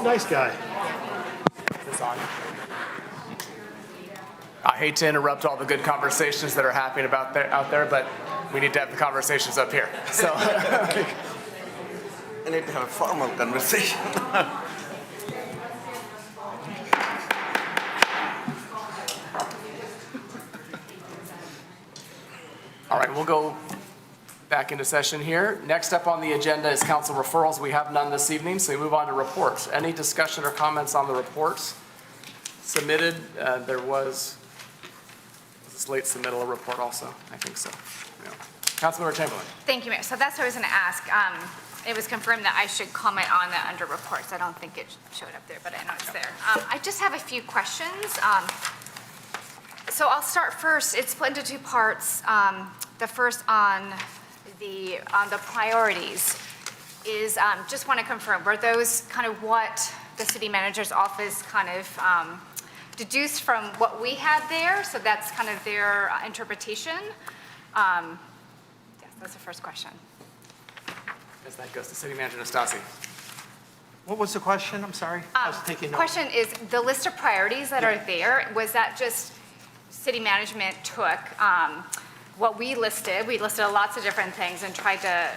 Nice guy. Is this on? I hate to interrupt all the good conversations that are happening out there, but we need to have the conversations up here. So, I need to have a formal conversation. all right, we'll go back into session here. Next up on the agenda is council referrals. We have none this evening, so we move on to reports. Any discussion or comments on the reports submitted? There was this late submittal a report also? I think so. Yeah. Councilmember Chamberlain. Thank you, Mayor. So that's what I was going to ask. It was confirmed that I should comment on that under reports. I don't think it showed up there, but I know it's there. I just have a few questions. So I'll start first. It's split into two parts. The first on the priorities is just want to confirm, were those kind of what the city manager's office kind of deduced from what we had there? So that's kind of their interpretation. Yes, that's the first question. As that goes to City Manager Nastasi. What was the question? I'm sorry. I was taking notes. Question is, the list of priorities that are there, was that just city management took what we listed lots of different things and tried to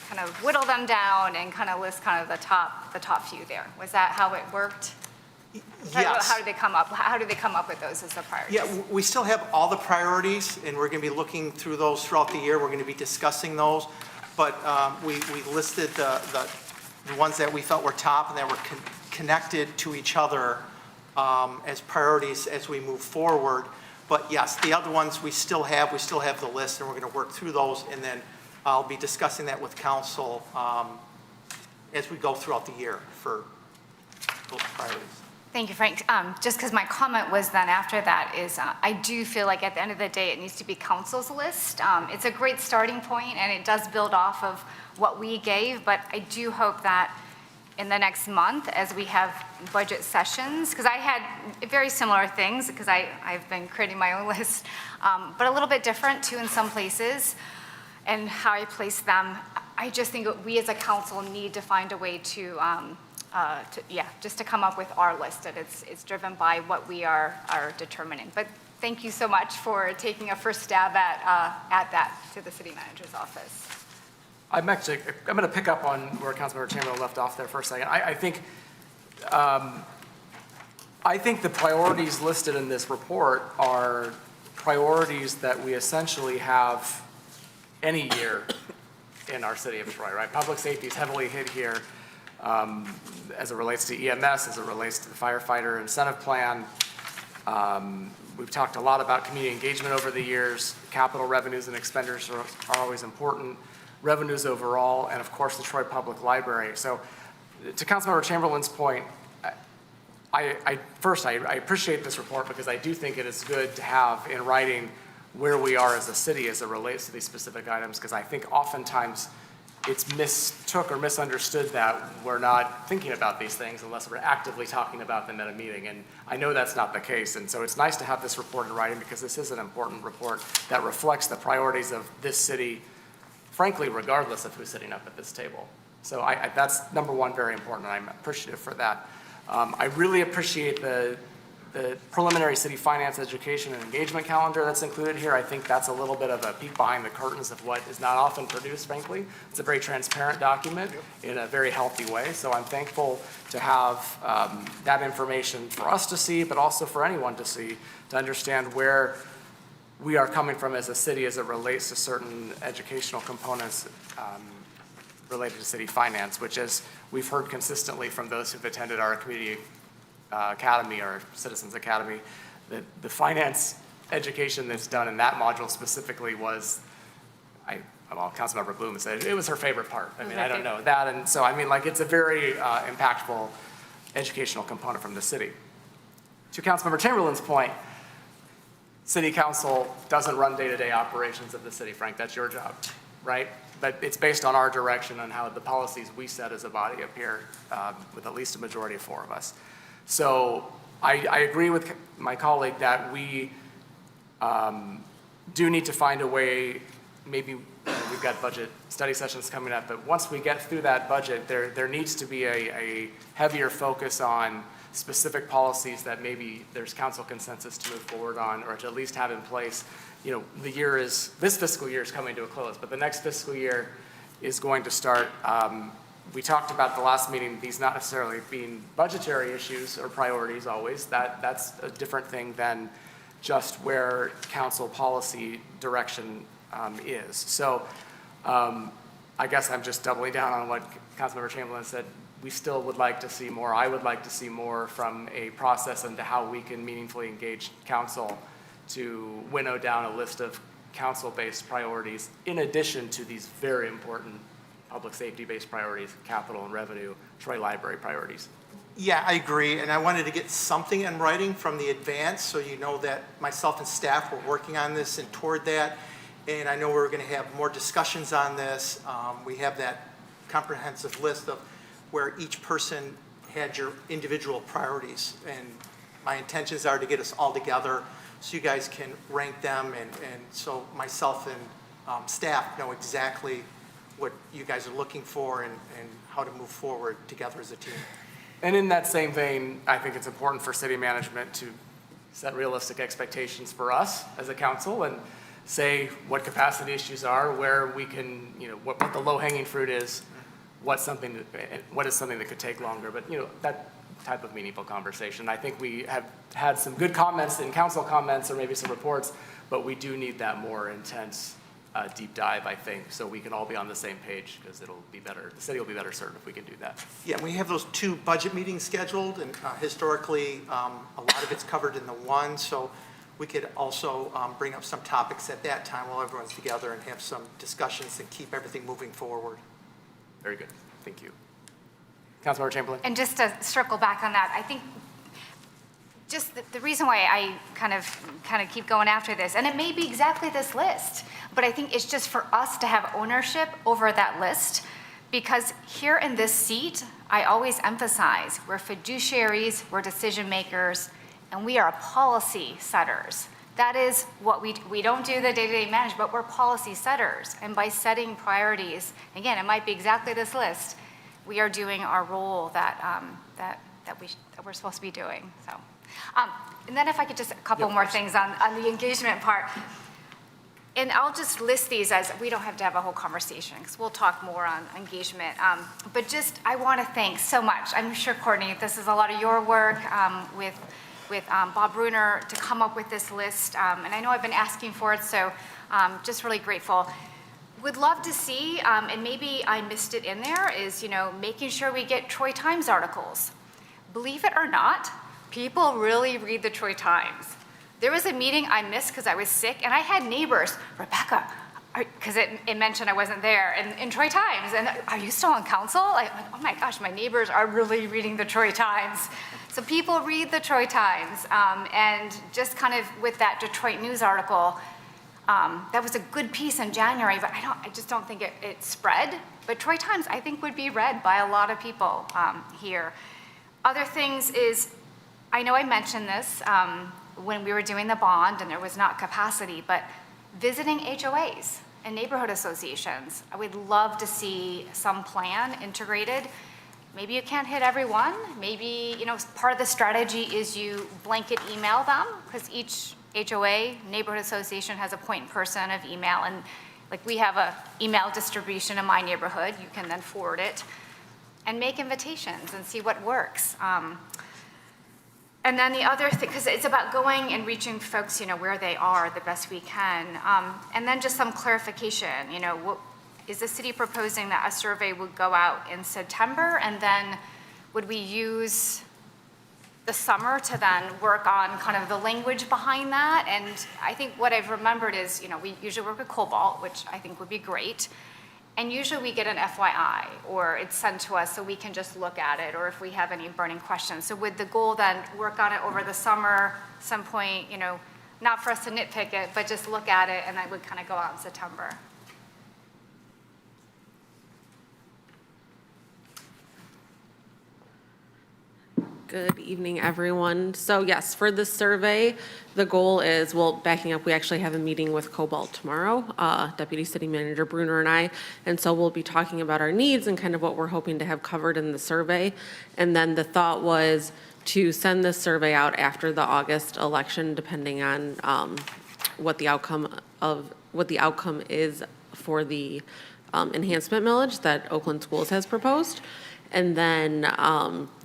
kind of whittle them down and kind of list kind of the top few there? Was that how it worked? Yes. How did they come up? How did they come up with those as the priorities? Yeah, we still have all the priorities, and we're going to be looking through those throughout the year. We're going to be discussing those, but we listed the ones that we felt were top and that were connected to each other as priorities as we move forward. But yes, the other ones we still have the list, and we're going to work through those, and then I'll be discussing that with council as we go throughout the year for those priorities. Thank you, Frank. Just because my comment was then after that is I do feel like at the end of the day it needs to be council's list. It's a great starting point and it does build off of what we gave, but I do hope that in the next month as we have budget sessions, because I had very similar things because I've been creating my own list, but a little bit different too in some places and how I place them. I just think we as a council need to find a way to just to come up with our list, and it's driven by what we are determining. But thank you so much for taking a first stab at that to the city manager's office. I'm going to pick up on where Councilmember Chamberlain left off there for a second. I think the priorities listed in this report are priorities that we essentially have any year in our city of Troy, right? Public safety is heavily hit here. As it relates to EMS, as it relates to the firefighter incentive plan. We've talked a lot about community engagement over the years. Capital revenues and expenditures are always important. Revenues overall, and of course the Troy Public Library. So to Councilmember Chamberlain's point, I appreciate this report because I do think it is good to have in writing where we are as a city as it relates to these specific items, because I think oftentimes it's mistook or misunderstood that we're not thinking about these things unless we're actively talking about them at a meeting. And I know that's not the case. And so it's nice to have this report in writing because this is an important report that reflects the priorities of this city, frankly, regardless of who's sitting up at this table. So that's number one, very important, and I'm appreciative for that. I really appreciate the preliminary city finance education and engagement calendar that's included here. I think that's a little bit of a peek behind the curtains of what is not often produced, frankly. It's a very transparent document in a very healthy way. So I'm thankful to have that information for us to see, but also for anyone to see, to understand where we are coming from as a city as it relates to certain educational components related to city finance, which, as we've heard consistently from those who've attended our community academy or Citizens Academy, that the finance education that's done in that module specifically was, Councilmember Bloom said it was her favorite part. I mean, I don't know that. And so, I mean, like, it's a very impactful educational component from the city. To Councilmember Chamberlain's point, City Council doesn't run day-to-day operations of the city, Frank. That's your job, right? But it's based on our direction on how the policies we set as a body up here with at least a majority of 4 of us. So I agree with my colleague that we do need to find a way, maybe we we've got budget study sessions coming up, but once we get through that budget, there needs to be a heavier focus on specific policies that maybe there's council consensus to move forward on, or to at least have in place. This fiscal year is coming to a close, but the next fiscal year is going to start. We talked about the last meeting, these not necessarily being budgetary issues or priorities always. That's a different thing than just where council policy direction is. So I guess I'm just doubling down on what Councilmember Chamberlain said. We still would like to see more. I would like to see more from a process into how we can meaningfully engage council to winnow down a list of council-based priorities in addition to these very important public safety-based priorities, capital and revenue, Troy Library priorities. Yeah, I agree, and I wanted to get something in writing from the advance, so you know that myself and staff were working on this and toward that, and I know we're going to have more discussions on this. We have that comprehensive list of where each person had your individual priorities, and my intentions are to get us all together so you guys can rank them, and so myself and staff know exactly what you guys are looking for and how to move forward together as a team. And in that same vein, I think it's important for city management to set realistic expectations for us as a council and say what capacity issues are, where we can, what the low-hanging fruit is, what is something that could take longer. But, that type of meaningful conversation. I think we have had some good comments in council comments or maybe some reports, but we do need that more intense deep dive, I think, so we can all be on the same page, because it'll be better. The city will be better served if we can do that. Yeah, we have those 2 budget meetings scheduled, and historically, a lot of it's covered in the one, so we could also bring up some topics at that time while everyone's together and have some discussions and keep everything moving forward. Very good. Thank you. Councilmember Chamberlain? And just to circle back on that, I think just the reason why I kind of keep going after this, and it may be exactly this list, but I think it's just for us to have ownership over that list, because here in this seat, I always emphasize we're fiduciaries, we're decision makers, and we are policy setters. That is what we don't do the day-to-day management, but we're policy setters. And by setting priorities, again, it might be exactly this list, we are doing our role that we're supposed to be doing. So, and then if I could just a couple more things on the engagement part. And I'll just list these as, we don't have to have a whole conversation because we'll talk more on engagement. But just, I want to thank so much. I'm sure, Courtney, this is a lot of your work with Bob Bruner to come up with this list. And I know I've been asking for it, so just really grateful. Would love to see, and maybe I missed it in there, is making sure we get Troy Times articles. Believe it or not, people really read the Troy Times. There was a meeting I missed because I was sick, and I had neighbors, Rebecca, because it mentioned I wasn't there, in Troy Times, and are you still on council? Like, oh my gosh, my neighbors are really reading the Troy Times. So people read the Troy Times, and just kind of with that Detroit News article, that was a good piece in January, but I just don't think it spread. But Troy Times, I think, would be read by a lot of people here. Other things is, I know I mentioned this when we were doing the bond and there was not capacity, but visiting HOAs and neighborhood associations. I would love to see some plan integrated. Maybe you can't hit everyone. Maybe, part of the strategy is you blanket email them, because each HOA, neighborhood association, has a point person of email, and like we have a email distribution in my neighborhood, you can then forward it and make invitations and see what works. And then the other thing, because it's about going and reaching folks, where they are the best we can. And then just some clarification, is the city proposing that a survey would go out in September, and then would we use the summer to then work on kind of the language behind that? And I think what I've remembered is, we usually work with Cobalt, which I think would be great. And usually we get an FYI, or it's sent to us so we can just look at it, or if we have any burning questions. So would the goal then work on it over the summer, some point, not for us to nitpick it, but just look at it, and that would kind of go out in September? Good evening, everyone. So yes, for the survey, the goal is, well, backing up, we actually have a meeting with Cobalt tomorrow, Deputy City Manager Bruner and I. And so we'll be talking about our needs and kind of what we're hoping to have covered in the survey. And then the thought was to send this survey out after the August election, depending on what the outcome is for the enhancement millage that Oakland Schools has proposed. And then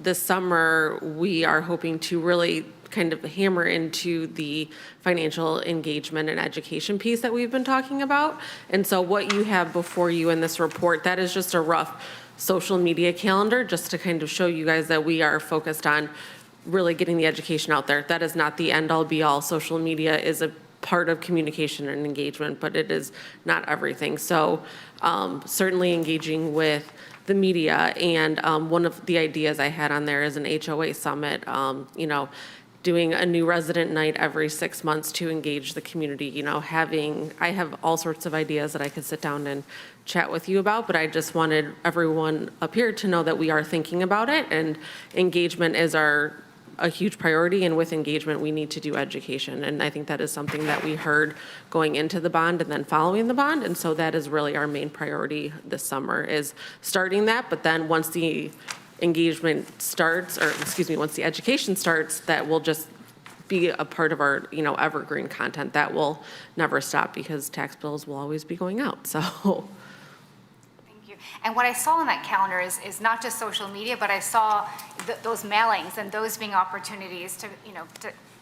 this summer, we are hoping to really kind of hammer into the financial engagement and education piece that we've been talking about. And so what you have before you in this report, that is just a rough social media calendar, just to kind of show you guys that we are focused on really getting the education out there. That is not the end-all be-all. Social media is a part of communication and engagement, but it is not everything. So certainly engaging with the media, and one of the ideas I had on there is an HOA summit, doing a new resident night every 6 months to engage the community, I have all sorts of ideas that I could sit down and chat with you about, but I just wanted everyone up here to know that we are thinking about it, and engagement is a huge priority, and with engagement, we need to do education. And I think that is something that we heard going into the bond and then following the bond. And so that is really our main priority this summer, is starting that. But then once the engagement starts, once the education starts, that will just be a part of our, evergreen content that will never stop, because tax bills will always be going out. So. And what I saw on that calendar is not just social media, but I saw those mailings and those being opportunities to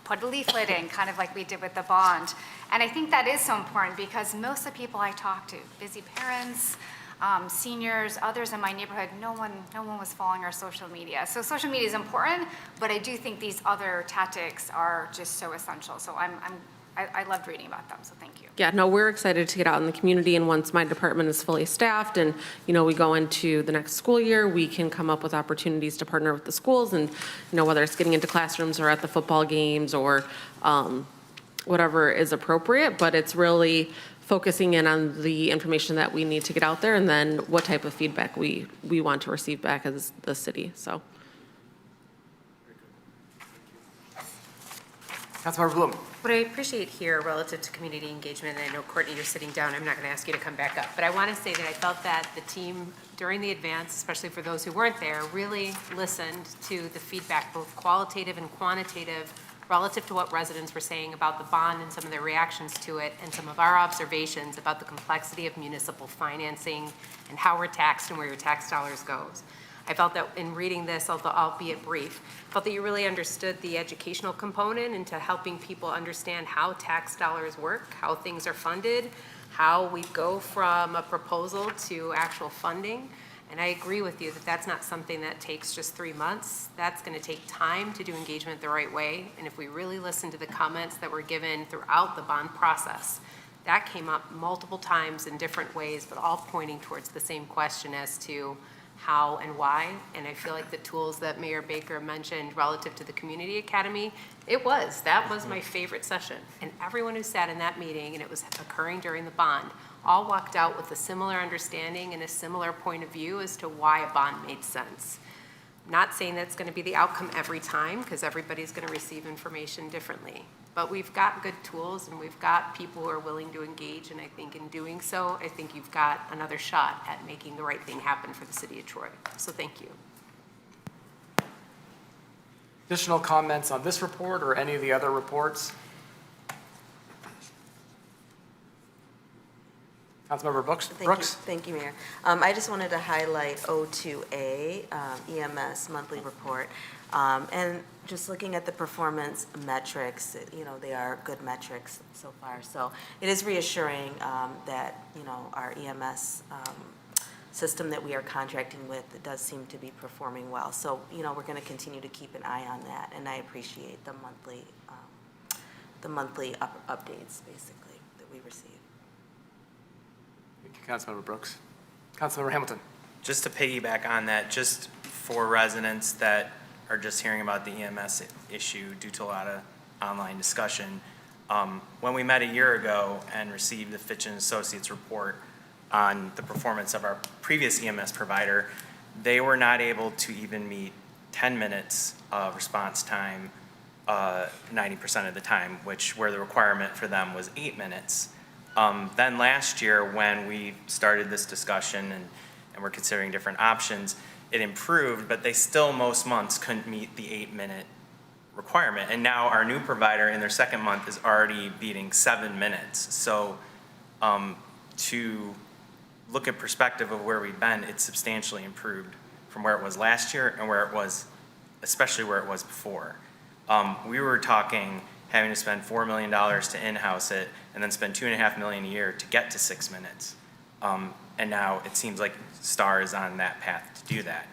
put a leaflet in, kind of like we did with the bond. And I think that is so important, because most of the people I talk to, busy parents, seniors, others in my neighborhood, no one was following our social media. So social media is important, but I do think these other tactics are just so essential. So I loved reading about them, so thank you. Yeah, no, we're excited to get out in the community, and once my department is fully staffed and, we go into the next school year, we can come up with opportunities to partner with the schools, and, whether it's getting into classrooms or at the football games or whatever is appropriate, but it's really focusing in on the information that we need to get out there, and then what type of feedback we want to receive back as the city, so. Councilmember Bloom. What I appreciate here relative to community engagement, and I know, Courtney, you're sitting down, I'm not going to ask you to come back up, but I want to say that I felt that the team during the advance, especially for those who weren't there, really listened to the feedback, both qualitative and quantitative, relative to what residents were saying about the bond and some of their reactions to it, and some of our observations about the complexity of municipal financing and how we're taxed and where your tax dollars goes. I felt that in reading this, albeit brief, felt that you really understood the educational component into helping people understand how tax dollars work, how things are funded, how we go from a proposal to actual funding. And I agree with you that that's not something that takes just 3 months. That's going to take time to do engagement the right way. And if we really listen to the comments that were given throughout the bond process, that came up multiple times in different ways, but all pointing towards the same question as to how and why. And I feel like the tools that Mayor Baker mentioned relative to the Community Academy, that was my favorite session. And everyone who sat in that meeting, and it was occurring during the bond, all walked out with a similar understanding and a similar point of view as to why a bond made sense. Not saying that's going to be the outcome every time, because everybody's going to receive information differently. But we've got good tools, and we've got people who are willing to engage, and I think in doing so, I think you've got another shot at making the right thing happen for the city of Troy. So thank you. Additional comments on this report or any of the other reports? Councilmember Brooks? Thank you, Mayor. I just wanted to highlight O2A, EMS monthly report. And just looking at the performance metrics, they are good metrics so far. So it is reassuring that, our EMS system that we are contracting with does seem to be performing well. So, we're going to continue to keep an eye on that. And I appreciate the monthly updates, basically, that we receive. Thank you, Councilmember Brooks. Councilmember Hamilton. Just to piggyback on that, just for residents that are just hearing about the EMS issue due to a lot of online discussion, when we met a year ago and received the Fitch & Associates report on the performance of our previous EMS provider, they were not able to even meet 10 minutes of response time 90% of the time, where the requirement for them was 8 minutes. Then last year, when we started this discussion and we're considering different options, it improved, but they still most months couldn't meet the 8-minute requirement. And now our new provider in their second month is already beating 7 minutes. So to look at perspective of where we've been, it's substantially improved from where it was last year and where it was, especially where it was before. We were talking having to spend $4 million to in-house it and then spend $2.5 million a year to get to 6 minutes. And now it seems like STAR is on that path to do that.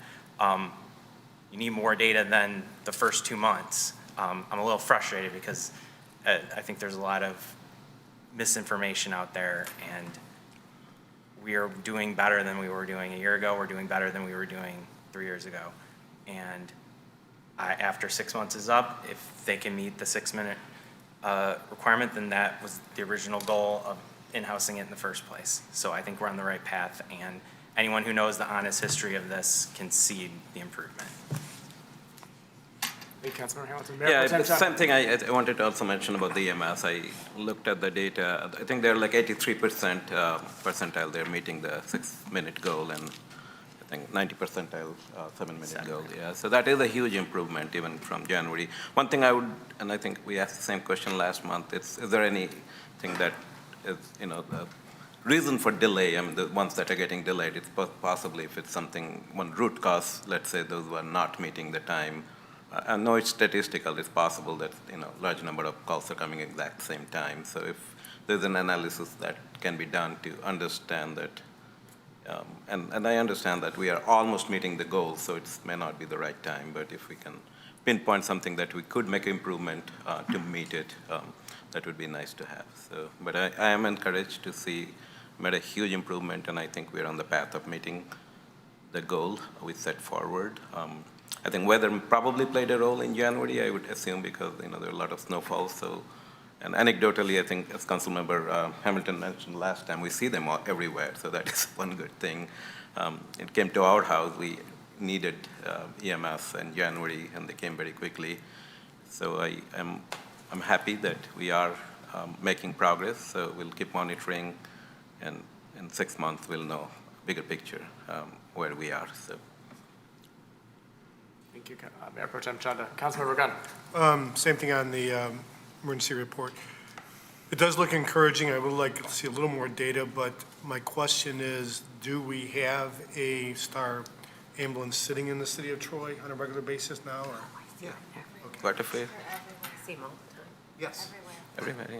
You need more data than the first 2 months. I'm a little frustrated because I think there's a lot of misinformation out there, and we are doing better than we were doing a year ago. We're doing better than we were doing 3 years ago. And after 6 months is up, if they can meet the 6-minute requirement, then that was the original goal of in-housing it in the first place. So I think we're on the right path, and anyone who knows the honest history of this can see the improvement. Hey, Councilmember Hamilton. Yeah, the same thing I wanted to also mention about the EMS. I looked at the data. I think they're like 83% percentile. They're meeting the 6-minute goal, and I think 90 percentile 7-minute goal. Yeah, so that is a huge improvement even from January. One thing I would, and I think we asked the same question last month. Is there anything that is, the reason for delay? I mean, the ones that are getting delayed, it's possibly if it's something, one root cause, let's say those who are not meeting the time. I know it's statistical. It's possible that large number of calls are coming at the exact same time. So if there's an analysis that can be done to understand that, and I understand that we are almost meeting the goal, so it may not be the right time. But if we can pinpoint something that we could make improvement to meet it, that would be nice to have. So, but I am encouraged to see made a huge improvement, and I think we're on the path of meeting the goal we set forward. I think weather probably played a role in January, I would assume, because there are a lot of snowfall. So, and anecdotally, I think as Councilmember Hamilton mentioned last time, we see them all everywhere. So that is one good thing. It came to our house. We needed EMS in January, and they came very quickly. So I'm happy that we are making progress. So we'll keep monitoring, and in 6 months we'll know bigger picture where we are. So. Thank you, Mayor Pro Tem Chanda. Councilmember Gunn. Same thing on the emergency report. It does look encouraging. I would like to see a little more data, but my question is, do we have a STAR ambulance sitting in the city of Troy on a regular basis now? Or? Yeah. Okay. Quite a few. I see them all the time. Yes. Everywhere, yeah.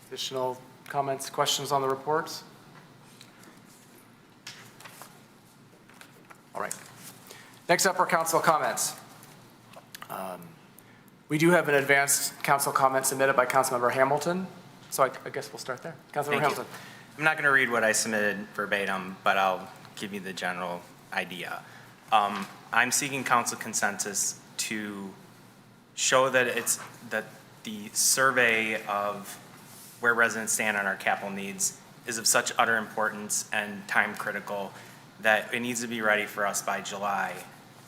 Additional comments, questions on the reports? All right. Next up are council comments. We do have an advanced council comment submitted by Councilmember Hamilton, so I guess we'll start there. Councilmember Hamilton. I'm not going to read what I submitted verbatim, but I'll give you the general idea. I'm seeking council consensus to show that that the survey of where residents stand on our capital needs is of such utter importance and time critical that it needs to be ready for us by July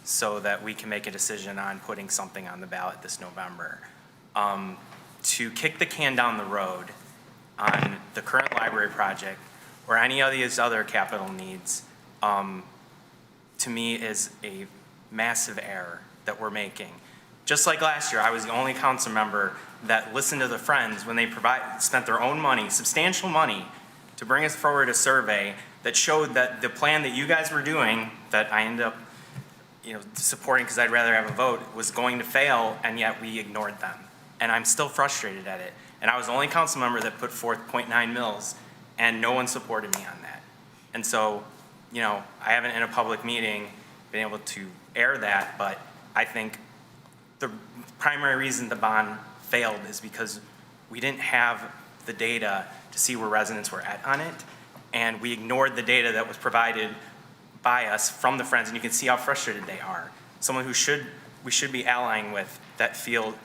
so that we can make a decision on putting something on the ballot this November. To kick the can down the road on the current library project or any of these other capital needs, to me is a massive error that we're making. Just like last year, I was the only council member that listened to the Friends when they spent their own money, substantial money, to bring us forward a survey that showed that the plan that you guys were doing, that I ended up supporting because I'd rather have a vote, was going to fail, and yet we ignored them. And I'm still frustrated at it. And I was the only council member that put forth 0.9 mils, and no one supported me on that. And so, I haven't in a public meeting been able to air that, but I think the primary reason the bond failed is because we didn't have the data to see where residents were at on it, and we ignored the data that was provided by us from the Friends, and you can see how frustrated they are. Someone we should be allying with that feel,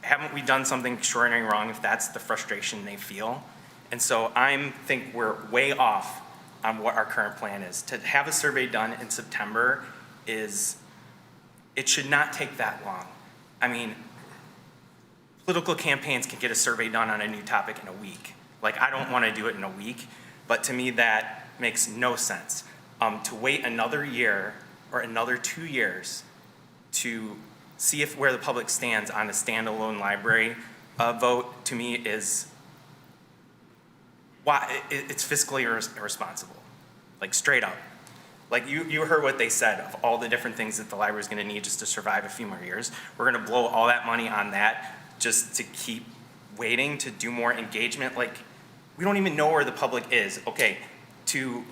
haven't we done something extraordinary wrong if that's the frustration they feel? And so I think we're way off on what our current plan is. To have a survey done in September it should not take that long. I mean, political campaigns can get a survey done on a new topic in a week. Like, I don't want to do it in a week, but to me that makes no sense. To wait another year or another 2 years to see where the public stands on a standalone library vote, to me is why it's fiscally irresponsible, like straight up. Like you heard what they said of all the different things that the library is going to need just to survive a few more years. We're going to blow all that money on that just to keep waiting to do more engagement. Like, we don't even know where the public is. Okay, to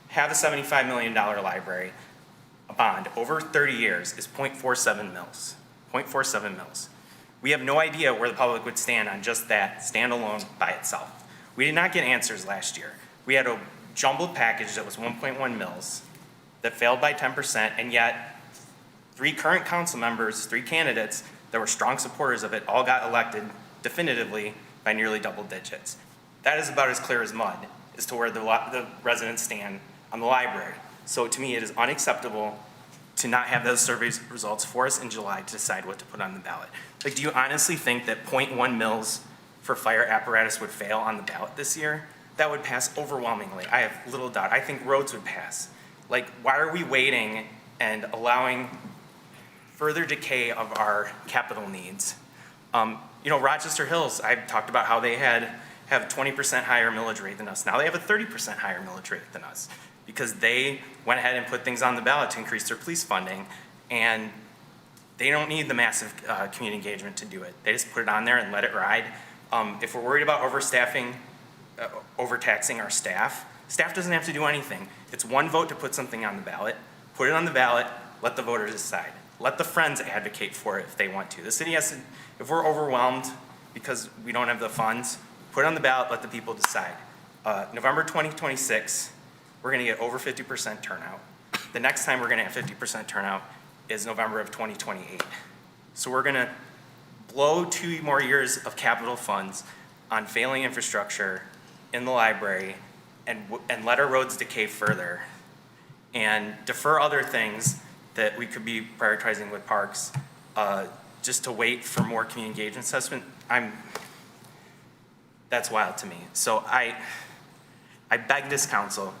have a $75 million library, a bond over 30 years is 0.47 mils. 0.47 mils. We have no idea where the public would stand on just that standalone by itself. We did not get answers last year. We had a jumbled package that was 1.1 mils that failed by 10%, and yet 3 current council members, 3 candidates that were strong supporters of it all got elected definitively by nearly double digits. That is about as clear as mud as to where the residents stand on the library. So to me, it is unacceptable to not have those survey results for us in July to decide what to put on the ballot. Like, do you honestly think that 0.1 mils for fire apparatus would fail on the ballot this year? That would pass overwhelmingly. I have little doubt. I think roads would pass. Like, why are we waiting and allowing further decay of our capital needs? Rochester Hills, I talked about how they have 20% higher millage rate than us. Now they have a 30% higher millage rate than us because they went ahead and put things on the ballot to increase their police funding, and they don't need the massive community engagement to do it. They just put it on there and let it ride. If we're worried about overtaxing our staff doesn't have to do anything. It's one vote to put something on the ballot. Put it on the ballot, let the voters decide. Let the friends advocate for it if they want to. The city has to, if we're overwhelmed because we don't have the funds, put it on the ballot, let the people decide. November 2026, we're gonna get over 50% turnout. The next time we're gonna have 50% turnout is November of 2028. So we're gonna blow 2 more years of capital funds on failing infrastructure in the library and let our roads decay further and defer other things that we could be prioritizing with parks just to wait for more community engagement assessment. That's wild to me. So I beg this council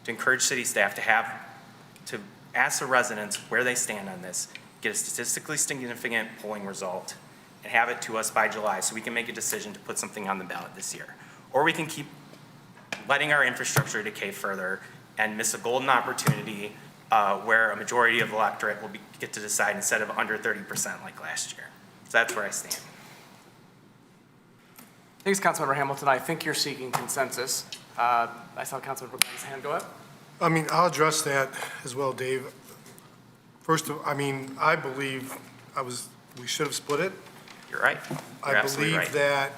to encourage city staff to ask the residents where they stand on this, get a statistically significant polling result, and have it to us by July so we can make a decision to put something on the ballot this year. Or we can keep letting our infrastructure decay further and miss a golden opportunity where a majority of the electorate will get to decide instead of under 30% like last year. So that's where I stand. Thanks, Councilmember Hamilton. I think you're seeking consensus. I saw Councilmember Glenn's hand go up. I mean, I'll address that as well, Dave. First, I believe we should have split it. You're right. You're I believe right. that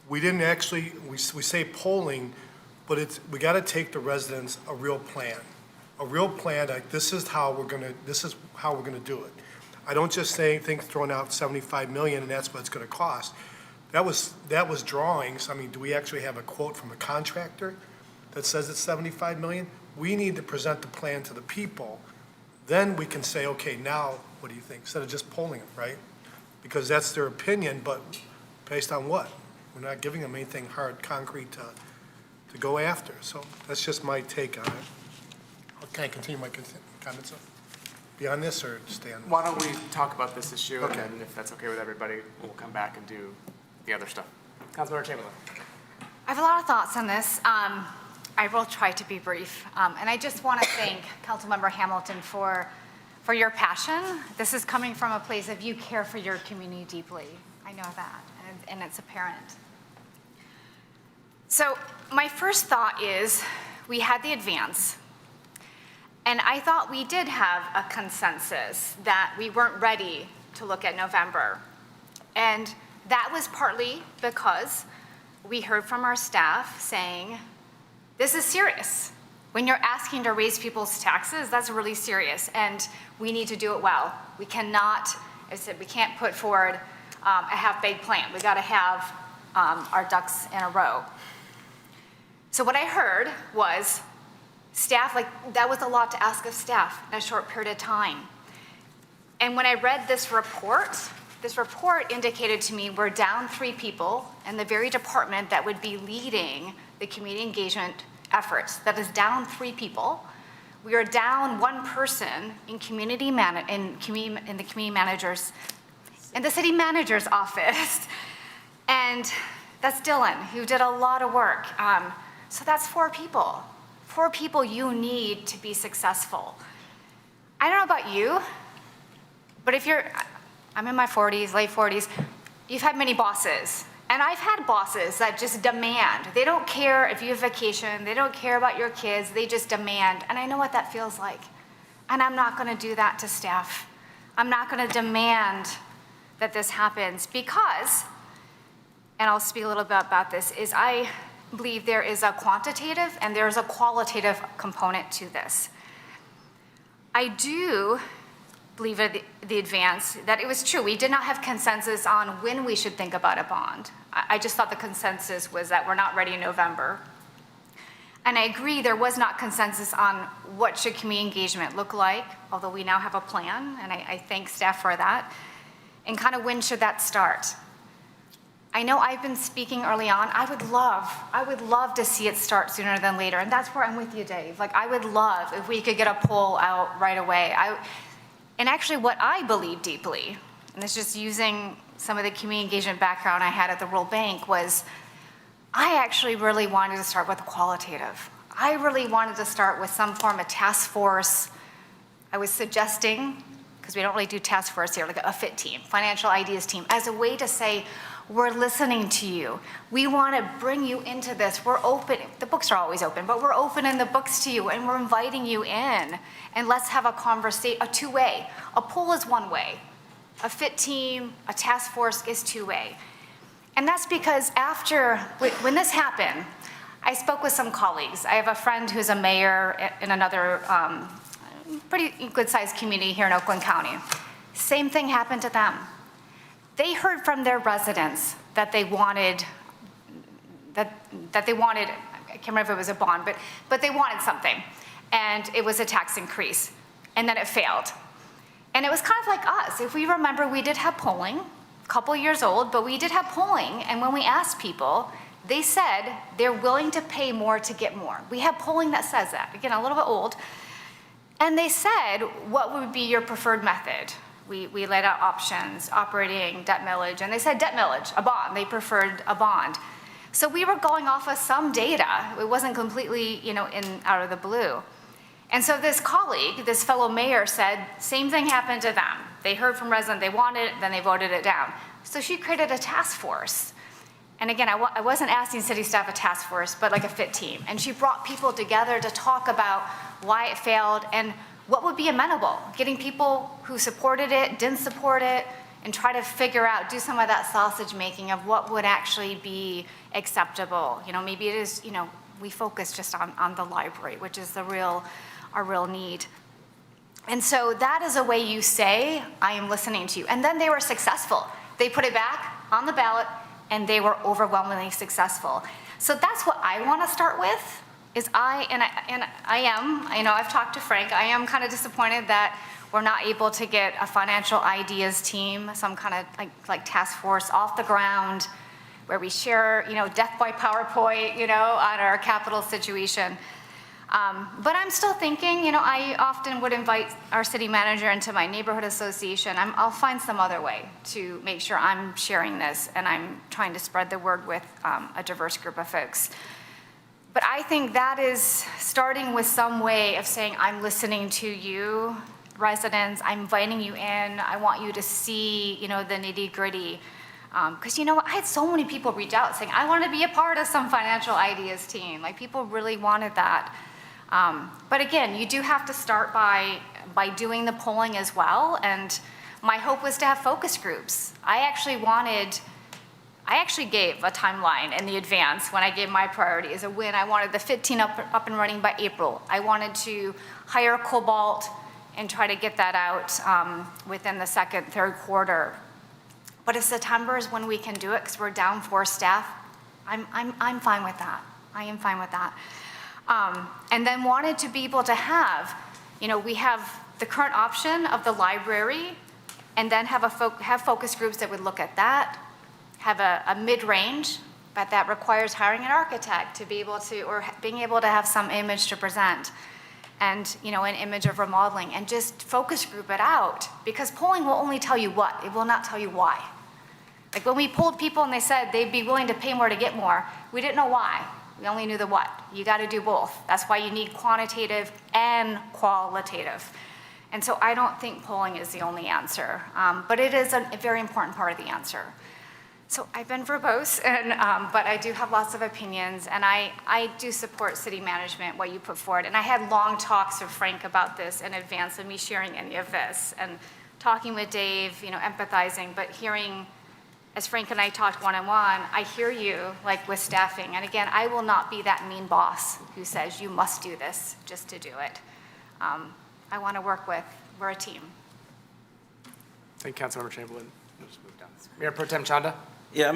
we didn't actually, we say polling, but we got to take the residents a real plan. A real plan, like this is how we're gonna do it. I don't just think throwing out 75 million and that's what it's gonna cost. That was drawings. I mean, do we actually have a quote from a contractor that says it's 75 million? We need to present the plan to the people. Then we can say, okay, now what do you think? Instead of just polling them, right? Because that's their opinion, but based on what? We're not giving them anything hard, concrete to go after. So that's just my take on it. Can I continue my comments beyond this or stay on this? Why don't we talk about this issue, Okay. and then if that's okay with everybody, we'll come back and do the other stuff. Councilmember Chamberlain. I have a lot of thoughts on this. I will try to be brief. And I just want to thank Councilmember Hamilton for your passion. This is coming from a place of you care for your community deeply. I know that, and it's apparent. So my first thought is we had the advance. And I thought we did have a consensus that we weren't ready to look at November. And that was partly because we heard from our staff saying, this is serious. When you're asking to raise people's taxes, that's really serious, and we need to do it well. We cannot, I said, we can't put forward a half-baked plan. We gotta have our ducks in a row. So what I heard was staff, like, that was a lot to ask of staff in a short period of time. And when I read this report indicated to me we're down 3 people in the very department that would be leading the community engagement efforts. That is down 3 people. We are down 1 person in the community managers, in the city manager's office. And that's Dylan, who did a lot of work. So that's 4 people. 4 people you need to be successful. I don't know about you, but I'm in my 40s, late 40s, you've had many bosses. And I've had bosses that just demand. They don't care if you have vacation, they don't care about your kids, they just demand. And I know what that feels like. And I'm not gonna do that to staff. I'm not gonna demand that this happens because, and I'll speak a little bit about this, is I believe there is a quantitative and there's a qualitative component to this. I do believe at the advance that it was true. We did not have consensus on when we should think about a bond. I just thought the consensus was that we're not ready in November. And I agree there was not consensus on what should community engagement look like, although we now have a plan, and I thank staff for that. And kind of when should that start? I know I've been speaking early on. I would love to see it start sooner than later. And that's where I'm with you, Dave. Like, I would love if we could get a poll out right away. And actually what I believe deeply, and it's just using some of the community engagement background I had at the World Bank, was I actually really wanted to start with the qualitative. I really wanted to start with some form of task force. I was suggesting, because we don't really do task force here, like a FIT team, financial ideas team, as a way to say, we're listening to you. We want to bring you into this. We're open. The books are always open, but we're opening the books to you and we're inviting you in. And let's have a conversation, a 2-way. A poll is 1 way. A FIT team, a task force is 2-way. And that's because when this happened, I spoke with some colleagues. I have a friend who's a mayor in another pretty good-sized community here in Oakland County. Same thing happened to them. They heard from their residents that they wanted, I can't remember if it was a bond, but they wanted something. And it was a tax increase. And then it failed. And it was kind of like us. If we remember, we did have polling, a couple years old, but we did have polling. And when we asked people, they said they're willing to pay more to get more. We have polling that says that. Again, a little bit old. And they said, what would be your preferred method? We laid out options, operating, debt millage, and they said debt millage, a bond. They preferred a bond. So we were going off of some data. It wasn't completely, out of the blue. And so this colleague, this fellow mayor said, same thing happened to them. They heard from residents, they wanted it, then they voted it down. So she created a task force. And again, I wasn't asking city staff a task force, but like a FIT team. And she brought people together to talk about why it failed and what would be amenable, getting people who supported it, didn't support it, and try to figure out, do some of that sausage making of what would actually be acceptable. Maybe it is, we focus just on the library, which is our real need. And so that is a way you say, I am listening to you. And then they were successful. They put it back on the ballot, and they were overwhelmingly successful. So that's what I want to start with. I've talked to Frank, I am kind of disappointed that we're not able to get a financial ideas team, some kind of like task force off the ground where we share, death by PowerPoint, on our capital situation. But I'm still thinking, I often would invite our city manager into my neighborhood association. I'll find some other way to make sure I'm sharing this and I'm trying to spread the word with a diverse group of folks. But I think that is starting with some way of saying, I'm listening to you, residents, I'm inviting you in, I want you to see, the nitty gritty. Because I had so many people reach out saying, I want to be a part of some financial ideas team. Like, people really wanted that. But again, you do have to start by doing the polling as well. And my hope was to have focus groups. I actually gave a timeline in the advance when I gave my priorities of when I wanted the 15 up and running by April. I wanted to hire Cobalt and try to get that out within the second, third quarter. But if September is when we can do it because we're down 4 staff, I'm fine with that. I am fine with that. And then wanted to be able to have, we have the current option of the library, and then have focus groups that would look at that, have a mid-range, but that requires hiring an architect to be able to, or being able to have some image to present, and an image of remodeling, and just focus group it out, because polling will only tell you what, it will not tell you why. Like when we polled people and they said they'd be willing to pay more to get more, we didn't know why. We only knew the what. You got to do both. That's why you need quantitative and qualitative. And so I don't think polling is the only answer, but it is a very important part of the answer. So I've been verbose, but I do have lots of opinions, and I do support city management, what you put forward. And I had long talks with Frank about this in advance of me sharing any of this, and talking with Dave, empathizing, but hearing, as Frank and I talked one-on-one, I hear you, like with staffing. And again, I will not be that mean boss who says you must do this just to do it. I want to work with, we're a team. Thank you, Councilmember Chamberlain. We'll just move down. Mayor Pro Tem Chanda? Yeah,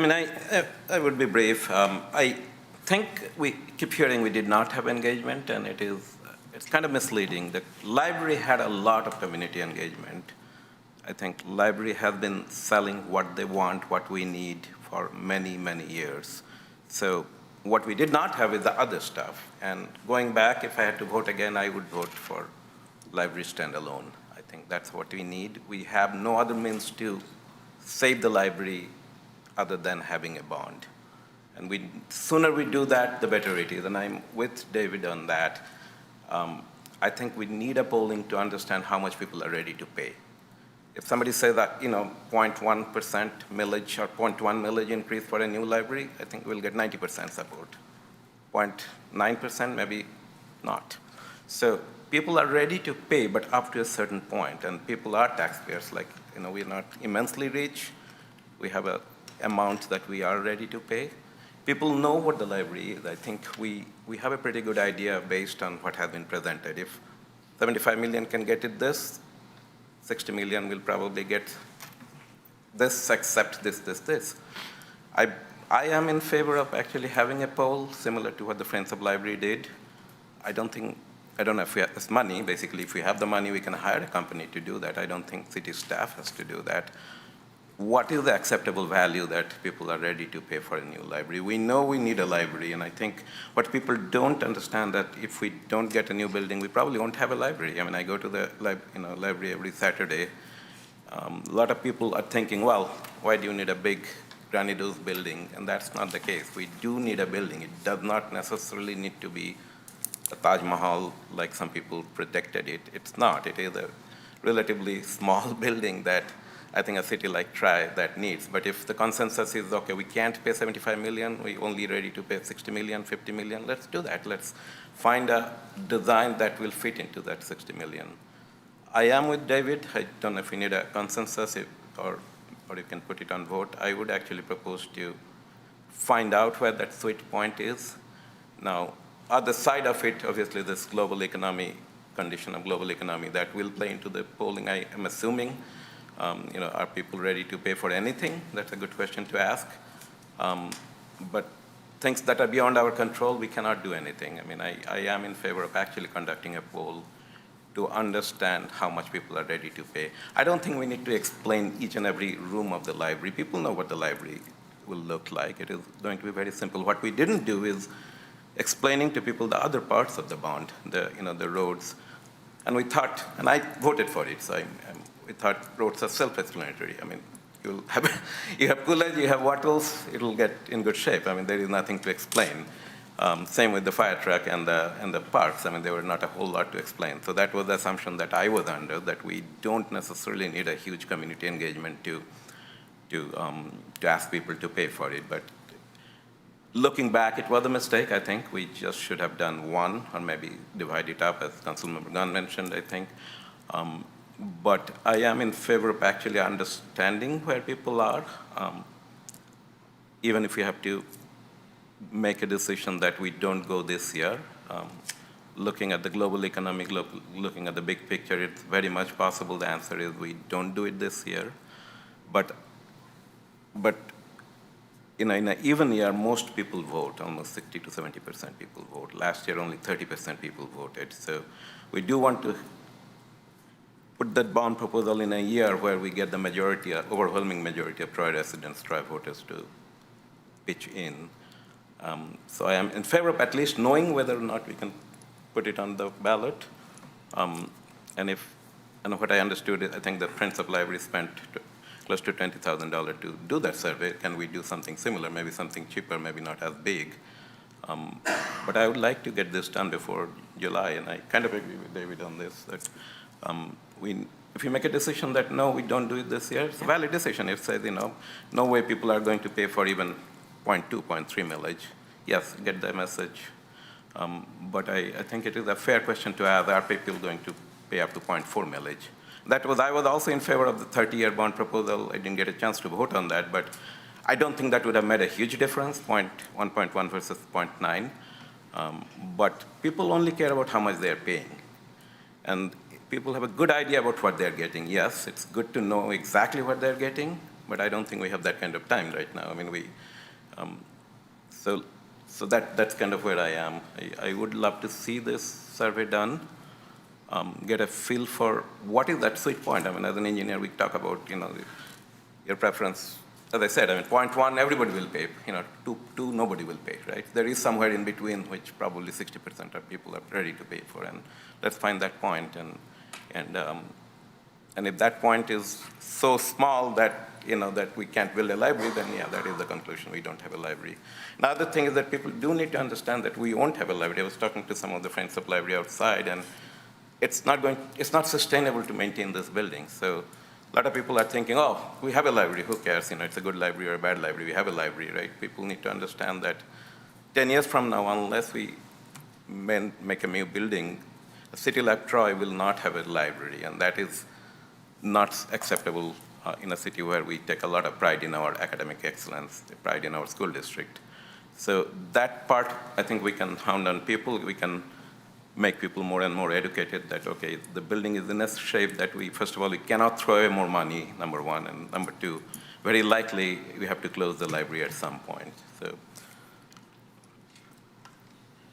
I would be brief. I think we keep hearing we did not have engagement, and it's kind of misleading. The library had a lot of community engagement. I think library has been selling what they want, what we need for many, many years. So what we did not have is the other stuff. And going back, if I had to vote again, I would vote for library standalone. I think that's what we need. We have no other means to save the library other than having a bond. And sooner we do that, the better it is. And I'm with David on that. I think we need a polling to understand how much people are ready to pay. If somebody says that, 0.1% millage or 0.1 millage increase for a new library, I think we'll get 90% support. 0.9%, maybe not. So people are ready to pay, but up to a certain point. And people are taxpayers. Like, we're not immensely rich. We have an amount that we are ready to pay. People know what the library is. I think we have a pretty good idea based on what has been presented. If 75 million can get it this, 60 million will probably get this, except this. I am in favor of actually having a poll similar to what the Friends of Library did. I don't know if we have this money. Basically, if we have the money, we can hire a company to do that. I don't think city staff has to do that. What is the acceptable value that people are ready to pay for a new library? We know we need a library, and I think what people don't understand that if we don't get a new building, we probably won't have a library. I go to the library every Saturday. A lot of people are thinking, well, why do you need a big grandiose building? And that's not the case. We do need a building. It does not necessarily need to be a Taj Mahal like some people predicted it. It's not. It is a relatively small building that I think a city like Troy that needs. But if the consensus is, okay, we can't pay 75 million, we only ready to pay 60 million, 50 million, let's do that. Let's find a design that will fit into that 60 million. I am with David. I don't know if we need a consensus or you can put it on vote. I would actually propose to find out where that sweet point is. Now, other side of it, obviously, this global economy, condition of global economy, that will play into the polling, I am assuming. Are people ready to pay for anything? That's a good question to ask. But things that are beyond our control, we cannot do anything. I am in favor of actually conducting a poll to understand how much people are ready to pay. I don't think we need to explain each and every room of the library. People know what the library will look like. It is going to be very simple. What we didn't do is explaining to people the other parts of the bond, the roads. And we thought, and I voted for it, so we thought roads are self-explanatory. You have Coolidge, you have Wattles, it'll get in good shape. There is nothing to explain. Same with the fire truck and the parks. There were not a whole lot to explain. So that was the assumption that I was under, that we don't necessarily need a huge community engagement to ask people to pay for it. But looking back, it was a mistake, I think. We just should have done one, or maybe divide it up, as Councilmember Gunn mentioned, I think. But I am in favor of actually understanding where people are, even if we have to make a decision that we don't go this year. Looking at the global economy, looking at the big picture, it's very much possible the answer is we don't do it this year. But in an even year, most people vote, almost 60 to 70% people vote. Last year, only 30% people voted. So we do want to put that bond proposal in a year where we get the majority, overwhelming majority of Troy residents, Troy voters to pitch in. So I am in favor of at least knowing whether or not we can put it on the ballot. And what I understood is, I think the Friends of Library spent close to $20,000 to do that survey. Can we do something similar, maybe something cheaper, maybe not as big? But I would like to get this done before July, and I kind of agree with David on this, that if you make a decision that, no, we don't do it this year, it's a valid decision. It says, no way people are going to pay for even 0.2, 0.3 millage. Yes, get the message. But I think it is a fair question to ask, are people going to pay up to 0.4 millage? I was also in favor of the 30-year bond proposal. I didn't get a chance to vote on that, but I don't think that would have made a huge difference, 1.1 versus 0.9. But people only care about how much they're paying. And people have a good idea about what they're getting. Yes, it's good to know exactly what they're getting, but I don't think we have that kind of time right now. I mean, so that's kind of where I am. I would love to see this survey done, get a feel for what is that sweet point. I mean, as an engineer, we talk about, your preference. As I said, 0.1, everybody will pay. 2, nobody will pay, right? There is somewhere in between, which probably 60% of people are ready to pay for, and let's find that point. And if that point is so small that that we can't build a library, then yeah, that is the conclusion. We don't have a library. The other thing is that people do need to understand that we won't have a library. I was talking to some of the Friends of Library outside, and it's not sustainable to maintain this building. So a lot of people are thinking, oh, we have a library, who cares? It's a good library or a bad library. We have a library, right? People need to understand that 10 years from now, unless we make a new building, a city like Troy will not have a library, and that is not acceptable in a city where we take a lot of pride in our academic excellence, pride in our school district. So that part, I think we can hound on people. We can make people more and more educated that, okay, the building is in a shape that first of all, we cannot throw away more money, number one, and number two, very likely we have to close the library at some point. So.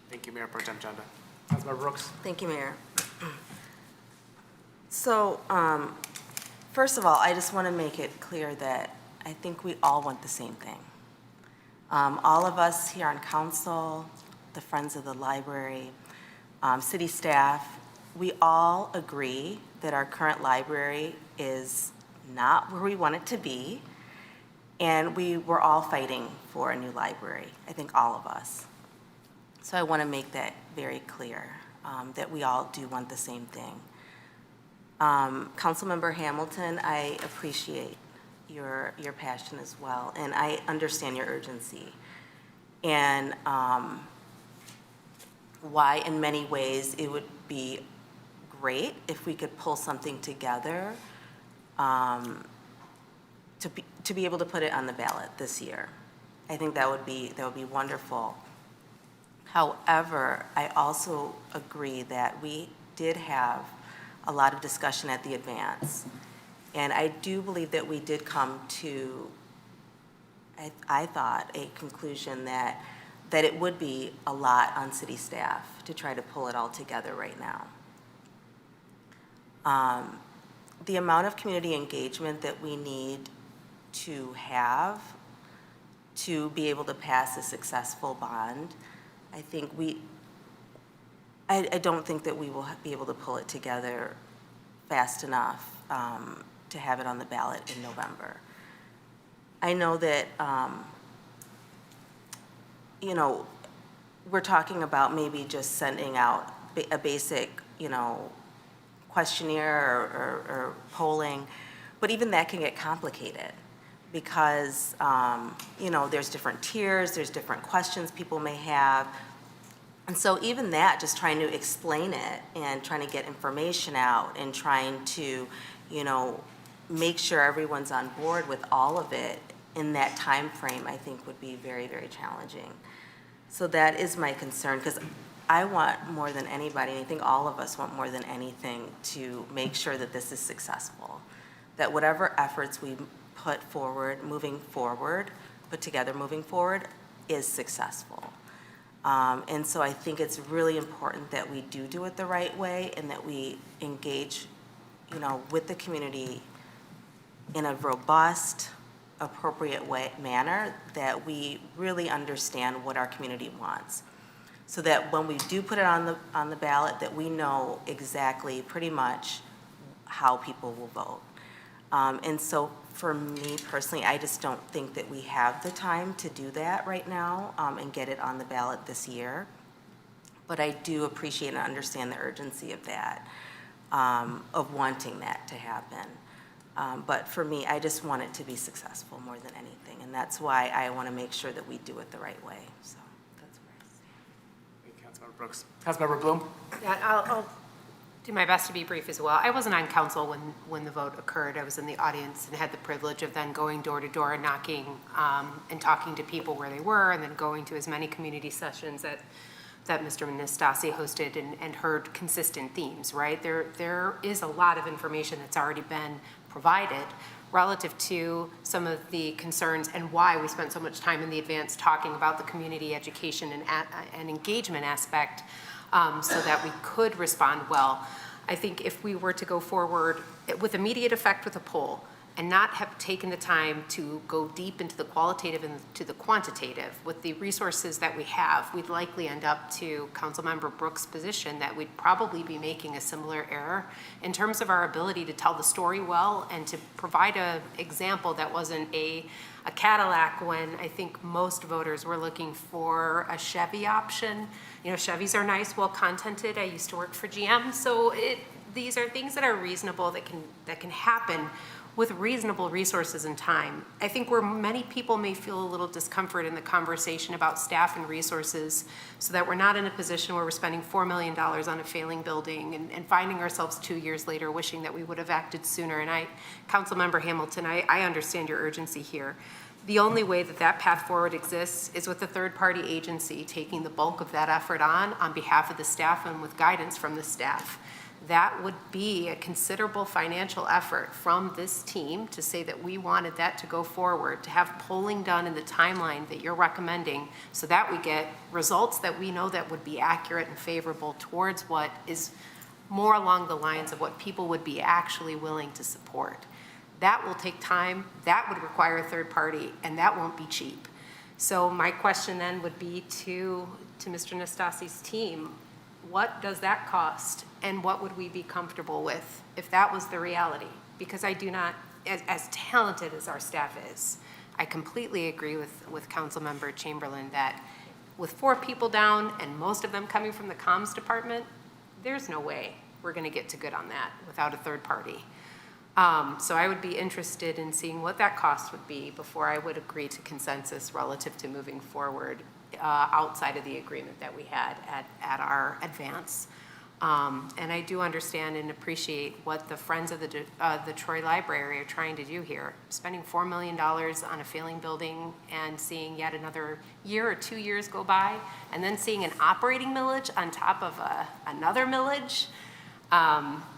Thank you, Mayor Pro Tem Chanda. Councilmember Brooks. Thank you, Mayor. So, first of all, I just want to make it clear that I think we all want the same thing. All of us here on council, the Friends of the Library, city staff, we all agree that our current library is not where we want it to be, and we're all fighting for a new library, I think all of us. So I want to make that very clear, that we all do want the same thing. Councilmember Hamilton, I appreciate your passion as well, and I understand your urgency. And why in many ways it would be great if we could pull something together to be able to put it on the ballot this year. I think that would be wonderful. However, I also agree that we did have a lot of discussion at the advance. And I do believe that we did come to, I thought, a conclusion that it would be a lot on city staff to try to pull it all together right now. The amount of community engagement that we need to have to be able to pass a successful bond, I think I don't think that we will be able to pull it together fast enough to have it on the ballot in November. I know that, we're talking about maybe just sending out a basic, questionnaire or polling, but even that can get complicated because, there's different tiers, there's different questions people may have. And so even that, just trying to explain it and trying to get information out and trying to, make sure everyone's on board with all of it in that time frame, I think would be very, very challenging. So that is my concern, because I want more than anybody, and I think all of us want more than anything to make sure that this is successful, that whatever efforts we put forward, moving forward, put together moving forward is successful. And so I think it's really important that we do it the right way and that we engage, with the community in a robust, appropriate manner, that we really understand what our community wants. So that when we do put it on the ballot, that we know exactly pretty much how people will vote. And so for me personally, I just don't think that we have the time to do that right now and get it on the ballot this year. But I do appreciate and understand the urgency of that, of wanting that to happen. But for me, I just want it to be successful more than anything. And that's why I want to make sure that we do it the right way. So that's where I stand. Councilmember Brooks. Councilmember Bloom? Yeah, I'll do my best to be brief as well. I wasn't on council when the vote occurred. I was in the audience and had the privilege of then going door to door and knocking and talking to people where they were, and then going to as many community sessions that Mr. Nastasi hosted and heard consistent themes, right? There is a lot of information that's already been provided relative to some of the concerns and why we spent so much time in the advance talking about the community education and engagement aspect, so that we could respond well. I think if we were to go forward with immediate effect with a poll and not have taken the time to go deep into the qualitative and to the quantitative with the resources that we have, we'd likely end up to Councilmember Brooks' position that we'd probably be making a similar error in terms of our ability to tell the story well and to provide an example that wasn't a Cadillac when I think most voters were looking for a Chevy option. Chevys are nice, well-contented. I used to work for GM, so these are things that are reasonable, that can happen with reasonable resources and time. I think where many people may feel a little discomfort in the conversation about staff and resources, so that we're not in a position where we're spending $4 million on a failing building and finding ourselves 2 years later wishing that we would have acted sooner. And Councilmember Hamilton, I understand your urgency here. The only way that path forward exists is with a third-party agency taking the bulk of that effort on behalf of the staff and with guidance from the staff. That would be a considerable financial effort from this team to say that we wanted that to go forward, to have polling done in the timeline that you're recommending so that we get results that we know that would be accurate and favorable towards what is more along the lines of what people would be actually willing to support. That will take time, that would require a third party, and that won't be cheap. So my question then would be to Mr. Nastasi's team, what does that cost, and what would we be comfortable with if that was the reality? Because I do not, as talented as our staff is, I completely agree with Councilmember Chamberlain that with 4 people down and most of them coming from the comms department, there's no way we're going to get to good on that without a third party. So I would be interested in seeing what that cost would be before I would agree to consensus relative to moving forward outside of the agreement that we had at our advance. And I do understand and appreciate what the Friends of the Troy Library are trying to do here. Spending $4 million on a failing building and seeing yet another year or 2 years go by, and then seeing an operating millage on top of another millage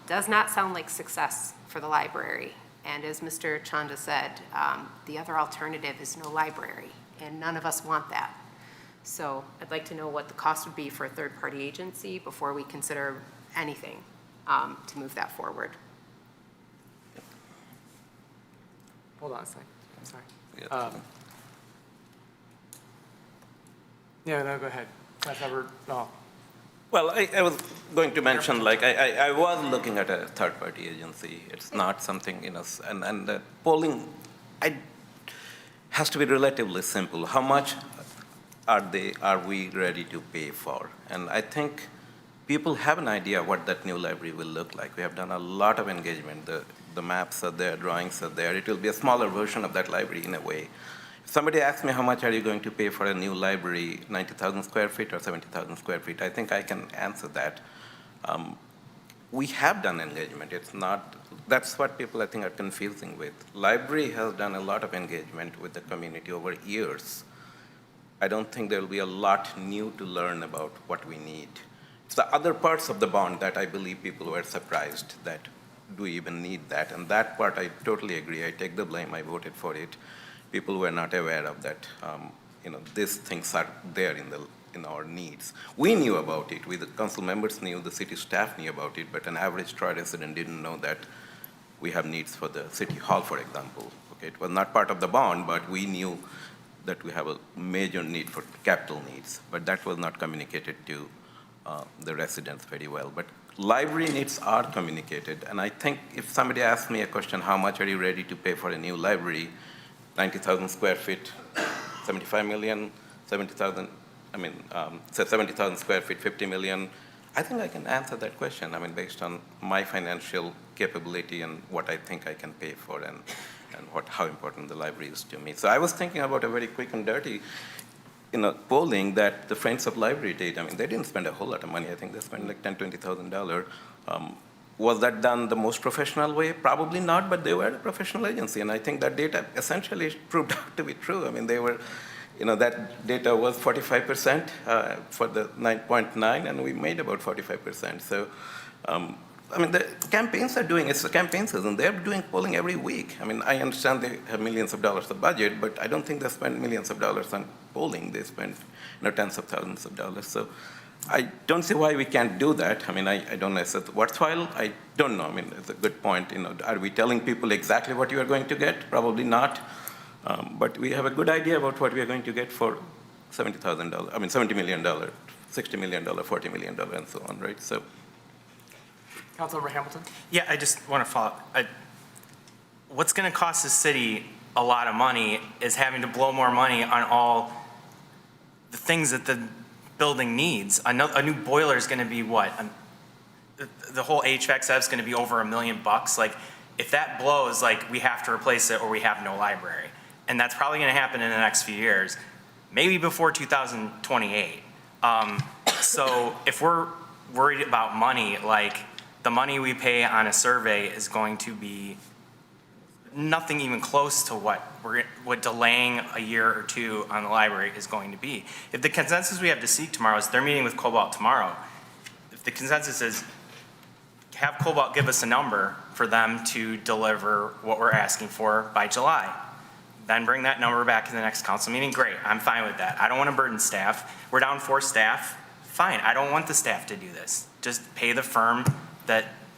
does not sound like success for the library. And as Mr. Chanda said, the other alternative is no library, and none of us want that. So I'd like to know what the cost would be for a third-party agency before we consider anything to move that forward. Hold on a second. I'm sorry. No, go ahead. No. Well, I was going to mention, I was looking at a third-party agency. It's not something, and the polling has to be relatively simple. How much are we ready to pay for? And I think people have an idea what that new library will look like. We have done a lot of engagement. The maps are there, drawings are there. It will be a smaller version of that library in a way. If somebody asks me how much are you going to pay for a new library, 90,000 square feet or 70,000 square feet, I think I can answer that. We have done engagement. That's what people I think are confusing with. Library has done a lot of engagement with the community over years. I don't think there will be a lot new to learn about what we need. It's the other parts of the bond that I believe people were surprised that do we even need that. And that part I totally agree. I take the blame. I voted for it. people were not aware of that, these things are there in our needs. We knew about it. We, the council members knew, the city staff knew about it, but an average Troy resident didn't know that we have needs for the city hall, for example. Okay, it was not part of the bond, but we knew that we have a major need for capital needs, but that was not communicated to the residents very well. But library needs are communicated, and I think if somebody asks me a question, how much are you ready to pay for a new library, 90,000 square feet, 75 million, 70,000, say 70,000 square feet, 50 million, I think I can answer that question, based on my financial capability and what I think I can pay for and how important the library is to me. So I was thinking about a very quick and dirty polling that the Friends of Library did. They didn't spend a whole lot of money. I think they spent like $10,000, $20,000. Was that done the most professional way? Probably not, but they were a professional agency, and I think that data essentially proved out to be true. They were, that data was 45% for the 9.9, and we made about 45%. So, the campaigns are doing, it's the campaign season, they're doing polling every week. I understand they have millions of dollars of budget, but I don't think they spend millions of dollars on polling. They spend tens of thousands of dollars. So I don't see why we can't do that. I don't know if it's worthwhile. I don't know. It's a good point. Are we telling people exactly what you are going to get? Probably not. But we have a good idea about what we are going to get for $70,000. $70 million, $60 million, $40 million, and so on, right? So. Councilmember Hamilton? Yeah, I just want to follow up. What's going to cost the city a lot of money is having to blow more money on all the things that the building needs. A new boiler is going to be what? The whole HVAC setup is going to be over $1 million. Like, if that blows, we have to replace it or we have no library. And that's probably going to happen in the next few years, maybe before 2028. So if we're worried about money, the money we pay on a survey is going to be nothing even close to what delaying a year or two on the library is going to be. If the consensus we have to seek tomorrow is they're meeting with Cobalt tomorrow, if the consensus is have Cobalt give us a number for them to deliver what we're asking for by July, then bring that number back to the next council meeting, great, I'm fine with that. I don't want to burden staff. We're down 4 staff, fine, I don't want the staff to do this. Just pay the firm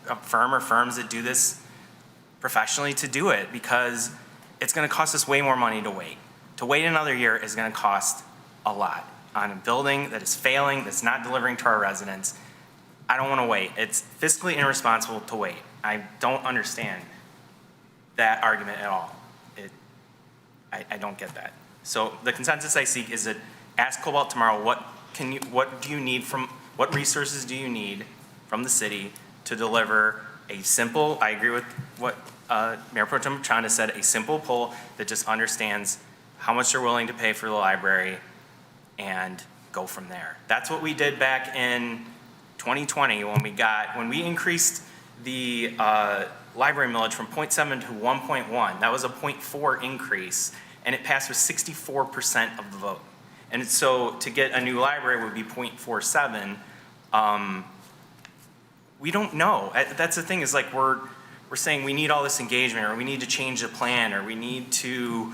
or firms that do this professionally to do it, because it's going to cost us way more money to wait. To wait another year is going to cost a lot on a building that is failing, that's not delivering to our residents. I don't want to wait. It's fiscally irresponsible to wait. I don't understand that argument at all. I don't get that. So the consensus I seek is that ask Cobalt tomorrow, what resources do you need from the city to deliver a simple, I agree with what Mayor Pro Tem Chanda said, a simple poll that just understands how much they're willing to pay for the library and go from there. That's what we did back in 2020 when we increased the library millage from 0.7 to 1.1. That was a 0.4 increase, and it passed with 64% of the vote. And so to get a new library would be 0.47. We don't know. That's the thing, is we're saying we need all this engagement, or we need to change the plan, or we need to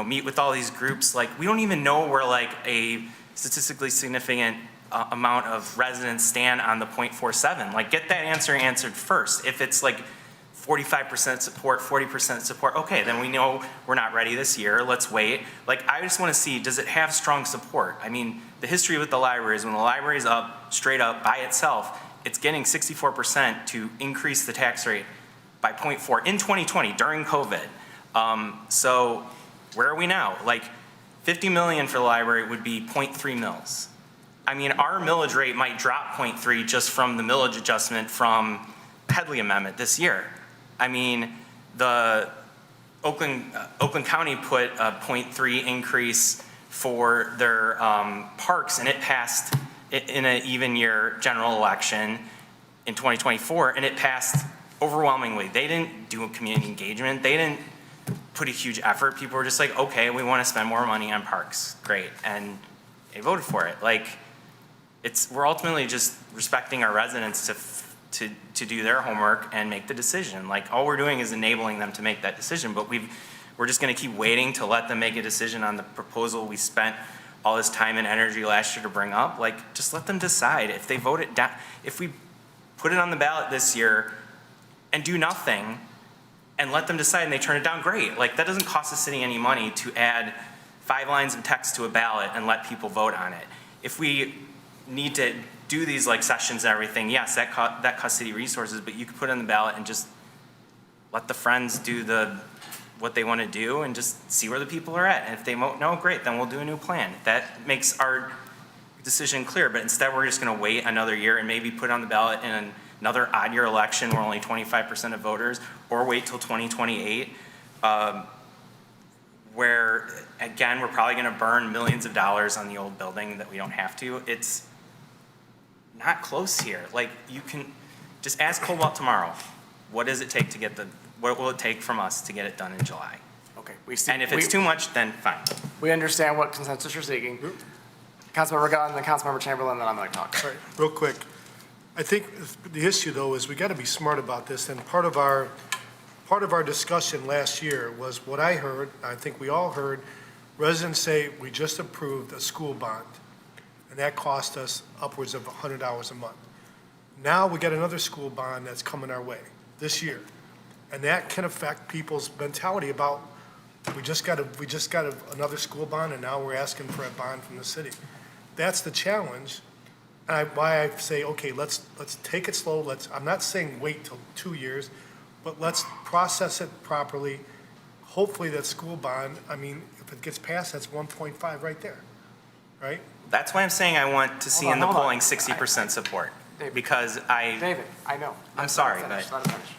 meet with all these groups. We don't even know where a statistically significant amount of residents stand on the 0.47. Get that answer answered first. If it's 45% support, 40% support, okay, then we know we're not ready this year, let's wait. I just want to see, does it have strong support? The history with the library is when the library is up, straight up by itself, it's getting 64% to increase the tax rate by 0.4 in 2020 during COVID. So where are we now? 50 million for the library would be 0.3 mils. Our millage rate might drop 0.3 just from the millage adjustment from Headley Amendment this year. The Oakland County put a 0.3 increase for their parks, and it passed in an even year general election in 2024, and it passed overwhelmingly. They didn't do a community engagement. They didn't put a huge effort. People were just okay, we want to spend more money on parks. Great. And they voted for it. We're ultimately just respecting our residents to do their homework and make the decision. All we're doing is enabling them to make that decision, but we've we're just gonna keep waiting to let them make a decision on the proposal we spent all this time and energy last year to bring up. Like, just let them decide. If they vote it down, if we put it on the ballot this year and do nothing and let them decide and they turn it down, great. Like, that doesn't cost the city any money to add 5 lines of text to a ballot and let people vote on it. If we need to do these like sessions and everything, yes, that costs city resources, but you could put it on the ballot and just let the friends do what they want to do and just see where the people are at. And if they vote no, great, then we'll do a new plan. That makes our decision clear, but instead we're just gonna wait another year and maybe put it on the ballot in another odd year election where only 25% of voters, or wait till 2028, where again, we're probably gonna burn millions of dollars on the old building that we don't have to. It's not close here. Like, you can just ask Cobalt tomorrow, what does it take to get what will it take from us to get it done in July? Okay. And if it's too much, then fine. We understand what consensus you're seeking. Councilmember Gunn, then Councilmember Chamberlain, then I'm going to talk. All right, real quick. I think the issue, though, is we got to be smart about this, and part of our discussion last year was what I heard, I think we all heard, residents say, we just approved a school bond, and that cost us upwards of $100 a month. Now we got another school bond that's coming our way this year, and that can affect people's mentality about, we just got another school bond, and now we're asking for a bond from the city. That's the challenge. And why I say, okay, let's take it slow. I'm not saying wait till 2 years, but let's process it properly. Hopefully that school bond, I mean, if it gets passed, that's 1.5 right there, right? That's why I'm saying I want to see in the polling 60% support. David, Because David, I know. I'm sorry, Let him but finish.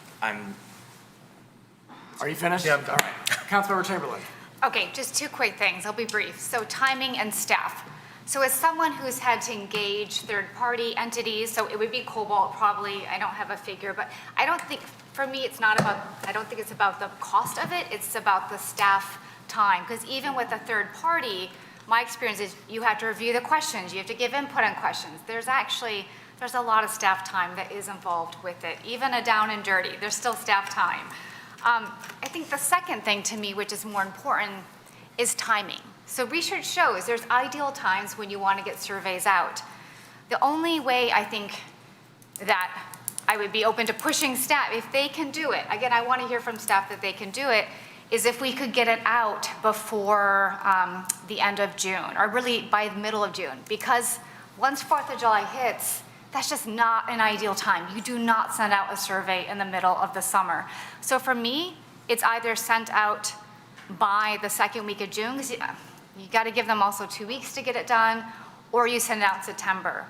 Are you finished? Yeah, I'm done. All right. Councilmember Chamberlain. Okay, just 2 quick things. I'll be brief. So timing and staff. So as someone who's had to engage third-party entities, so it would be Cobalt probably, I don't have a figure, but I don't think, for me, I don't think it's about the cost of it, it's about the staff time. Because even with a third party, my experience is you have to review the questions, you have to give input on questions. There's a lot of staff time that is involved with it. Even a down and dirty, there's still staff time. I think the second thing to me, which is more important, is timing. So research shows there's ideal times when you want to get surveys out. The only way I think that I would be open to pushing staff, if they can do it, again, I want to hear from staff that they can do it, is if we could get it out before the end of June, or really by the middle of June. Because once 4th of July hits, that's just not an ideal time. You do not send out a survey in the middle of the summer. So for me, it's either sent out by the 2nd week of June, because you got to give them also 2 weeks to get it done, or you send it out in September.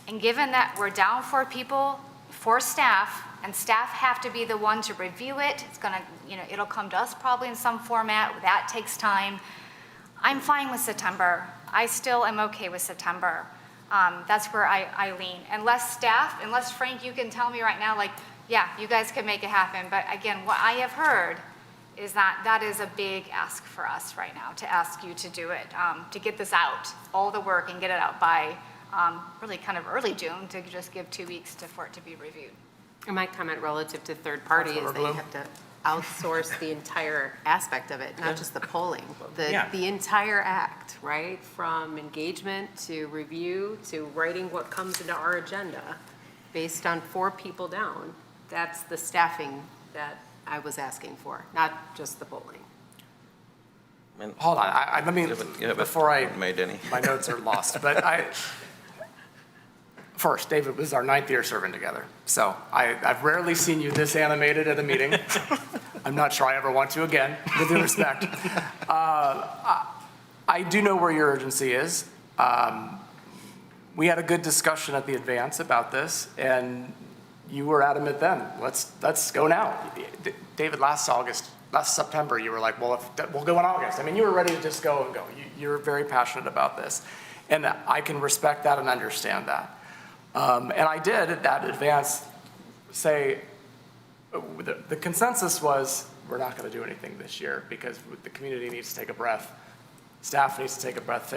And given that we're down 4 people, 4 staff, and staff have to be the one to review it, it's gonna, it'll come to us probably in some format, that takes time. I'm fine with September. I still am okay with September. That's where I lean. Unless Frank, you can tell me right now, like, yeah, you guys can make it happen. But again, what I have heard is that is a big ask for us right now, to ask you to do it, to get this out, all the work, and get it out by really kind of early June, to just give 2 weeks for it to be reviewed. And my comment relative to third party is that you have to outsource the entire aspect of it, not just the polling, the entire act, right? From engagement to review to writing what comes into our agenda based on 4 people down. That's the staffing that I was asking for, not just the polling. Hold on, let me, before made any. My notes are lost, but first, David, this is our 9th year serving together. So I've rarely seen you this animated at a meeting. I'm not sure I ever want to again, with due respect. I do know where your urgency is. We had a good discussion at the advance about this, and you were adamant then. Let's go now. David, last September, you were like, well, we'll go in August. I mean, you were ready to just go and go. You're very passionate about this. And I can respect that and understand that. And I did at that advance say, the consensus was, we're not going to do anything this year because the community needs to take a breath. Staff needs to take a breath,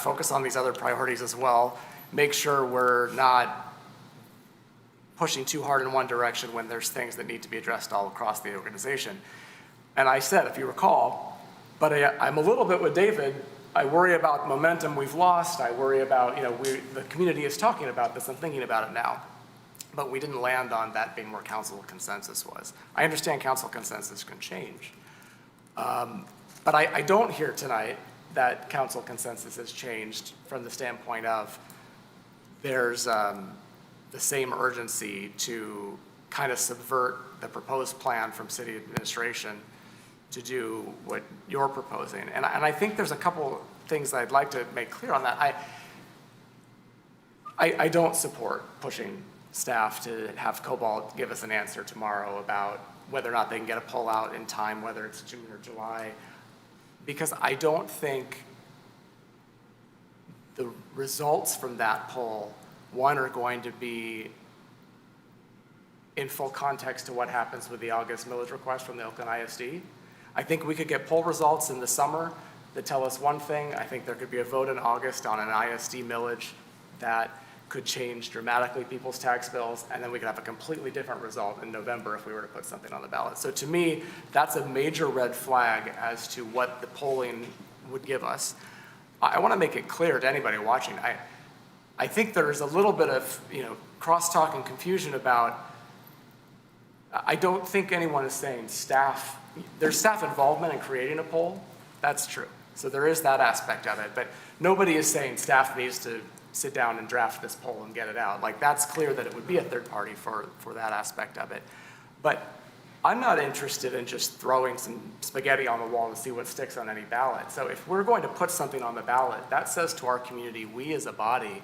focus on these other priorities as well. Make sure we're not pushing too hard in one direction when there's things that need to be addressed all across the organization. And I said, if you recall, But I'm a little bit with David. I worry about momentum we've lost. I worry about, the community is talking about this and thinking about it now. But we didn't land on that being where council consensus was. I understand council consensus can change. But I don't hear tonight that council consensus has changed from the standpoint of there's the same urgency to kind of subvert the proposed plan from city administration to do what you're proposing. And I think there's a couple things I'd like to make clear on that. I don't support pushing staff to have Cobalt give us an answer tomorrow about whether or not they can get a poll out in time, whether it's June or July, because I don't think the results from that poll, one, are going to be in full context to what happens with the August millage request from the Oakland ISD. I think we could get poll results in the summer that tell us one thing. I think there could be a vote in August on an ISD millage that could change dramatically people's tax bills, and then we could have a completely different result in November if we were to put something on the ballot. So to me, that's a major red flag as to what the polling would give us. I want to make it clear to anybody watching, I think there's a little bit of crosstalk and confusion about, I don't think anyone is saying staff, there's staff involvement in creating a poll, that's true. So there is that aspect of it, but nobody is saying staff needs to sit down and draft this poll and get it out. Like, that's clear that it would be a third party for that aspect of it. But I'm not interested in just throwing some spaghetti on the wall to see what sticks on any ballot. So if we're going to put something on the ballot, that says to our community, we as a body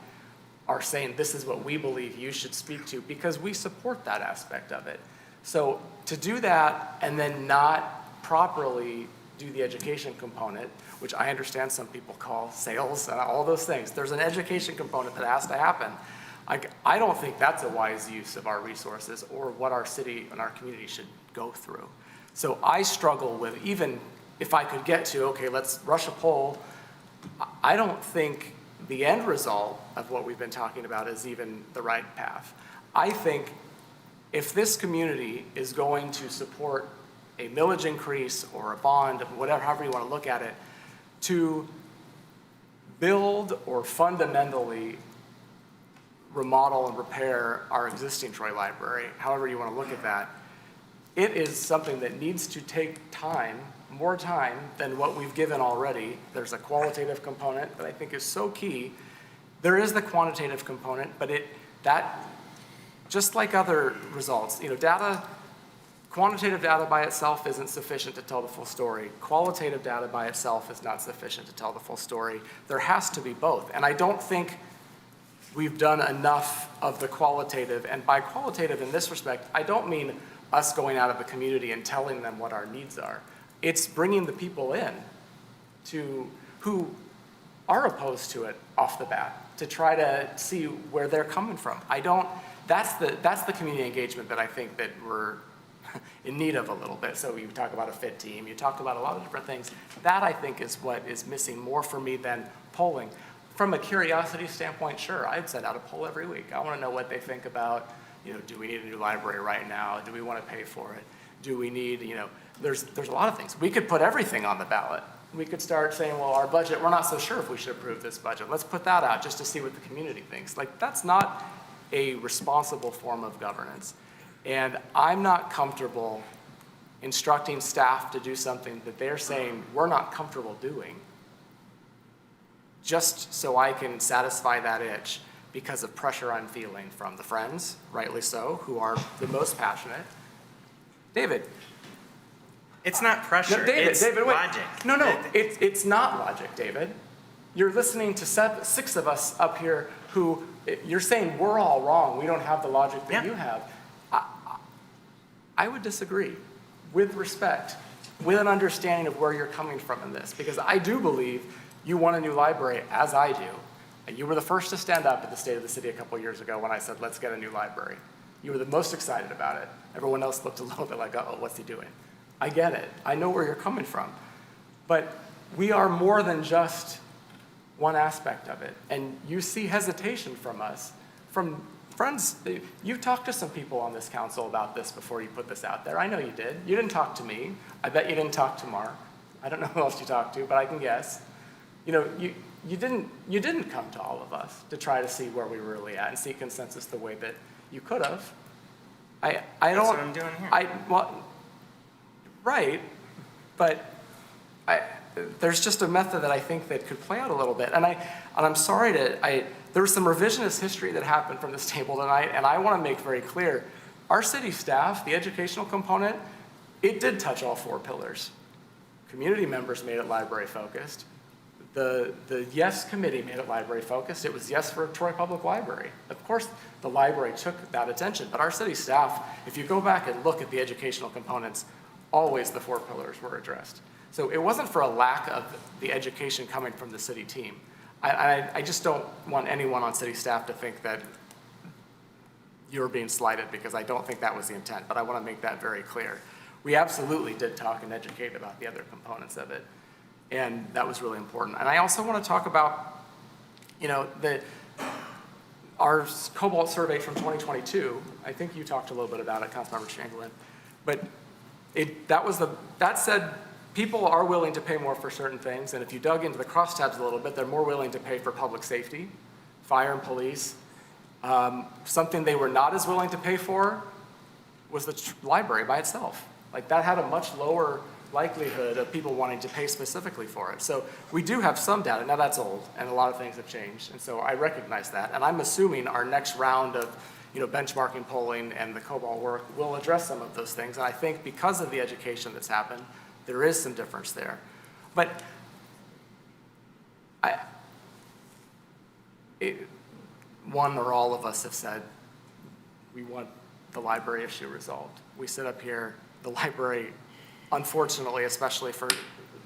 are saying this is what we believe you should speak to because we support that aspect of it. So to do that and then not properly do the education component, which I understand some people call sales and all those things. There's an education component that has to happen. I don't think that's a wise use of our resources or what our city and our community should go through. So I struggle with, even if I could get to, okay, let's rush a poll, I don't think the end result of what we've been talking about is even the right path. I think if this community is going to support a millage increase or a bond, whatever, however you want to look at it, to build or fundamentally remodel and repair our existing Troy Library, however you want to look at that, it is something that needs to take time, more time than what we've given already. There's a qualitative component that I think is so key. There is the quantitative component, but that just like other results, quantitative data by itself isn't sufficient to tell the full story. Qualitative data by itself is not sufficient to tell the full story. There has to be both. And I don't think we've done enough of the qualitative. And by qualitative in this respect, I don't mean us going out of the community and telling them what our needs are. It's bringing the people in who are opposed to it off the bat to try to see where they're coming from. That's the community engagement that I think that we're in need of a little bit. So you talk about a fit team, you talk about a lot of different things. That I think is what is missing more for me than polling. From a curiosity standpoint, sure, I'd send out a poll every week. I want to know what they think about, do we need a new library right now? Do we want to pay for it? Do we need, there's a lot of things. We could put everything on the ballot. We could start saying, well, our budget, we're not so sure if we should approve this budget. Let's put that out just to see what the community thinks. Like, that's not a responsible form of governance. And I'm not comfortable instructing staff to do something that they're saying we're not comfortable doing just so I can satisfy that itch because of pressure I'm feeling from the friends, rightly so, who are the most passionate. David. It's not pressure, No, David, it's David, wait. logic. No, it's not logic, David. You're listening to six of us up here who, you're saying we're all wrong, we don't have the logic that you have. I would disagree, with respect, with an understanding of where you're coming from in this, because I do believe you want a new library, as I do. And you were the first to stand up at the State of the City a couple years ago when I said, let's get a new library. You were the most excited about it. Everyone else looked a little bit like, uh-oh, what's he doing? I get it. I know where you're coming from. But we are more than just one aspect of it. And you see hesitation from us, from friends. You talked to some people on this council about this before you put this out there. I know you did. You didn't talk to me. I bet you didn't talk to Mark. I don't know who else you talked to, but I can guess. You know, you didn't come to all of us to try to see where we were really at and seek consensus the way that you could have. I don't. That's what I'm doing here. Well, right, but there's just a method that I think that could play out a little bit, and I'm sorry there was some revisionist history that happened from this table tonight, and I want to make very clear, our city staff, the educational component, it did touch all 4 pillars. Community members made it library focused. The Yes Committee made it library focused. It was yes for Troy Public Library. Of course, the library took that attention, but our city staff, if you go back and look at the educational components, always the 4 pillars were addressed. So it wasn't for a lack of the education coming from the city team. I just don't want anyone on city staff to think that you're being slighted, because I don't think that was the intent, but I want to make that very clear. We absolutely did talk and educate about the other components of it, and that was really important. And I also want to talk about, you know, our Cobalt survey from 2022. I think you talked a little bit about it, Councilmember Chamberlain, but that said people are willing to pay more for certain things, and if you dug into the crosstabs a little bit, they're more willing to pay for public safety, fire and police. Something they were not as willing to pay for was the library by itself. Like, that had a much lower likelihood of people wanting to pay specifically for it. So we do have some data. Now, that's old, and a lot of things have changed, and so I recognize that. And I'm assuming our next round of, you know, benchmarking polling and the COBOL work will address some of those things. And I think because of the education that's happened, there is some difference there. But one or all of us have said we want the library issue resolved. We sit up here, the library, unfortunately, especially for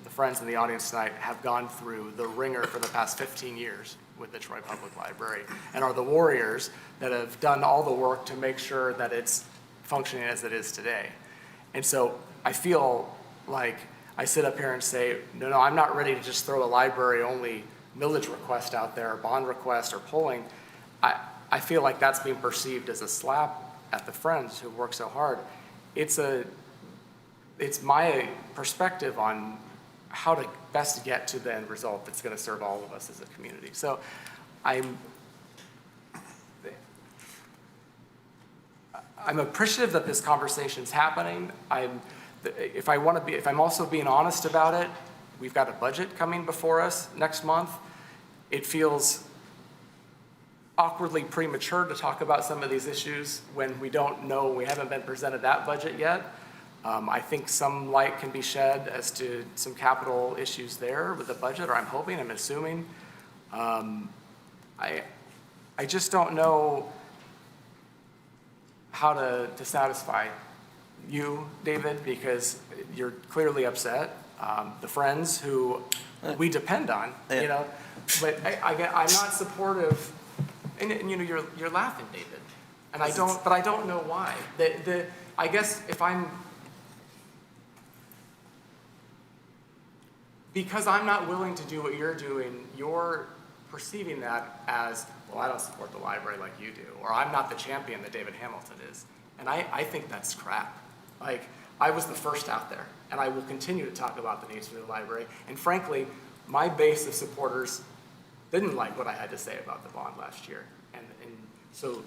the friends in the audience tonight, have gone through the ringer for the past 15 years with the Troy Public Library, and are the warriors that have done all the work to make sure that it's functioning as it is today. And so I feel like I sit up here and say, no, I'm not ready to just throw a library-only millage request out there, or bond request, or polling. I feel like that's being perceived as a slap at the friends who work so hard. It's my perspective on how to best get to the end result that's going to serve all of us as a community. So I'm appreciative that this conversation's happening. If I'm also being honest about it, we've got a budget coming before us next month. It feels awkwardly premature to talk about some of these issues when we don't know, we haven't been presented that budget yet. I think some light can be shed as to some capital issues there with the budget, or I'm hoping, I'm assuming. I just don't know how to satisfy you, David, because you're clearly upset. The friends who we depend on, you know, but I'm not supportive, and you know, you're laughing, David, and I don't know why. I guess because I'm not willing to do what you're doing, you're perceiving that as, well, I don't support the library like you do, or I'm not the champion that David Hamilton is. And I think that's crap. Like, I was the first out there, and I will continue to talk about the needs for the library. And frankly, my base of supporters didn't like what I had to say about the bond last year. And so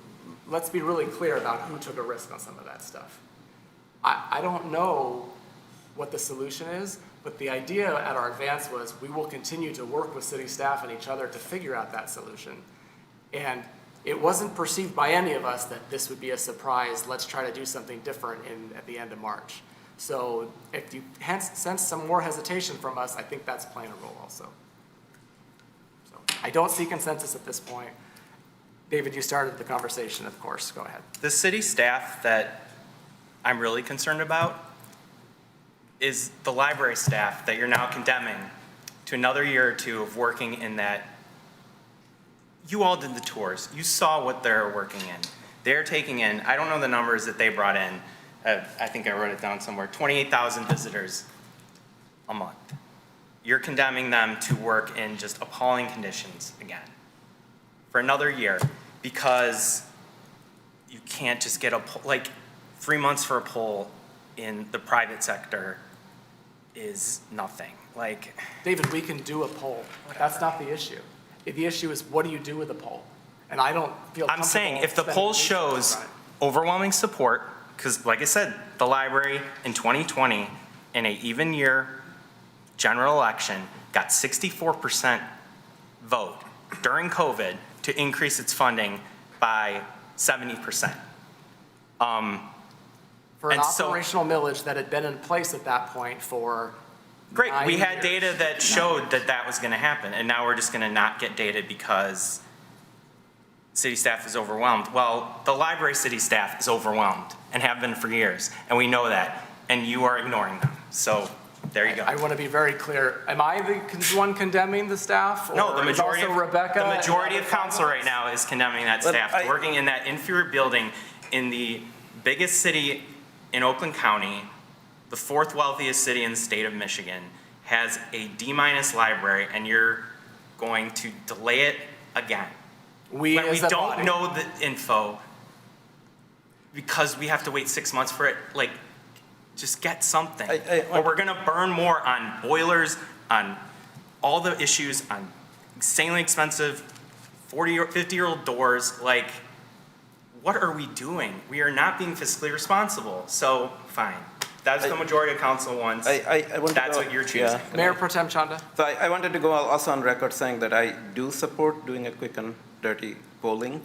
let's be really clear about who took a risk on some of that stuff. I don't know what the solution is, but the idea at our advance was we will continue to work with city staff and each other to figure out that solution. And it wasn't perceived by any of us that this would be a surprise, let's try to do something different at the end of March. So if you sense some more hesitation from us, I think that's playing a role also. So I don't see consensus at this point. David, you started the conversation, of course, go ahead. The city staff that I'm really concerned about is the library staff that you're now condemning to another year or two of working in that. You all did the tours. You saw what they're working in. They're taking in, I don't know the numbers that they brought in. I think I wrote it down somewhere, 28,000 visitors a month. You're condemning them to work in just appalling conditions again for another year because you can't just get 3 months for a poll in the private sector is nothing. Like, David, we can do a poll. That's not the issue. The issue is, what do you do with a poll? And I don't feel I'm saying if the comfortable poll spending shows on it. overwhelming support, because like I said, the library in 2020, in a even year general election, got 64% vote during COVID to increase its funding by 70%. For an and so- operational millage that had been in place at that point for Great, we 9 had years. data that showed that that was gonna happen, and now we're just gonna not get data because city staff is overwhelmed. Well, the library city staff is overwhelmed and have been for years, and we know that, and you are ignoring them. So, there you go. I want to be very clear. Am I the one condemning the staff? No, the or is majority also of, Rebecca the and majority of other council right comments? now is condemning that But staff, I- working in that inferior building in the biggest city in Oakland County, the fourth wealthiest city in the state of Michigan, has a D-minus library, and you're going to delay it again. We When we as a don't body. know the info, because we have to wait 6 months for it, like, just get something. Or we're gonna burn more on boilers, on all the issues, on insanely expensive 40 or 50-year-old doors. Like, what are we doing? We are not being fiscally responsible. So, fine. That's the majority of council wants. I want to That's go- what you're choosing. yeah. Mayor Pro Tem Chanda? So I wanted to go also on record saying that I do support doing a quick and dirty polling.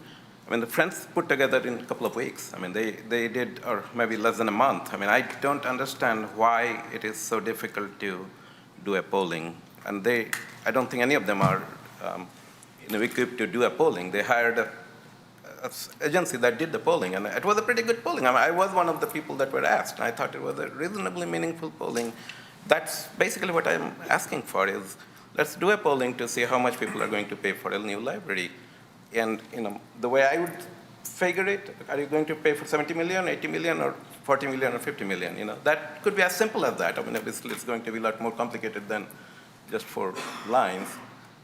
I mean, the Friends put together in a couple of weeks. I mean, they did, or maybe less than a month. I mean, I don't understand why it is so difficult to do a polling. And I don't think any of them are equipped to do a polling. They hired a agency that did the polling, and it was a pretty good polling. I mean, I was one of the people that were asked, and I thought it was a reasonably meaningful polling. That's basically what I'm asking for is, let's do a polling to see how much people are going to pay for a new library. And, the way I would figure it, are you going to pay for 70 million, 80 million, or 40 million, or 50 million? That could be as simple as that. I mean, obviously, it's going to be a lot more complicated than just 4 lines.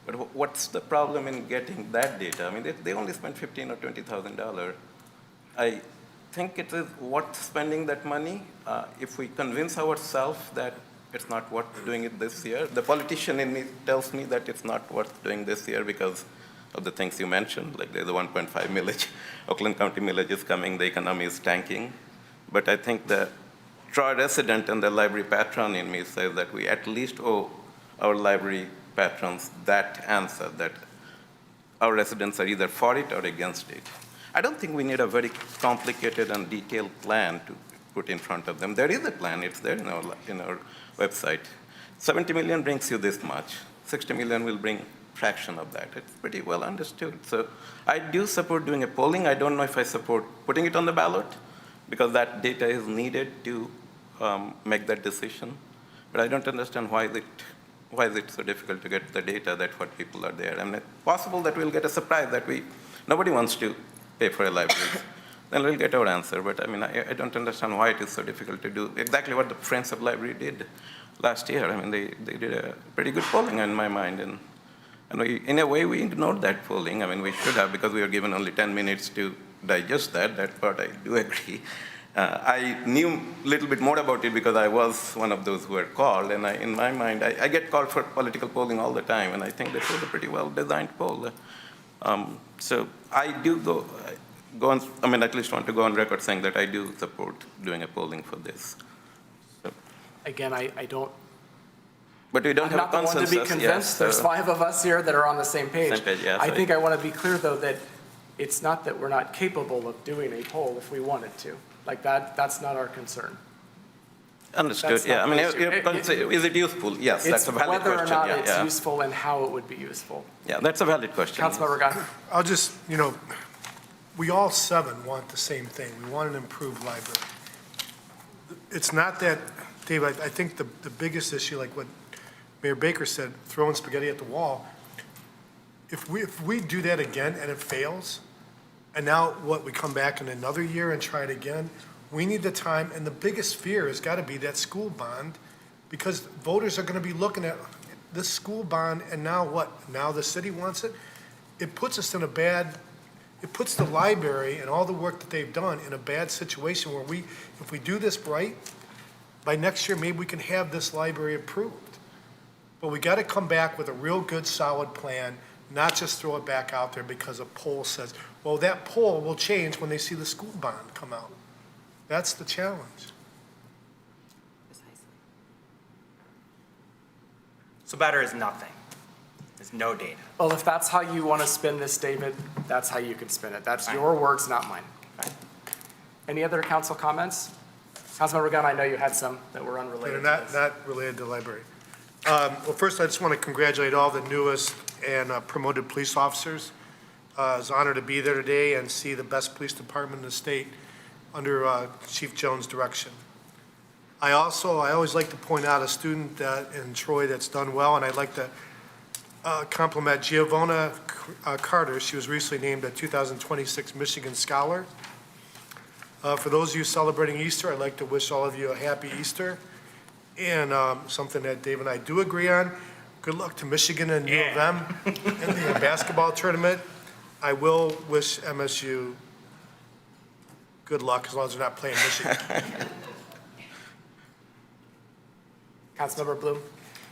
But what's the problem in getting that data? I mean, they only spent $15,000 or $20,000. I think it is worth spending that money if we convince ourselves that it's not worth doing it this year. The politician in me tells me that it's not worth doing this year because of the things you mentioned, like there's a 1.5 millage. Oakland County millage is coming, the economy is tanking. But I think the Troy resident and the library patron in me says that we at least owe our library patrons that answer, that our residents are either for it or against it. I don't think we need a very complicated and detailed plan to put in front of them. There is a plan, it's there in our website. 70 million brings you this much. 60 million will bring fraction of that. It's pretty well understood. So I do support doing a polling. I don't know if I support putting it on the ballot because that data is needed to make that decision. But I don't understand why is it so difficult to get the data that what people are there. I mean, it's possible that we'll get a surprise that nobody wants to pay for a library. Then we'll get our answer. But I mean, I don't understand why it is so difficult to do exactly what the Friends of Library did last year. I mean, they did a pretty good polling in my mind. And in a way, we ignored that polling. I mean, we should have because we were given only 10 minutes to digest that. That part I do agree. I knew a little bit more about it because I was one of those who were called. And in my mind, I get called for political polling all the time. And I think this was a pretty well-designed poll. So I do go on, I mean, at least want to go on record saying that I do support doing a polling for this. So. Again, I don't. But we don't I'm have not a the one to consensus. be convinced. There's 5 of us here that are on the same page. Same page, yeah, I so think I want to be clear, though, that it's not that we're not capable of doing a poll if we wanted to. Like that's not our concern. Understood, That's yeah. I not mean, the issue. is it useful? Yes, that's a valid question. It's whether or not yeah, it's yeah. useful and how it would be useful. Yeah, that's a valid question. Councilmember Guy. I'll just, we all 7 want the same thing. We want an improved library. It's not that, Dave, I think the biggest issue, like what Mayor Baker said, throwing spaghetti at the wall, if we do that again and it fails, and now we come back in another year and try it again, we need the time, and the biggest fear has got to be that school bond, because voters are going to be looking at this school bond, and now what? Now the city wants it? It puts us in it puts the library and all the work that they've done in a bad situation where if we do this right, by next year, maybe we can have this library approved. But we got to come back with a real good, solid plan, not just throw it back out there because a poll says, well, that poll will change when they see the school bond come out. That's the challenge. So better is nothing. There's no data. Well, if that's how you want to spin this, David, that's how you can spin it. That's your words, not mine. Any other council comments? Councilmember Gunn, I know you had some that were unrelated They're to this. not related to the library. Well, first, I just want to congratulate all the newest and promoted police officers. I was honored to be there today and see the best police department in the state under Chief Jones' direction. I always like to point out a student in Troy that's done well, and I'd like to compliment Giovanna Carter. She was recently named a 2026 Michigan Scholar. For those of you celebrating Easter, I'd like to wish all of you a happy Easter. And something that Dave and I do agree on, good luck to Michigan and U of M in the basketball tournament. I will wish MSU good luck as long as they're not playing Michigan. Councilmember Bloom?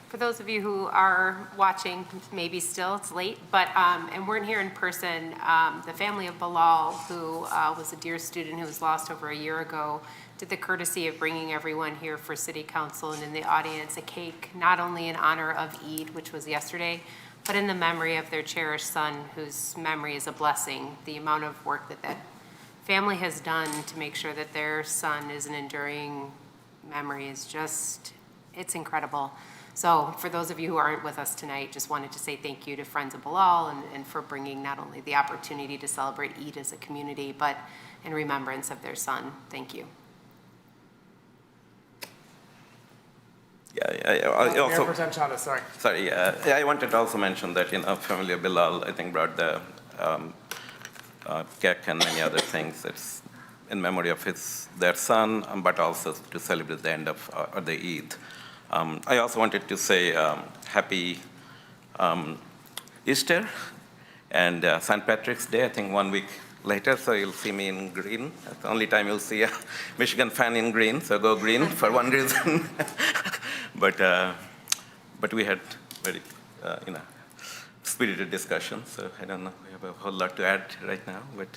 For those of you who are watching, maybe still, it's late, but, and weren't here in person, the family of Bilal, who was a dear student who was lost over a year ago, did the courtesy of bringing everyone here for city council and in the audience a cake, not only in honor of Eid, which was yesterday, but in the memory of their cherished son, whose memory is a blessing. The amount of work that that family has done to make sure that their son is an enduring memory is just, it's incredible. So for those of you who aren't with us tonight, just wanted to say thank you to Friends of Bilal and for bringing not only the opportunity to celebrate Eid as a community, but in remembrance of their son. Thank you. I also, Mayor Pro Tem Chavez, sorry. sorry, I wanted to also mention that, family of Bilal, I think, brought the cake and many other things. It's in memory of their son, but also to celebrate the end of the Eid. I also wanted to say happy Easter and St. Patrick's Day, I think 1 week later, so you'll see me in green. That's the only time you'll see a Michigan fan in green, so go green for one reason. But we had very, spirited discussion, so I don't know, we have a whole lot to add right now, but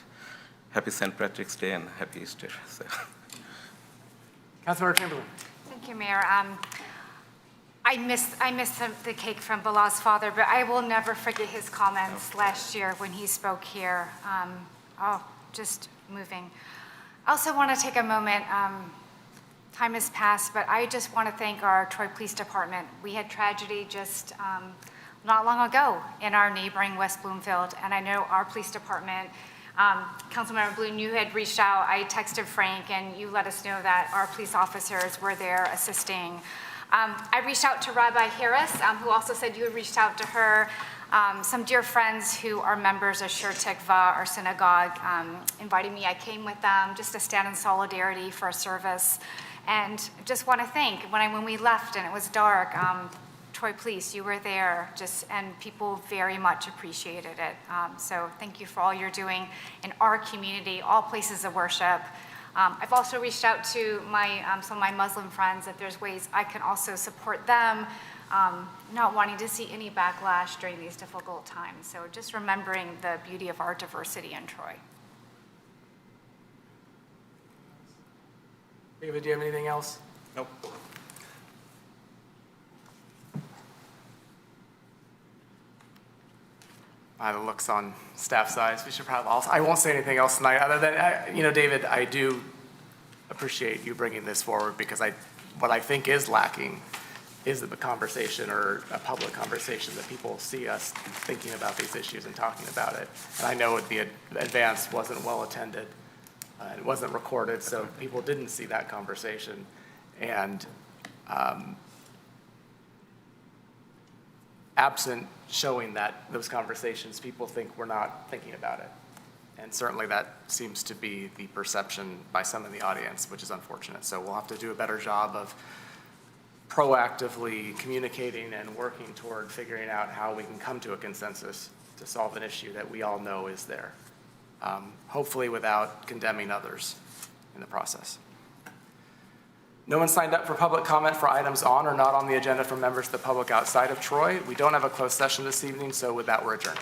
happy St. Patrick's Day and happy Easter. So. Councilmember Chamberlain. Thank you, Mayor. I missed the cake from Bilal's father, but I will never forget his comments last year when he spoke here. Just moving. I also want to take a moment. Time has passed, but I just want to thank our Troy Police Department. We had tragedy just not long ago in our neighboring West Bloomfield, and I know our police department, Councilmember Bloom, you had reached out. I texted Frank, and you let us know that our police officers were there assisting. I reached out to Rabbi Harris, who also said you had reached out to her. Some dear friends who are members of Shur Tikva, our synagogue, invited me. I came with them just to stand in solidarity for a service. And just want to thank, when we left and it was dark, Troy Police, you were there, and people very much appreciated it. So thank you for all you're doing in our community, all places of worship. I've also reached out to some of my Muslim friends that there's ways I can also support them, not wanting to see any backlash during these difficult times. So just remembering the beauty of our diversity in Troy. David, do you have anything else? Nope. The looks on staff's eyes. We should probably also, I won't say anything else tonight other than, David, I do appreciate you bringing this forward because what I think is lacking is a conversation or a public conversation that people see us thinking about these issues and talking about it. And I know the advance wasn't well attended. It wasn't recorded, so people didn't see that conversation. And absent showing those conversations, people think we're not thinking about it. And certainly that seems to be the perception by some in the audience, which is unfortunate. So we'll have to do a better job of proactively communicating and working toward figuring out how we can come to a consensus to solve an issue that we all know is there. Hopefully without condemning others in the process. No one signed up for public comment for items on or not on the agenda from members of the public outside of Troy. We don't have a closed session this evening, so with that, we're adjourned.